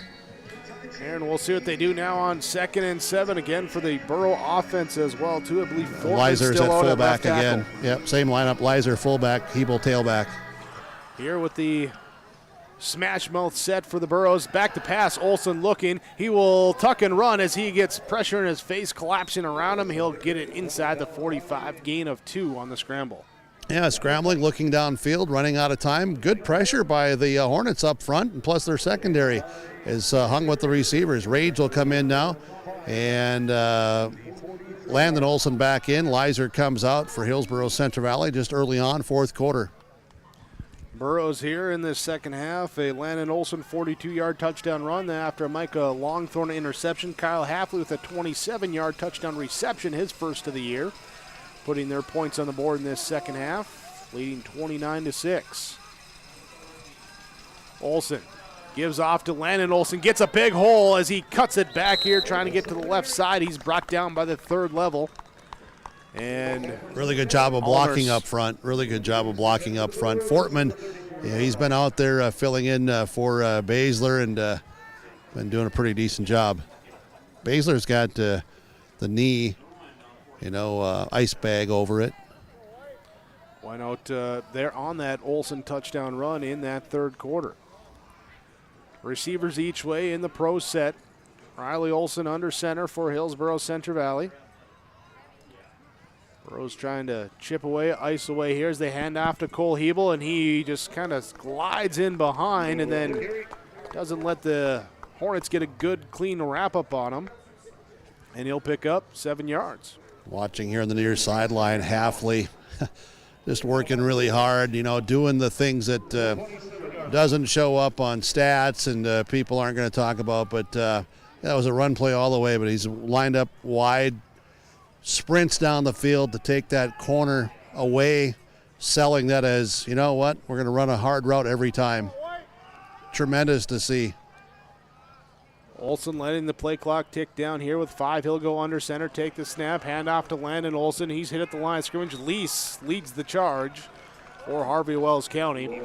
And we'll see what they do now on 2nd and 7 again for the Borough offense as well, too. I believe Leiser's still at out fullback left again. Yep, same lineup. Leiser fullback, Hebel tailback. Here with the smash mouth set for the Burros. Back to pass. Olsen looking. He will tuck and run as he gets pressure in his face collapsing around him. He'll get it inside the 45, gain of 2 on the scramble. Yeah, scrambling, looking downfield, running out of time. Good pressure by the Hornets up front, and plus their secondary is hung with the receivers. Rage will come in now, and Landon Olsen back in. Leiser comes out for Hillsboro-Central Valley just early on, fourth quarter. Burrows here in this second half. A Landon Olsen 42-yard touchdown run. Then after a Micah Longthorn interception, Kyle Hafley with a 27-yard touchdown reception, his first of the year, putting their points on the board in this second half, leading 29-6. Olsen gives off to Landon Olsen, gets a big hole as he cuts it back here, trying to get to the left side. He's brought down by the third level. And really good job of blocking up front. Really good job of blocking up front. Fortman, he's been out there filling in for Baszler and been doing a pretty decent job. Baszler's got the knee, ice bag over it. Why not? They're on that Olsen touchdown run in that third quarter. Receivers each way in the pro set. Riley Olsen under center for Hillsboro-Central Valley. Burrows trying to chip away, ice away here as they hand off to Cole Hebel, and he just kind of glides in behind and then doesn't let the Hornets get a good, clean wrap-up on him. And he'll pick up 7 yards. Watching here on the near sideline, Hafley just working really hard, doing the things that doesn't show up on stats and people aren't going to talk about. But that was a run play all the way, but he's lined up wide, sprints down the field to take that corner away, selling that as, we're going to run a hard route every time. Tremendous to see. Olsen letting the play clock tick down here with 5. He'll go under center, take the snap, hand off to Landon Olsen. He's hit at the line of scrimmage. Lease leads the charge for Harvey Wells County.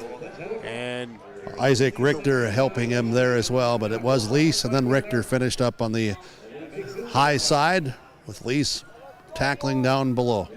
And Isaac Richter helping him there as well, but it was Lease, and then Richter finished up on the high side with Lease tackling down below.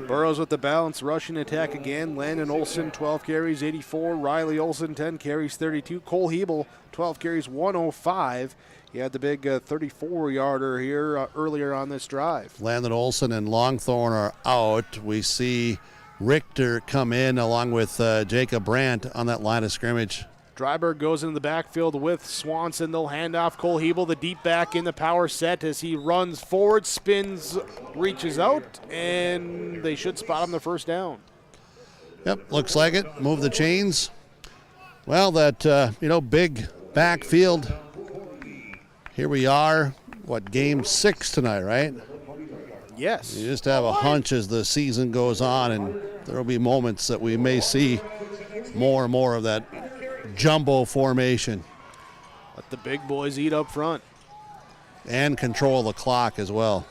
Burrows with the balance, rushing attack again. Landon Olsen, 12 carries, 84. Riley Olsen, 10 carries, 32. Cole Hebel, 12 carries, 105. He had the big 34-yarder here earlier on this drive. Landon Olsen and Longthorn are out. We see Richter come in along with Jacob Brandt on that line of scrimmage. Dryberg goes into the backfield with Swanson. They'll hand off Cole Hebel, the deep back in the power set as he runs forward, spins, reaches out, and they should spot him the first down. Yep, looks like it. Move the chains. Well, that, big backfield. Here we are, game 6 tonight, right? Yes. You just have a hunch as the season goes on, and there will be moments that we may see more and more of that jumbo formation. Let the big boys eat up front. And control the clock as well.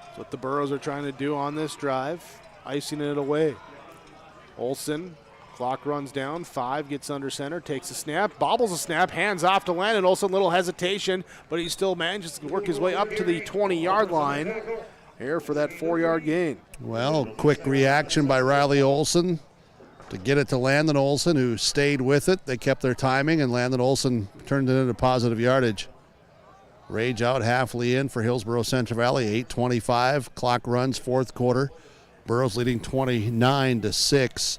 That's what the Burros are trying to do on this drive, icing it away. Olsen, clock runs down, 5, gets under center, takes a snap, bobbles a snap, hands off to Landon Olsen, little hesitation, but he still manages to work his way up to the 20-yard line here for that 4-yard gain. Well, quick reaction by Riley Olsen to get it to Landon Olsen, who stayed with it. They kept their timing, and Landon Olsen turned it into positive yardage. Rage out, Hafley in for Hillsboro-Central Valley, 8:25. Clock runs, fourth quarter. Burrows leading 29-6.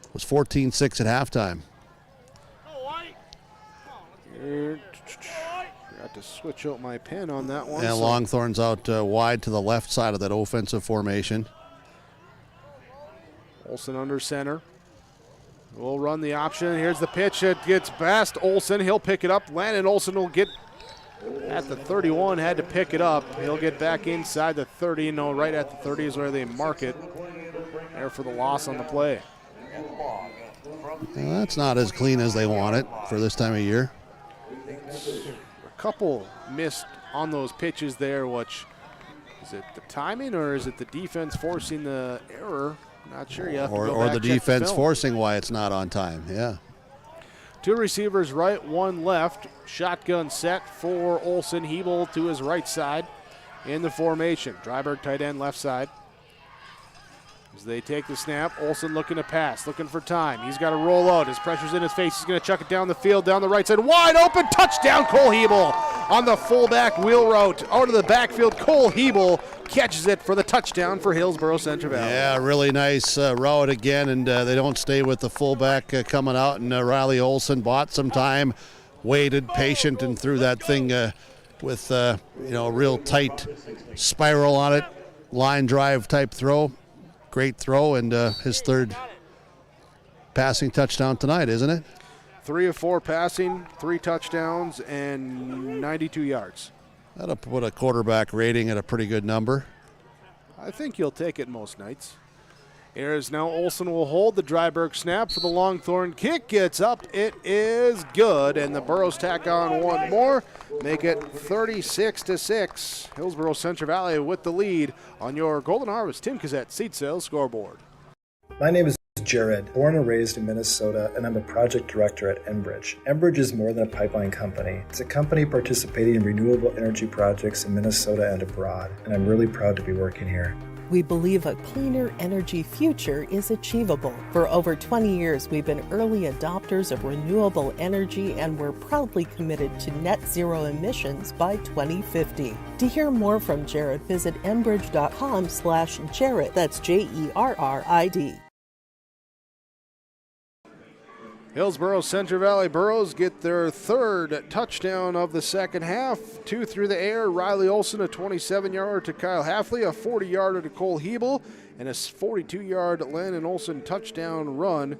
It was 14-6 at halftime. Got to switch out my pen on that one. And Longthorn's out wide to the left side of that offensive formation. Olsen under center. We'll run the option. Here's the pitch. It gets past Olsen. He'll pick it up. Landon Olsen will get at the 31. Had to pick it up. He'll get back inside the 30. No, right at the 30 is where they mark it. There for the loss on the play. Well, that's not as clean as they want it for this time of year. A couple missed on those pitches there, which Is it the timing or is it the defense forcing the error? Not sure. You have to go Or back, the check defense film. forcing why it's not on time. Yeah. 2 receivers right, 1 left. Shotgun set for Olsen. Hebel to his right side in the formation. Dryberg tight end left side. As they take the snap, Olsen looking to pass, looking for time. He's got to roll out. His pressure's in his face. He's going to chuck it down the field, down the right side. Wide open, touchdown, Cole Hebel on the fullback wheel route. Out of the backfield, Cole Hebel catches it for the touchdown for Hillsboro-Central Valley. Yeah, really nice route again, and they don't stay with the fullback coming out, and Riley Olsen bought some time, waited, patient, and threw that thing with a real tight spiral on it, line drive type throw. Great throw, and his 3rd passing touchdown tonight, isn't it? 3 of 4 passing, 3 touchdowns, and 92 yards. That'll put a quarterback rating at a pretty good number. I think you'll take it most nights. Here is now Olsen will hold the Dryberg snap for the Longthorn kick. Gets up. It is good. And the Burros tack on one more. Make it 36-6. Hillsboro-Central Valley with the lead on your Golden Harvest Tim Cassette seed sales scoreboard. My name is Jared, born and raised in Minnesota, and I'm a project director at Enbridge. Enbridge is more than a pipeline company. It's a company participating in renewable energy projects in Minnesota and abroad, and I'm really proud to be working here. We believe a cleaner energy future is achievable. For over 20 years, we've been early adopters of renewable energy, and we're proudly committed to net zero emissions by 2050. To hear more from Jared, visit enbridge.com/Jared. That's Jerrid. Hillsboro-Central Valley Burros get their 3rd touchdown of the second half. 2 through the air. Riley Olsen, a 27-yarder to Kyle Halfley, a 40-yarder to Cole Hebel, and a 42-yard Landon Olsen touchdown run.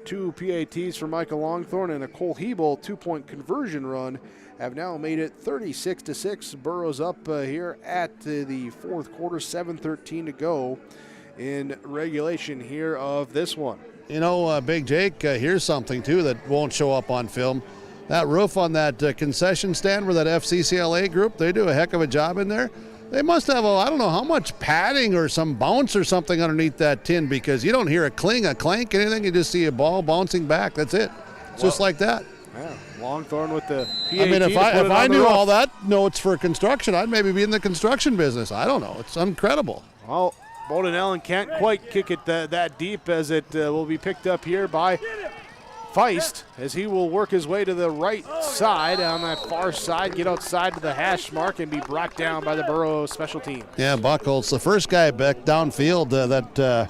2 PATs for Michael Longthorn and a Cole Hebel 2-point conversion run have now made it 36-6. Burros up here at the 4th quarter, 7:13 to go in regulation here of this one. Big Jake, here's something, too, that won't show up on film. That roof on that concession stand where that FCCLA group, they do a heck of a job in there. They must have, I don't know how much padding or some bounce or something underneath that tin, because you don't hear a cling, a clank, anything. You just see a ball bouncing back. That's it. It's just like that. Yeah, Longthorn with the PAT. I mean, if I knew all that notes for construction, I'd maybe be in the construction business. I don't know. It's incredible. Well, Bowden Allen can't quite kick it that deep, as it will be picked up here by Feist, as he will work his way to the right side on that far side, get outside to the hash mark, and be brought down by the Burro special team. Yeah, Buckholz, the first guy back downfield that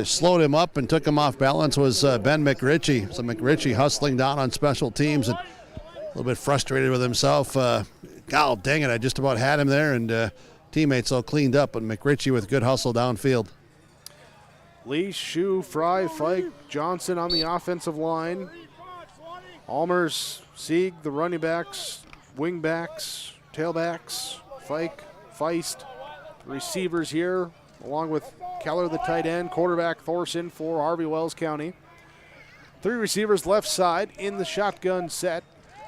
slowed him up and took him off balance was Ben McRitchie. So McRitchie hustling down on special teams and a little bit frustrated with himself. God dang it, I just about had him there, and teammates all cleaned up, but McRitchie with good hustle downfield. Lee, Shu, Fry, Fike, Johnson on the offensive line. Almers, Sieg, the running backs, wing backs, tailbacks, Fike, Feist, receivers here, along with Keller, the tight end, quarterback Thorson for Harvey Wells County. 3 receivers left side in the shotgun set.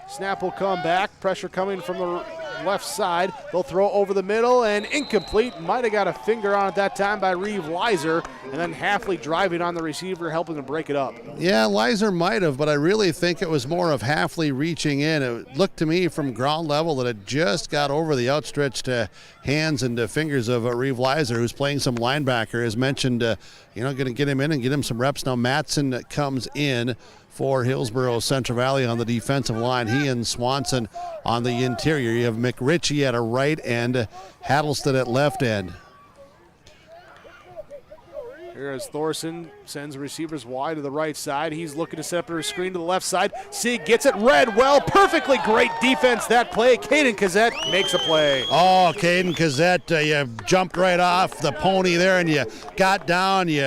Snap will come back, pressure coming from the left side. They'll throw over the middle and incomplete. Might have got a finger on it that time by Reeve Leiser, and then Halfley driving on the receiver, helping to break it up. Yeah, Leiser might have, but I really think it was more of Halfley reaching in. It looked to me from ground level that it just got over the outstretched hands and fingers of Reeve Leiser, who's playing some linebacker. As mentioned, going to get him in and get him some reps. Now Matson comes in for Hillsboro-Central Valley on the defensive line. He and Swanson on the interior. You have McRitchie at a right end, Hattleston at left end. Here as Thorson sends receivers wide to the right side. He's looking to set up a screen to the left side. Sieg gets it read well. Perfectly great defense that play. Caden Cassette makes a play. Oh, Caden Cassette, you jumped right off the pony there and you got down, you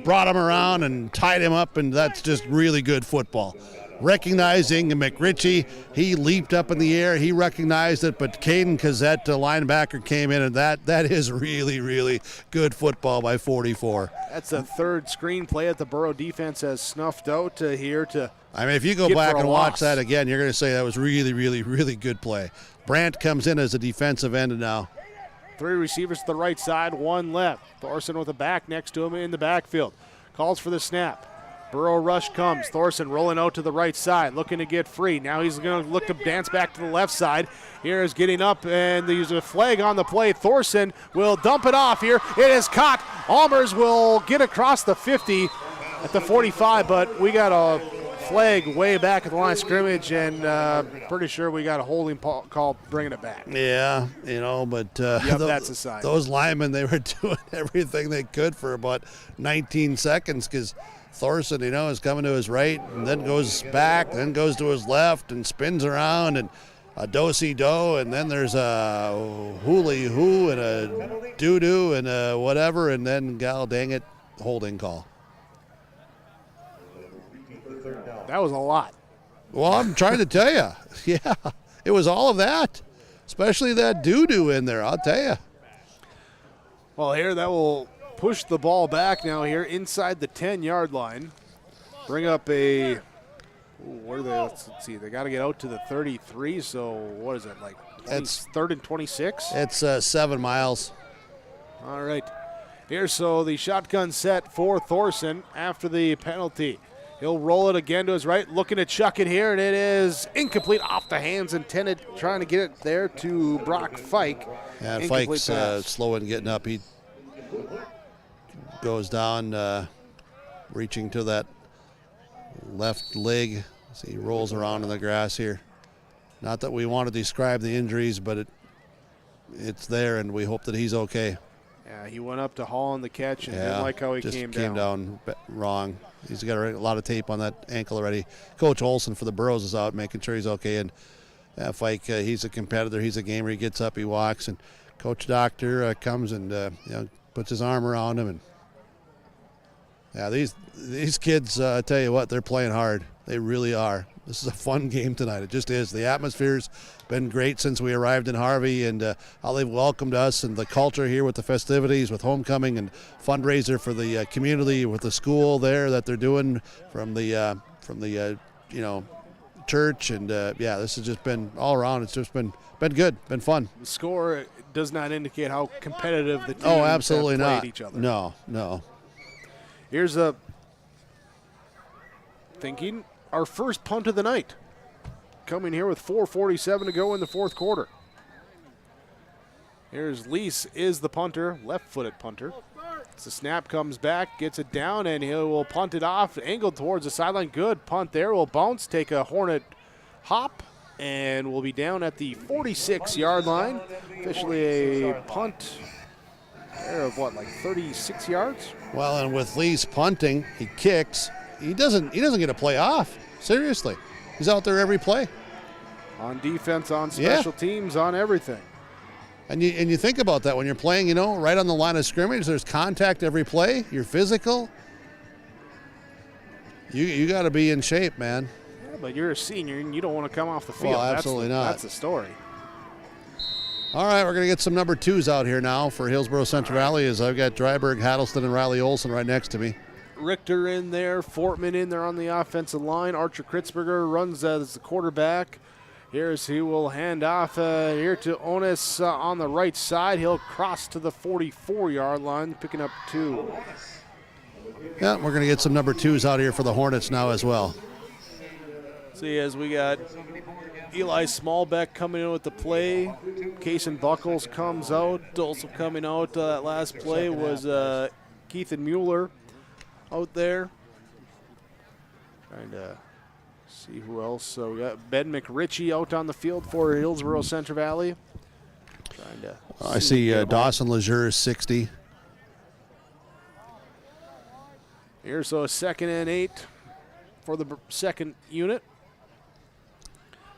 brought him around and tied him up, and that's just really good football. Recognizing McRitchie, he leaped up in the air, he recognized it, but Caden Cassette, the linebacker, came in, and that is really, really good football by 44. That's a 3rd screen play that the Burro defense has snuffed out here to I mean, if you go back and watch that again, you're going to say that was really, really, really good play. Brandt comes in as a defensive end now. Three receivers to the right side, one left. Thorson with a back next to him in the backfield. Calls for the snap. Burrow rush comes. Thorson rolling out to the right side, looking to get free. Now he's going to look to dance back to the left side. Here is getting up, and there's a flag on the play. Thorson will dump it off here. It is caught. Almers will get across the 50 at the 45, but we got a flag way back at the line of scrimmage, and pretty sure we got a holding call bringing it back. Yeah, but that's a sign. Those linemen, they were doing everything they could for about 19 seconds because Thorson, is coming to his right and then goes back, then goes to his left and spins around and a do-si-do, and then there's a hooly-hoo and a doo-doo and a whatever, and then, dang it, holding call. That was a lot. Well, I'm trying to tell you. Yeah, it was all of that, especially that doo-doo in there, I'll tell you. Well, here that will push the ball back now here inside the 10-yard line. Bring up a where are they? Let's see. They got to get out to the 33, so what is it, like It's 3rd and 26? It's 7 miles. All right. Here, so the shotgun set for Thorson after the penalty. He'll roll it again to his right, looking to chuck it here, and it is incomplete off the hands intended, trying to get it there to Brock Fike. Yeah, Incomplete Fike's slow in getting up. He goes down, reaching to that left leg. See, he rolls around in the grass here. Not that we want to describe the injuries, but it's there, and we hope that he's okay. Yeah, he went up to haul on the catch and didn't like how he just came down wrong. He's got a lot of tape on that ankle already. Coach Olson for the Burros is out making sure he's okay. And Fike, he's a competitor. He's a gamer. He gets up, he walks, and Coach Doctor comes and puts his arm around him. And yeah, these kids, I tell you what, they're playing hard. They really are. This is a fun game tonight. It just is. The atmosphere's been great since we arrived in Harvey, and how they've welcomed us, and the culture here with the festivities, with homecoming and fundraiser for the community, with the school there that they're doing from the church, and this has just been all around. It's just been good, been fun. The score does not indicate how competitive the teams absolutely have played not. each other. No. Here's thinking our first punt of the night. Coming here with 4:47 to go in the fourth quarter. Here's Lease is the punter, left-footed punter. As the snap comes back, gets it down, and he will punt it off, angled towards the sideline. Good punt there. Will bounce, take a Hornet hop, and will be down at the 46-yard line. Officially a punt there of 36 yards? Well, and with Lee's punting, he kicks. He doesn't get a play off. Seriously. He's out there every play. On defense, on special teams, on everything. And you think about that when you're playing, right on the line of scrimmage, there's contact every play. You're physical. You got to be in shape, man. Yeah, but you're a senior and you don't want to come off the field. Well, absolutely not. That's the story. All right, we're going to get some number 2s out here now for Hillsboro-Central Valley, as I've got Dryberg, Hattleston, and Riley Olson right next to me. Richter in there, Fortman in there on the offensive line. Archer Kritzberger runs as the quarterback. Here's he will hand off here to Onis on the right side. He'll cross to the 44-yard line, picking up 2. Yeah, we're going to get some number 2s out here for the Hornets now as well. See, as we got Eli Smallbeck coming in with the play. Kason Buckles comes out. Also coming out that last play was Keithan Mueller out there. Trying to see who else. So we got Ben McRitchie out on the field for Hillsboro-Central Valley. Trying to I see Dawson Lejeune is 60. Here, so a 2nd and 8 for the second unit.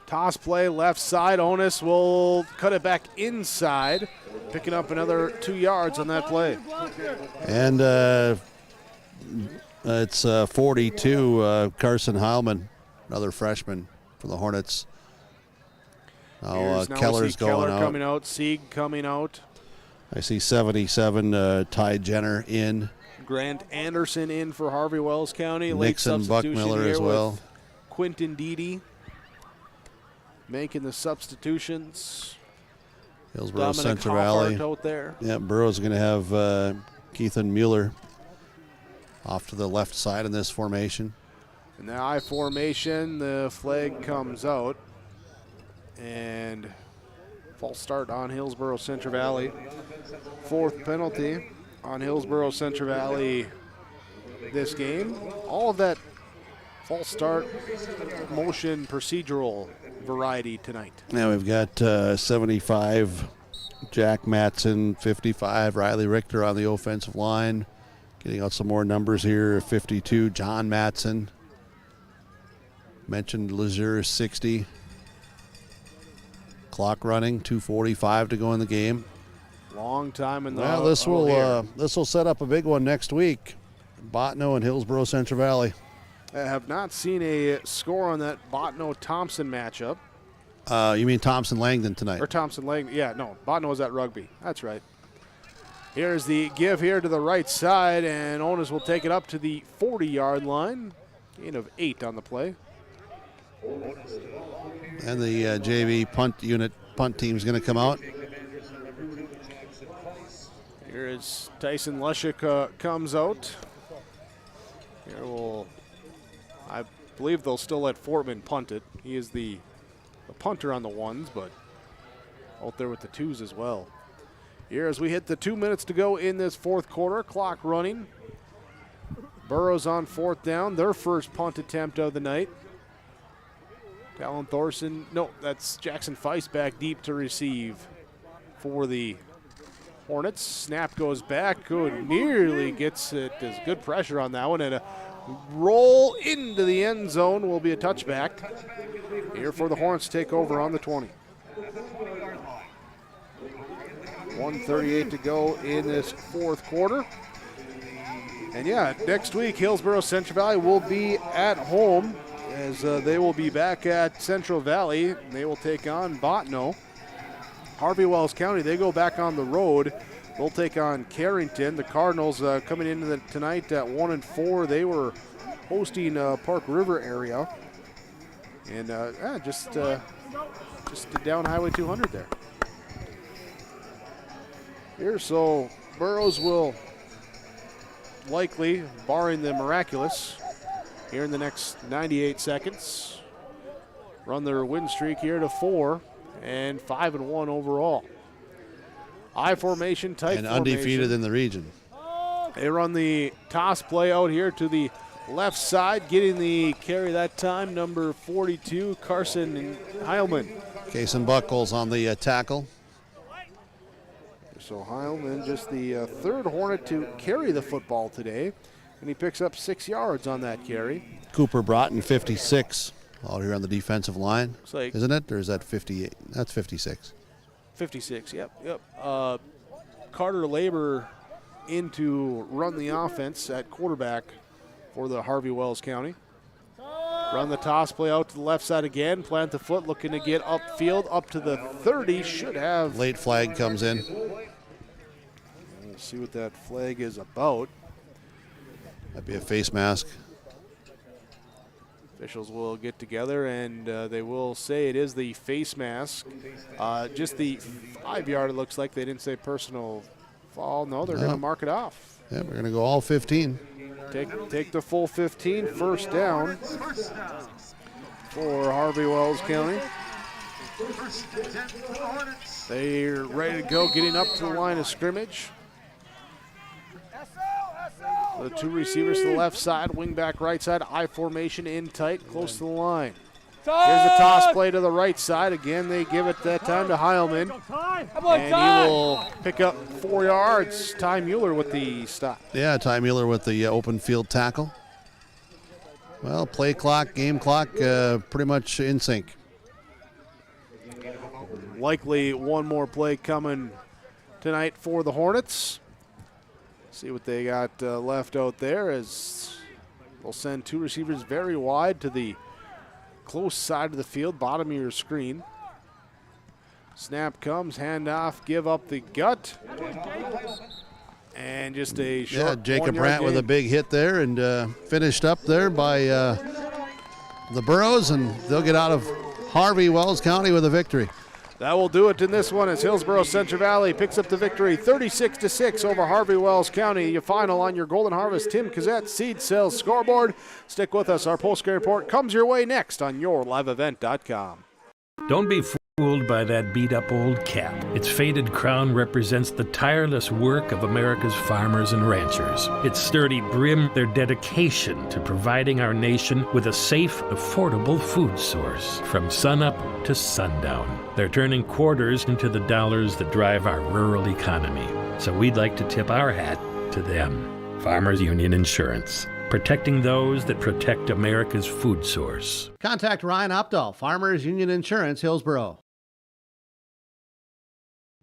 Toss play left side. Onis will cut it back inside, picking up another 2 yards on that play. And it's 42, Carson Heilman, another freshman for the Hornets. Now Keller's going out. Coming out. Sieg coming out. I see 77, Ty Jenner in. Grant Anderson in for Harvey Wells County. Nixon Buckmiller as well. Quinton Deedy making the substitutions. Hillsboro-Central Valley. Out there. Yeah, Burrow's going to have Keithan Mueller off to the left side in this formation. In the I formation, the flag comes out. And false start on Hillsboro-Central Valley. 4th penalty on Hillsboro-Central Valley this game. All of that false start motion procedural variety tonight. Now we've got 75 Jack Matson, 55 Riley Richter on the offensive line. Getting out some more numbers here. 52 John Matson. Mentioned Lazure 60. Clock running, 2:45 to go in the game. Long time in the. Well, this will set up a big one next week. Botno and Hillsboro-Central Valley. I have not seen a score on that Botno-Thompson matchup. You mean Thompson-Langdon tonight? Or Thompson-Langdon. Yeah, no. Botno was at rugby. That's right. Here's the give here to the right side, and Onus will take it up to the 40-yard line. Gain of 8 on the play. And the JV punt team's going to come out. Here is Tyson Lushik comes out. Here I believe they'll still let Fortman punt it. He is the punter on the ones, but out there with the twos as well. Here as we hit the 2 minutes to go in this 4th quarter, clock running. Burrows on 4th down, their first punt attempt of the night. Talon Thorson, no, that's Jackson Feist back deep to receive for the Hornets. Snap goes back, nearly gets it. There's good pressure on that one, and a roll into the end zone will be a touchback. Here for the Hornets to take over on the 20. 1:38 to go in this 4th quarter. And yeah, next week Hillsboro-Central Valley will be at home as they will be back at Central Valley. They will take on Botno. Harvey Wells County, they go back on the road. They'll take on Carrington. The Cardinals coming into tonight at 1-4. They were hosting Park River area. And just down Highway 200 there. Here, so Burrows will likely, barring the miraculous, here in the next 98 seconds, run their win streak here to 4 and 5-1 overall. I formation, tight and formation. Undefeated in the region. They run the toss play out here to the left side, getting the carry that time, number 42, Carson Heilman. Kason Buckles on the tackle. So Heilman, just the 3rd Hornet to carry the football today, and he picks up 6 yards on that carry. Cooper Broughton, 56, out here on the defensive line. Like, isn't it? Or is that 58? That's 56. 56, yep. Carter Labor in to run the offense at quarterback for the Harvey Wells County. Run the toss play out to the left side again. Plant the foot, looking to get upfield up to the 30. Should have. Late flag comes in. We'll see what that flag is about. That'd be a face mask. Officials will get together and they will say it is the face mask. Just the 5-yard, it looks like. They didn't say personal foul. No, they're going to mark it off. Yeah, we're going to go all 15. Take the full 15, first down for Harvey Wells County. They're ready to go, getting up to the line of scrimmage. The 2 receivers to the left side, wing back right side, I formation in tight, close to the line. Here's the toss play to the right side. Again, they give it that time to Heilman. And he will pick up 4 yards. Ty Mueller with the stop. Yeah, Ty Mueller with the open field tackle. Well, play clock, game clock, pretty much in sync. Likely one more play coming tonight for the Hornets. See what they got left out there as they'll send 2 receivers very wide to the close side of the field, bottom of your screen. Snap comes, handoff, give up the gut. And just a short Yeah, Jacob Brandt with a big hit there and finished up there by the Burrows, and they'll get out of Harvey Wells County with a victory. That will do it in this one as Hillsboro-Central Valley picks up the victory 36-6 over Harvey Wells County. Your final on your Golden Harvest Tim Cassette Seed Sales scoreboard. Stick with us. Our postgame report comes your way next on yourliveevent.com. Don't be fooled by that beat-up old cap. Its faded crown represents the tireless work of America's farmers and ranchers. Its sturdy brim, their dedication to providing our nation with a safe, affordable food source from sunup to sundown. They're turning quarters into the dollars that drive our rural economy. So we'd like to tip our hat to them. Farmers Union Insurance. Protecting those that protect America's food source. Contact Ryan Opdahl, Farmers Union Insurance, Hillsboro.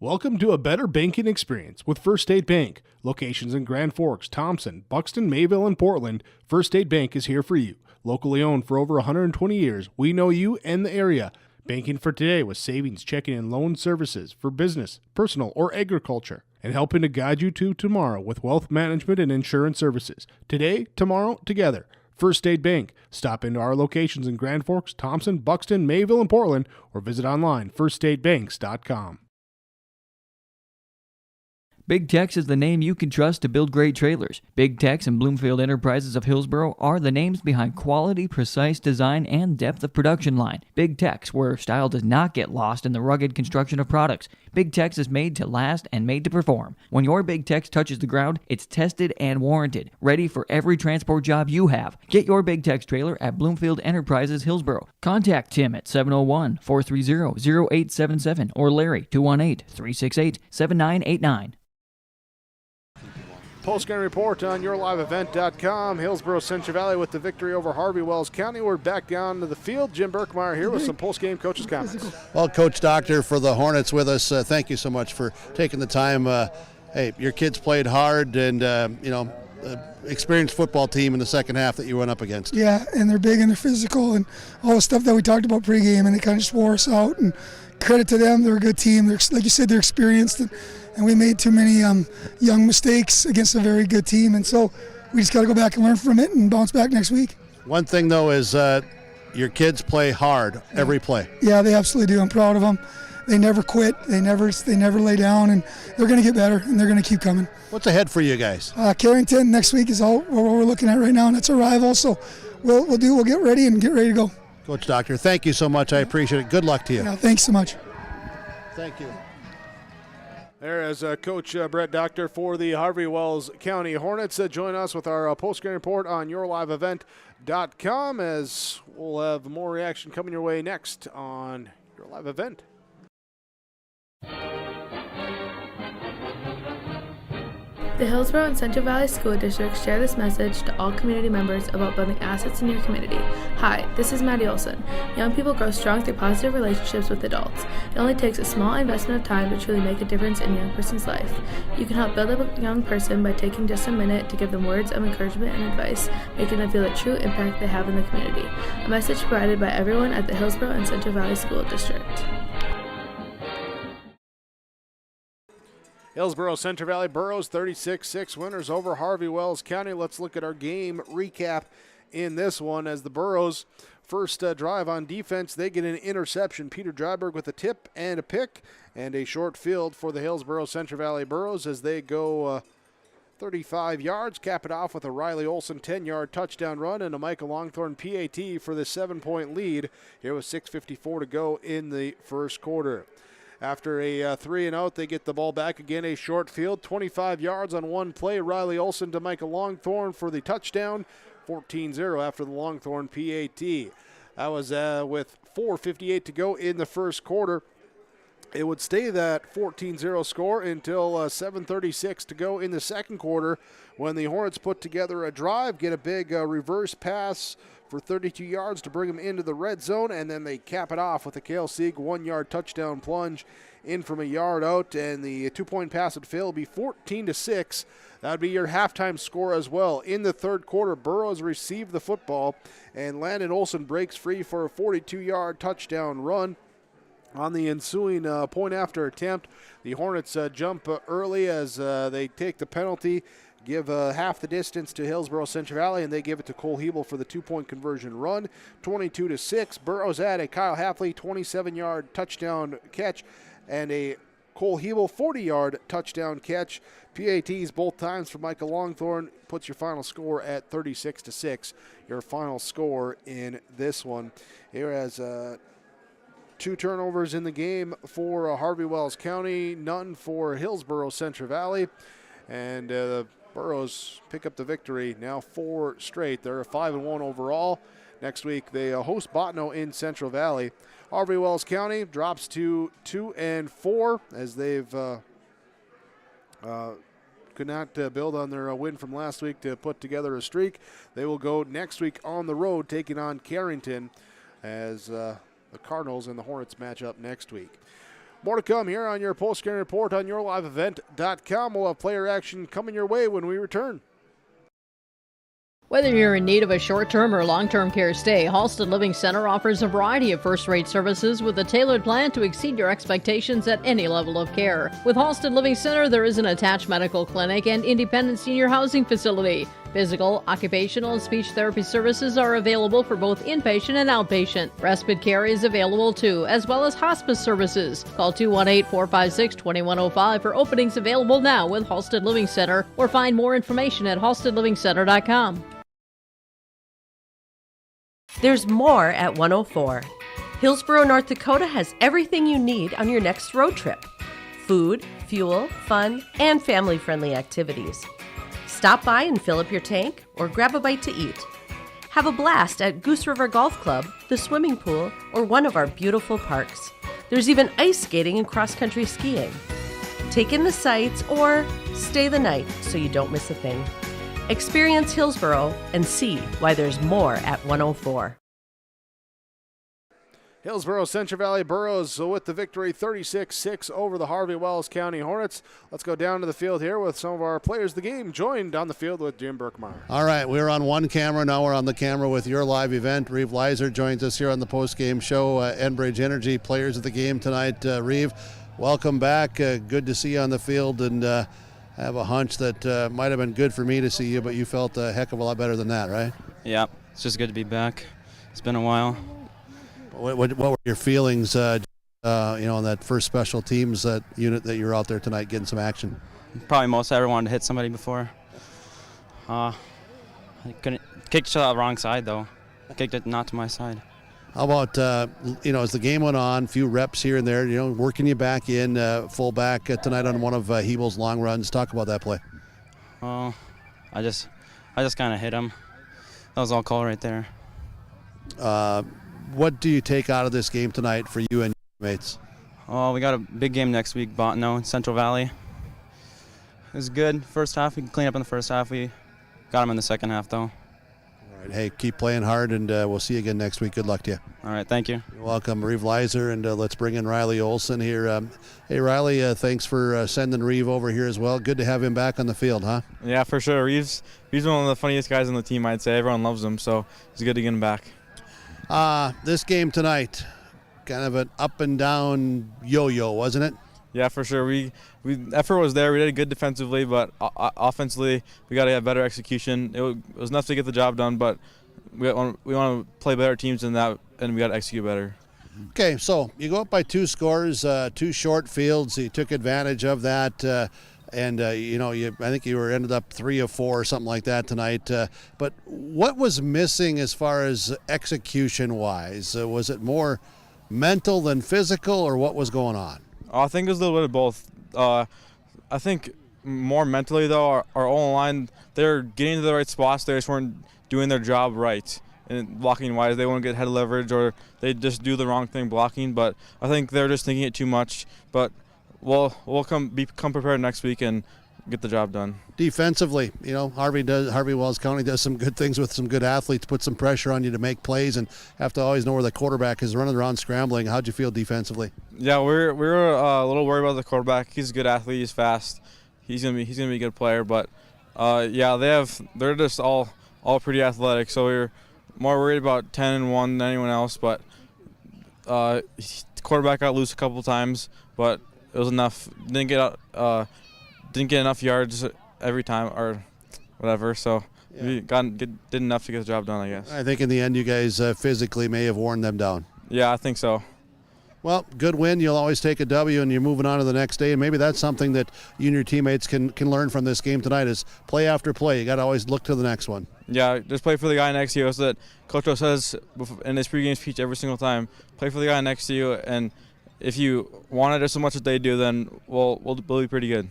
Welcome to a better banking experience with First State Bank. Locations in Grand Forks, Thompson, Buxton, Mayville, and Portland. First State Bank is here for you. Locally owned for over 120 years, we know you and the area. Banking for today with savings, checking, and loan services for business, personal, or agriculture. And helping to guide you to tomorrow with wealth management and insurance services. Today, tomorrow, together. First State Bank. Stop into our locations in Grand Forks, Thompson, Buxton, Mayville, and Portland, or visit online, firststatebanks.com. Big Tex is the name you can trust to build great trailers. Big Tex and Bloomfield Enterprises of Hillsboro are the names behind quality, precise design, and depth of production line. Big Tex, where style does not get lost in the rugged construction of products. Big Tex is made to last and made to perform. When your Big Tex touches the ground, it's tested and warranted, ready for every transport job you have. Get your Big Tex trailer at Bloomfield Enterprises Hillsboro. Contact Tim at 701-430-0877 or Larry 218-368-7989. Postgame report on yourliveevent.com. Hillsboro-Central Valley with the victory over Harvey Wells County. We're back down to the field. Jim Berkmeyer here with some postgame coaches' comments. Well, Coach Doctor for the Hornets with us. Thank you so much for taking the time. Hey, your kids played hard and, experienced football team in the second half that you went up against. Yeah, and they're big and they're physical and all the stuff that we talked about pregame, and they kind of just wore us out. And credit to them, they're a good team. They're, like you said, they're experienced, and we made too many young mistakes against a very good team. And so we just got to go back and learn from it and bounce back next week. One thing, though, is your kids play hard every play. Yeah, they absolutely do. I'm proud of them. They never quit. They never lay down, and they're going to get better, and they're going to keep coming. What's ahead for you guys? Carrington next week is all what we're looking at right now, and that's a rival. So we'll get ready and get ready to go. Coach Doctor, thank you so much. I appreciate it. Good luck to you. Yeah, thanks so much. Thank you. There is Coach Brett Doctor for the Harvey Wells County Hornets. Join us with our postgame report on yourliveevent.com as we'll have more reaction coming your way next on Your Live Event. The Hillsboro and Central Valley School Districts share this message to all community members about building assets in your community. Hi, this is Maddie Olson. Young people grow strong through positive relationships with adults. It only takes a small investment of time to truly make a difference in a young person's life. You can help build up a young person by taking just a minute to give them words of encouragement and advice, making them feel the true impact they have in the community. A message provided by everyone at the Hillsboro and Central Valley School District. Hillsboro-Central Valley Burros 36-6 winners over Harvey Wells County. Let's look at our game recap in this one as the Burros first drive on defense. They get an interception. Peter Dryberg with a tip and a pick and a short field for the Hillsboro-Central Valley Burros as they go 35 yards. Cap it off with a Riley Olson 10-yard touchdown run and a Michael Longthorne PAT for the 7-point lead. Here with 6:54 to go in the first quarter. After a 3-and-out, they get the ball back again, a short field, 25 yards on one play. Riley Olson to Michael Longthorne for the touchdown, 14-0 after the Longthorne PAT. That was with 4:58 to go in the first quarter. It would stay that 14-0 score until 7:36 to go in the second quarter when the Hornets put together a drive, get a big reverse pass for 32 yards to bring them into the red zone, and then they cap it off with a Cale Sieg 1-yard touchdown plunge in from a yard out, and the 2-point pass would fail. It'll be 14-6. That would be your halftime score as well. In the third quarter, Burroughs received the football, and Landon Olson breaks free for a 42-yard touchdown run. On the ensuing point after attempt, the Hornets jump early as they take the penalty give half the distance to Hillsboro-Central Valley, and they give it to Cole Hebel for the 2-point conversion run. 22-6. Burroughs had a Kyle Halfley 27-yard touchdown catch and a Cole Hebel 40-yard touchdown catch. PATs both times for Michael Longthorne puts your final score at 36-6. Your final score in this one. Here has 2 turnovers in the game for Harvey Wells County, none for Hillsboro-Central Valley. And Burroughs pick up the victory, now 4 straight. They're 5-1 overall. Next week they host Bottineau in Central Valley. Harvey Wells County drops to 2-4 as they've could not build on their win from last week to put together a streak. They will go next week on the road taking on Carrington as the Cardinals and the Hornets match up next week. More to come here on your post-game report on yourliveevent.com. We'll have player action coming your way when we return. Whether you're in need of a short-term or long-term care stay, Halsted Living Center offers a variety of first-rate services with a tailored plan to exceed your expectations at any level of care. With Halsted Living Center, there is an attached medical clinic and independent senior housing facility. Physical, occupational, and speech therapy services are available for both inpatient and outpatient. Respite care is available too, as well as hospice services. Call 218-456-2105 for openings available now with Halsted Living Center, or find more information at halstedlivingcenter.com. There's more at 104. Hillsboro, North Dakota has everything you need on your next road trip. Food, fuel, fun, and family-friendly activities. Stop by and fill up your tank or grab a bite to eat. Have a blast at Goose River Golf Club, the swimming pool, or one of our beautiful parks. There's even ice skating and cross-country skiing. Take in the sights or stay the night so you don't miss a thing. Experience Hillsboro and see why there's more at 104. Hillsboro-Central Valley Burroughs with the victory, 36-6 over the Harvey Wells County Hornets. Let's go down to the field here with some of our players of the game, joined on the field with Jim Burkmeyer. All right, we're on one camera. Now we're on the camera with your live event. Reeve Leiser joins us here on the post-game show. Enbridge Energy players of the game tonight. Reeve, welcome back. Good to see you on the field, and I have a hunch that might have been good for me to see you, but you felt a heck of a lot better than that, right? Yeah, it's just good to be back. It's been a while. What were your feelings, on that first special teams unit that you were out there tonight getting some action? Probably most ever wanted to hit somebody before. I couldn't kick it to the wrong side though. I kicked it not to my side. How about as the game went on, a few reps here and there, working you back in fullback tonight on one of Hebel's long runs. Talk about that play. Oh, I just kind of hit him. That was all call right there. What do you take out of this game tonight for you and your mates? Oh, we got a big game next week, Bottineau in Central Valley. It was good. First half, we can clean up in the first half. We got them in the second half, though. All right. Hey, keep playing hard, and we'll see you again next week. Good luck to you. All right. Thank you. You're welcome, Reeve Leiser, and let's bring in Riley Olson here. Hey, Riley, thanks for sending Reeve over here as well. Good to have him back on the field, huh? Yeah, for sure. Reeve's one of the funniest guys on the team, I'd say. Everyone loves him, so it's good to get him back. This game tonight, kind of an up and down yo-yo, wasn't it? Yeah, for sure. We effort was there. We did good defensively, but offensively, we got to have better execution. It was enough to get the job done, but we want to play better teams than that, and we got to execute better. Okay, so you go up by 2 scores, 2 short fields. You took advantage of that. And I think you ended up 3 of 4 or something like that tonight. But what was missing as far as execution-wise? Was it more mental than physical, or what was going on? I think it was a little bit of both. I think more mentally, though, our O-line, they're getting to the right spots. They just weren't doing their job right. And blocking-wise, they won't get head leverage, or they just do the wrong thing blocking. But I think they're just thinking it too much. But we'll come prepared next week and get the job done. Defensively, Harvey Wells County does some good things with some good athletes, put some pressure on you to make plays, and have to always know where the quarterback is running around scrambling. How'd you feel defensively? Yeah, we're a little worried about the quarterback. He's a good athlete. He's fast. He's gonna be a good player. But they're just all pretty athletic. So we're more worried about 10-1 than anyone else. But the quarterback got loose a couple times, but it was enough. Didn't get enough yards every time, or whatever. So we did enough to get the job done, I guess. I think in the end you guys physically may have worn them down. Yeah, I think so. Well, good win. You'll always take a W, and you're moving on to the next day. And maybe that's something that you and your teammates can learn from this game tonight is play after play. You got to always look to the next one. Yeah, just play for the guy next to you. So that Coach O says in his pregame speech every single time, play for the guy next to you. And if you want it as much as they do, then we'll be pretty good.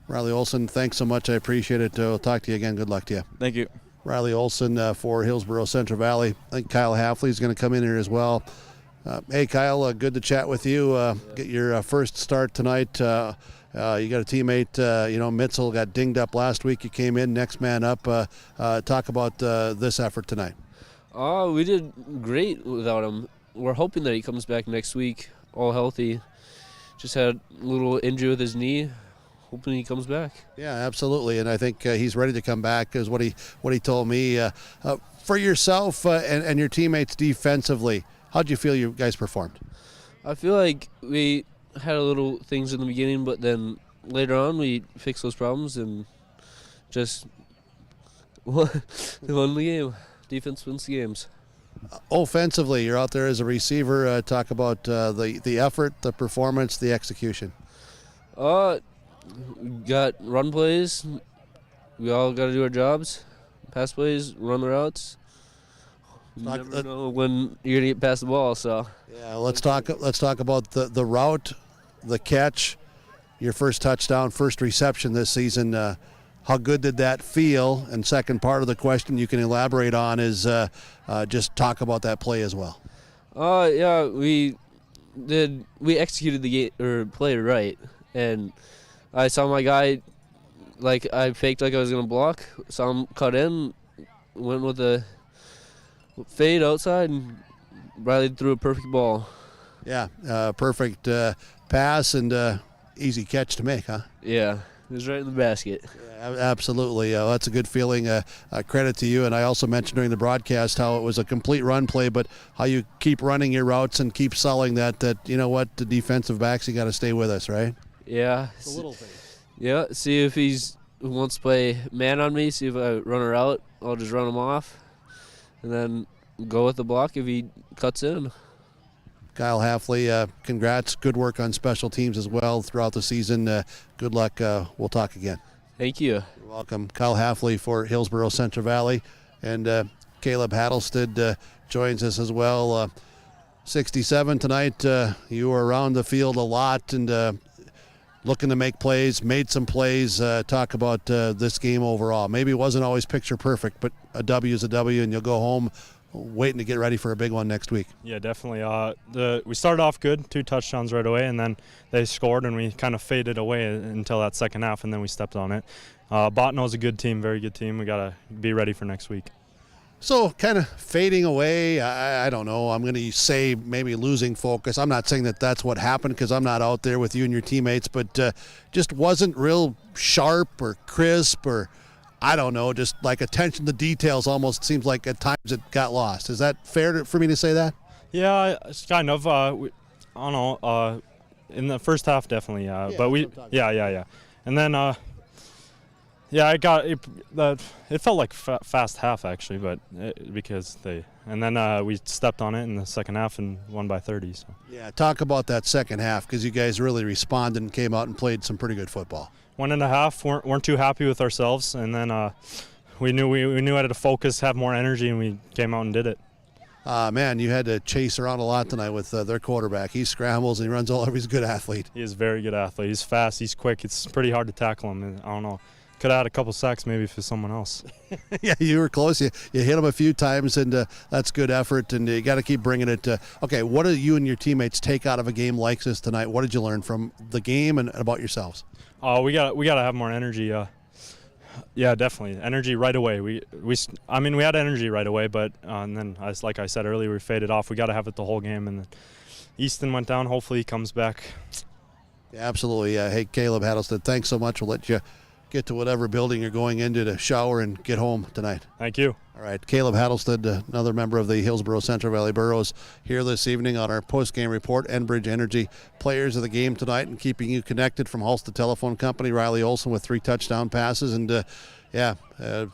Riley Olson, thanks so much. I appreciate it. We'll talk to you again. Good luck to you. Thank you. Riley Olson for Hillsboro-Central Valley. I think Kyle Hafley is going to come in here as well. Hey, Kyle, good to chat with you. Get your first start tonight. You got a teammate, Mitzel got dinged up last week. You came in, next man up. Talk about this effort tonight. We did great without him. We're hoping that he comes back next week, all healthy. Just had a little injury with his knee. Hoping he comes back. Yeah, absolutely, and I think he's ready to come back. Is what he told me. For yourself and your teammates defensively, how'd you feel you guys performed? I feel like we had a little things in the beginning, but then later on we fixed those problems and just won the game. Defense wins the games. Offensively, you're out there as a receiver. Talk about the effort, the performance, the execution. Got run plays. We all got to do our jobs. Pass plays, run the routes. You never know when you're gonna get past the ball. So yeah, let's talk about the route, the catch, your first touchdown, first reception this season. How good did that feel? And second part of the question you can elaborate on is just talk about that play as well. Yeah, we executed the play right, and I saw my guy, like I faked like I was gonna block, saw him cut in, went with a fade outside, and Riley threw a perfect ball. Yeah, perfect pass and easy catch to make, huh? Yeah, it was right in the basket. Yeah, absolutely. That's a good feeling. Credit to you. And I also mentioned during the broadcast how it was a complete run play, but how you keep running your routes and keep selling that you know what, the defensive backs, you got to stay with us, right? Yeah. It's a little thing. Yeah, see if he wants to play man on me, see if I run her out, I'll just run him off. And then go with the block if he cuts in. Kyle Hafley, congrats. Good work on special teams as well throughout the season. Good luck. We'll talk again. Thank you. You're welcome. Kyle Hafley for Hillsboro-Central Valley. And Caleb Hattlestead joins us as well. 67 tonight. You were around the field a lot and looking to make plays, made some plays. Talk about this game overall. Maybe it wasn't always picture perfect, but a W is a W, and you'll go home waiting to get ready for a big one next week. Yeah, definitely. We started off good, 2 touchdowns right away, and then they scored, and we kind of faded away until that second half, and then we stepped on it. Botano's a good team, very good team. We got to be ready for next week. So kind of fading away, I don't know. I'm going to say maybe losing focus. I'm not saying that that's what happened because I'm not out there with you and your teammates, but just wasn't real sharp or crisp or I don't know, just like attention to details almost seems like at times it got lost. Is that fair for me to say that? Yeah, it's kind of. I don't know. In the first half, definitely. Yeah. And then, it felt like fast half actually, but we stepped on it in the second half and won by 30. So. Yeah, talk about that second half because you guys really responded and came out and played some pretty good football. 1.5, weren't too happy with ourselves, and then we knew how to focus, have more energy, and we came out and did it. Man, you had to chase around a lot tonight with their quarterback. He scrambles and he runs all over. He's a good athlete. He is a very good athlete. He's fast. He's quick. It's pretty hard to tackle him. I don't know. Could have had a couple sacks maybe for someone else. Yeah, you were close. You hit him a few times, and that's good effort, and you got to keep bringing it. Okay, what do you and your teammates take out of a game like this tonight? What did you learn from the game and about yourselves? We got to have more energy. Yeah, definitely. Energy right away. We had energy right away, but and then like I said earlier, we faded off. We got to have it the whole game, and then Easton went down. Hopefully he comes back. Yeah, absolutely. Hey, Caleb Hattlestead, thanks so much. We'll let you get to whatever building you're going into to shower and get home tonight. Thank you. All right, Caleb Hattlestead, another member of the Hillsboro-Central Valley Burros, here this evening on our post-game report. Enbridge Energy players of the game tonight and keeping you connected from Halstead Telephone Company. Riley Olson with 3 touchdown passes. And, Yeah,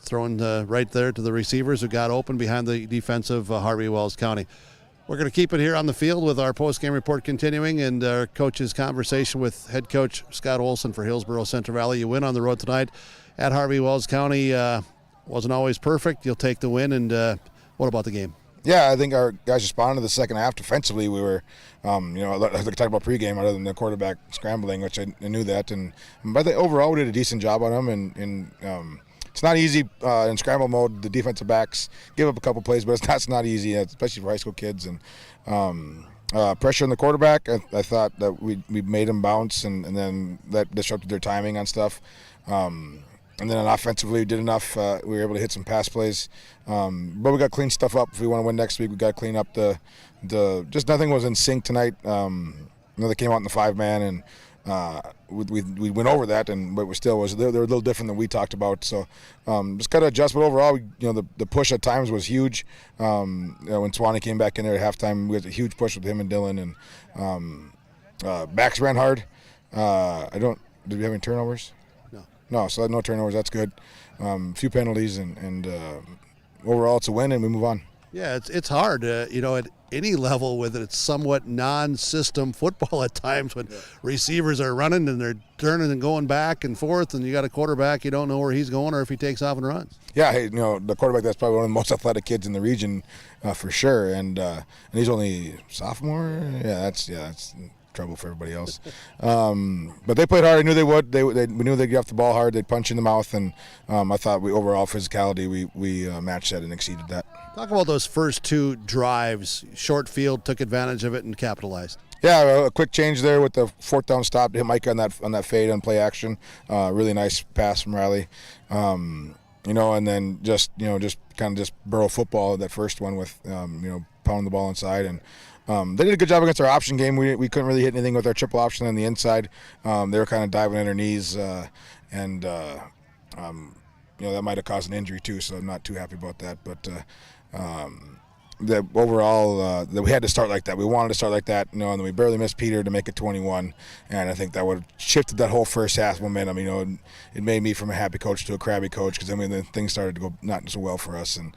throwing right there to the receivers who got open behind the defensive Harvey Wells County. We're going to keep it here on the field with our post-game report continuing and our coach's conversation with head coach Scott Olson for Hillsboro-Central Valley. You win on the road tonight at Harvey Wells County. Wasn't always perfect. You'll take the win. And what about the game? Yeah, I think our guys responded to the second half. Defensively, we were, like talk about pregame other than the quarterback scrambling, which I knew that. But overall, we did a decent job on them. And it's not easy in scramble mode. The defensive backs give up a couple plays, but it's not easy, especially for high school kids. And pressure on the quarterback, I thought that we made them bounce, and then that disrupted their timing on stuff. And then offensively, we did enough. We were able to hit some pass plays. But we got to clean stuff up. If we want to win next week, we got to clean up the just nothing was in sync tonight. They came out in the 5-man, and we went over that, but we still was they're a little different than we talked about. So just got to adjust. But overall, the push at times was huge. When Swanee came back in there at halftime, we had a huge push with him and Dylan, and backs ran hard. Did we have any turnovers? No, so no turnovers. That's good. Few penalties, and overall, it's a win, and we move on. Yeah, it's hard, at any level with it. It's somewhat non-system football at times when receivers are running and they're turning and going back and forth, and you got a quarterback, you don't know where he's going or if he takes off and runs. Yeah, the quarterback, that's probably one of the most athletic kids in the region for sure, and he's only sophomore. Yeah, that's trouble for everybody else. But they played hard. I knew they would. We knew they'd get off the ball hard. They'd punch in the mouth, and I thought overall physicality, we matched that and exceeded that. Talk about those first two drives. Short field, took advantage of it and capitalized. Yeah, a quick change there with the 4th down stop to hit Mike on that fade on play action. Really nice pass from Riley. And then just kind of burrow football that first one with pounding the ball inside, and they did a good job against our option game. We couldn't really hit anything with our triple option on the inside. They were kind of diving in their knees, and that might have caused an injury too. So I'm not too happy about that. But the overall, that we had to start like that. We wanted to start like that, and then we barely missed Peter to make it 21. And I think that would have shifted that whole first half momentum. It made me from a happy coach to a crabby coach, because then things started to go not so well for us. And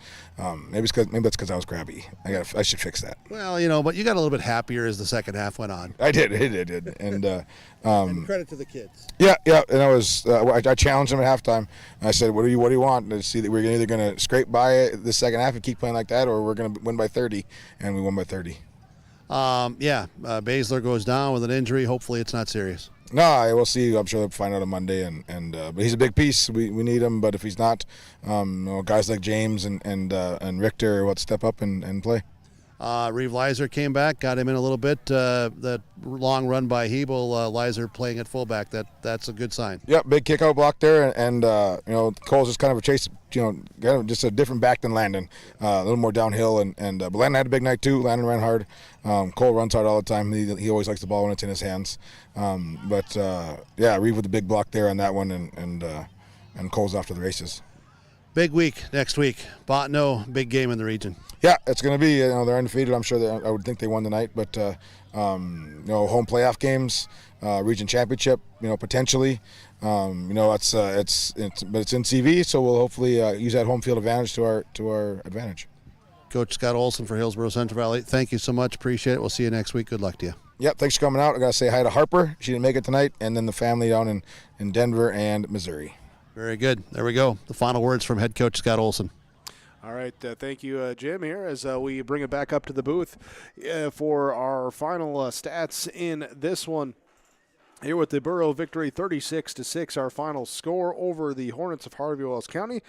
maybe that's because I was crabby. I should fix that. Well, but you got a little bit happier as the second half went on. I did, and and credit to the kids. Yeah, and I challenged them at halftime. I said, "What do you want?" And see that we're either going to scrape by the second half and keep playing like that, or we're going to win by 30, and we won by 30. Baszler goes down with an injury. Hopefully, it's not serious. No, we'll see. I'm sure they'll find out on Monday, but he's a big piece. We need him, but if he's not, guys like James and Richter will step up and play. Reeve Leiser came back, got him in a little bit. That long run by Hebel, Leiser playing at fullback. That's a good sign. Yep, big kick out block there, and Cole's just kind of a chase. Just a different back than Landon. A little more downhill, but Landon had a big night too. Landon ran hard. Cole runs hard all the time. He always likes the ball when it's in his hands. Reeve with the big block there on that one, and Cole's off to the races. Big week next week. Bottineau, big game in the region. Yeah, it's going to be. They're undefeated. I'm sure I would think they won tonight, but home playoff games, region championship, potentially. But it's in CV, so we'll hopefully use that home field advantage to our advantage. Coach Scott Olson for Hillsboro-Central Valley, thank you so much. Appreciate it. We'll see you next week. Good luck to you. Yep, thanks for coming out. I got to say hi to Harper. She didn't make it tonight, and then the family down in Denver and Missouri. Very good. There we go. The final words from head coach Scott Olson. All right, thank you, Jim, here as we bring it back up to the booth for our final stats in this one. Here with the Borough victory, 36-6, our final score over the Hornets of Harvey Wells County.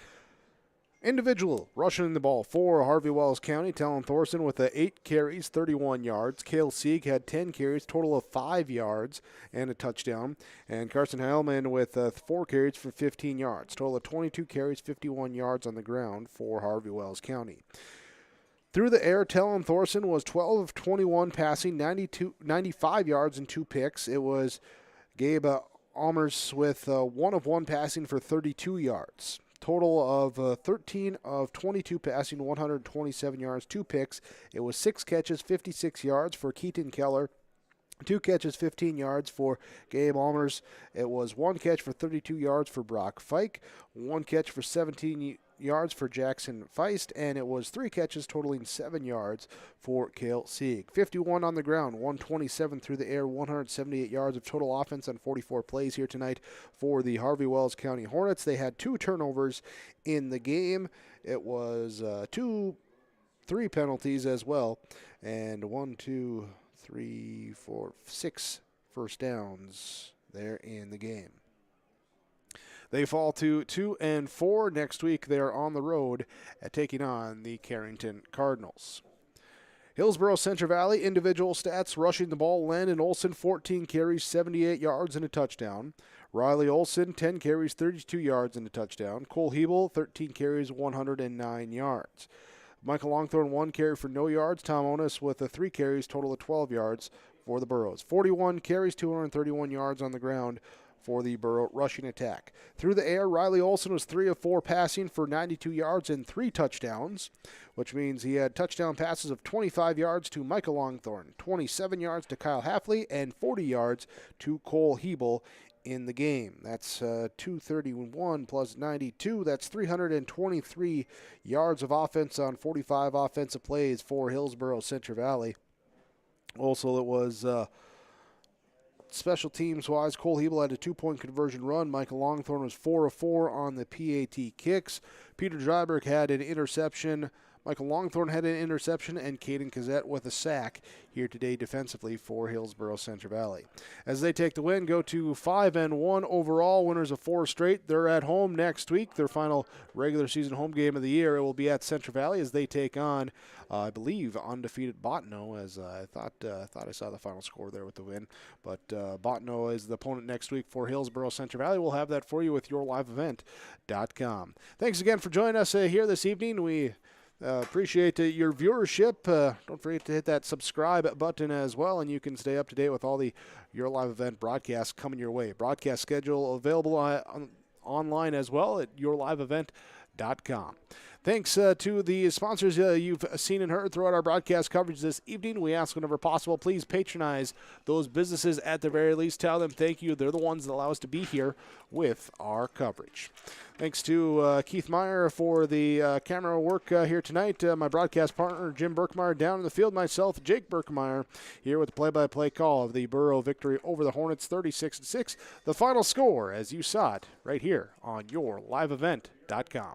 Individual rushing the ball for Harvey Wells County. Talon Thorson with 8 carries, 31 yards. Cale Sieg had 10 carries, total of 5 yards and a touchdown. And Carson Heilman with 4 carries for 15 yards. Total of 22 carries, 51 yards on the ground for Harvey Wells County. Through the air, Talon Thorson was 12 of 21 passing, 95 yards and 2 picks. It was Gabe Almers with 1 of 1 passing for 32 yards. Total of 13 of 22 passing, 127 yards, 2 picks. It was 6 catches, 56 yards for Keaton Keller. 2 catches, 15 yards for Gabe Almers. It was 1 catch for 32 yards for Brock Fike, 1 catch for 17 yards for Jackson Feist, and it was 3 catches totaling 7 yards for Cale Sieg. 51 on the ground, 127 through the air, 178 yards of total offense on 44 plays here tonight for the Harvey Wells County Hornets. They had 2 turnovers in the game. It was 3 penalties as well, and 6 first downs there in the game. They fall to 2-4. Next week they are on the road at taking on the Carrington Cardinals. Hillsboro-Central Valley individual stats: rushing the ball, Landon Olson 14 carries, 78 yards and a touchdown. Riley Olson 10 carries, 32 yards and a touchdown. Cole Hebel 13 carries, 109 yards. Michael Longthorne 1 carry for no yards. Tom Onis with 3 carries, total of 12 yards for the Burros. 41 carries, 231 yards on the ground for the Burro rushing attack. Through the air, Riley Olson was 3 of 4 passing for 92 yards and 3 touchdowns, which means he had touchdown passes of 25 yards to Michael Longthorne, 27 yards to Kyle Halfley, and 40 yards to Cole Hebel in the game. That's 231 plus 92. That's 323 yards of offense on 45 offensive plays for Hillsboro-Central Valley. Also, it was special teams-wise, Cole Hebel had a 2-point conversion run. Michael Longthorne was 4 of 4 on the PAT kicks. Peter Dryberg had an interception. Michael Longthorne had an interception, and Caden Cazzette with a sack here today defensively for Hillsboro-Central Valley. As they take the win, go to 5-1 overall, winners of 4 straight. They're at home next week, their final regular season home game of the year. It will be at Central Valley as they take on, I believe, undefeated Bottineau, as I thought I saw the final score there with the win. But Bottineau is the opponent next week for Hillsboro-Central Valley. We'll have that for you with yourliveevent.com. Thanks again for joining us here this evening. We appreciate your viewership. Don't forget to hit that subscribe button as well, and you can stay up to date with all the Your Live Event broadcasts coming your way. Broadcast schedule available online as well at yourliveevent.com. Thanks to the sponsors you've seen and heard throughout our broadcast coverage this evening. We ask whenever possible, please patronize those businesses at the very least. Tell them thank you. They're the ones that allow us to be here with our coverage. Thanks to Keith Meyer for the camera work here tonight. My broadcast partner, Jim Berkmeyer, down in the field. Myself, Jake Berkmeyer, here with the play-by-play call of the Burro victory over the Hornets, 36-6. The final score, as you saw it, right here on yourliveevent.com.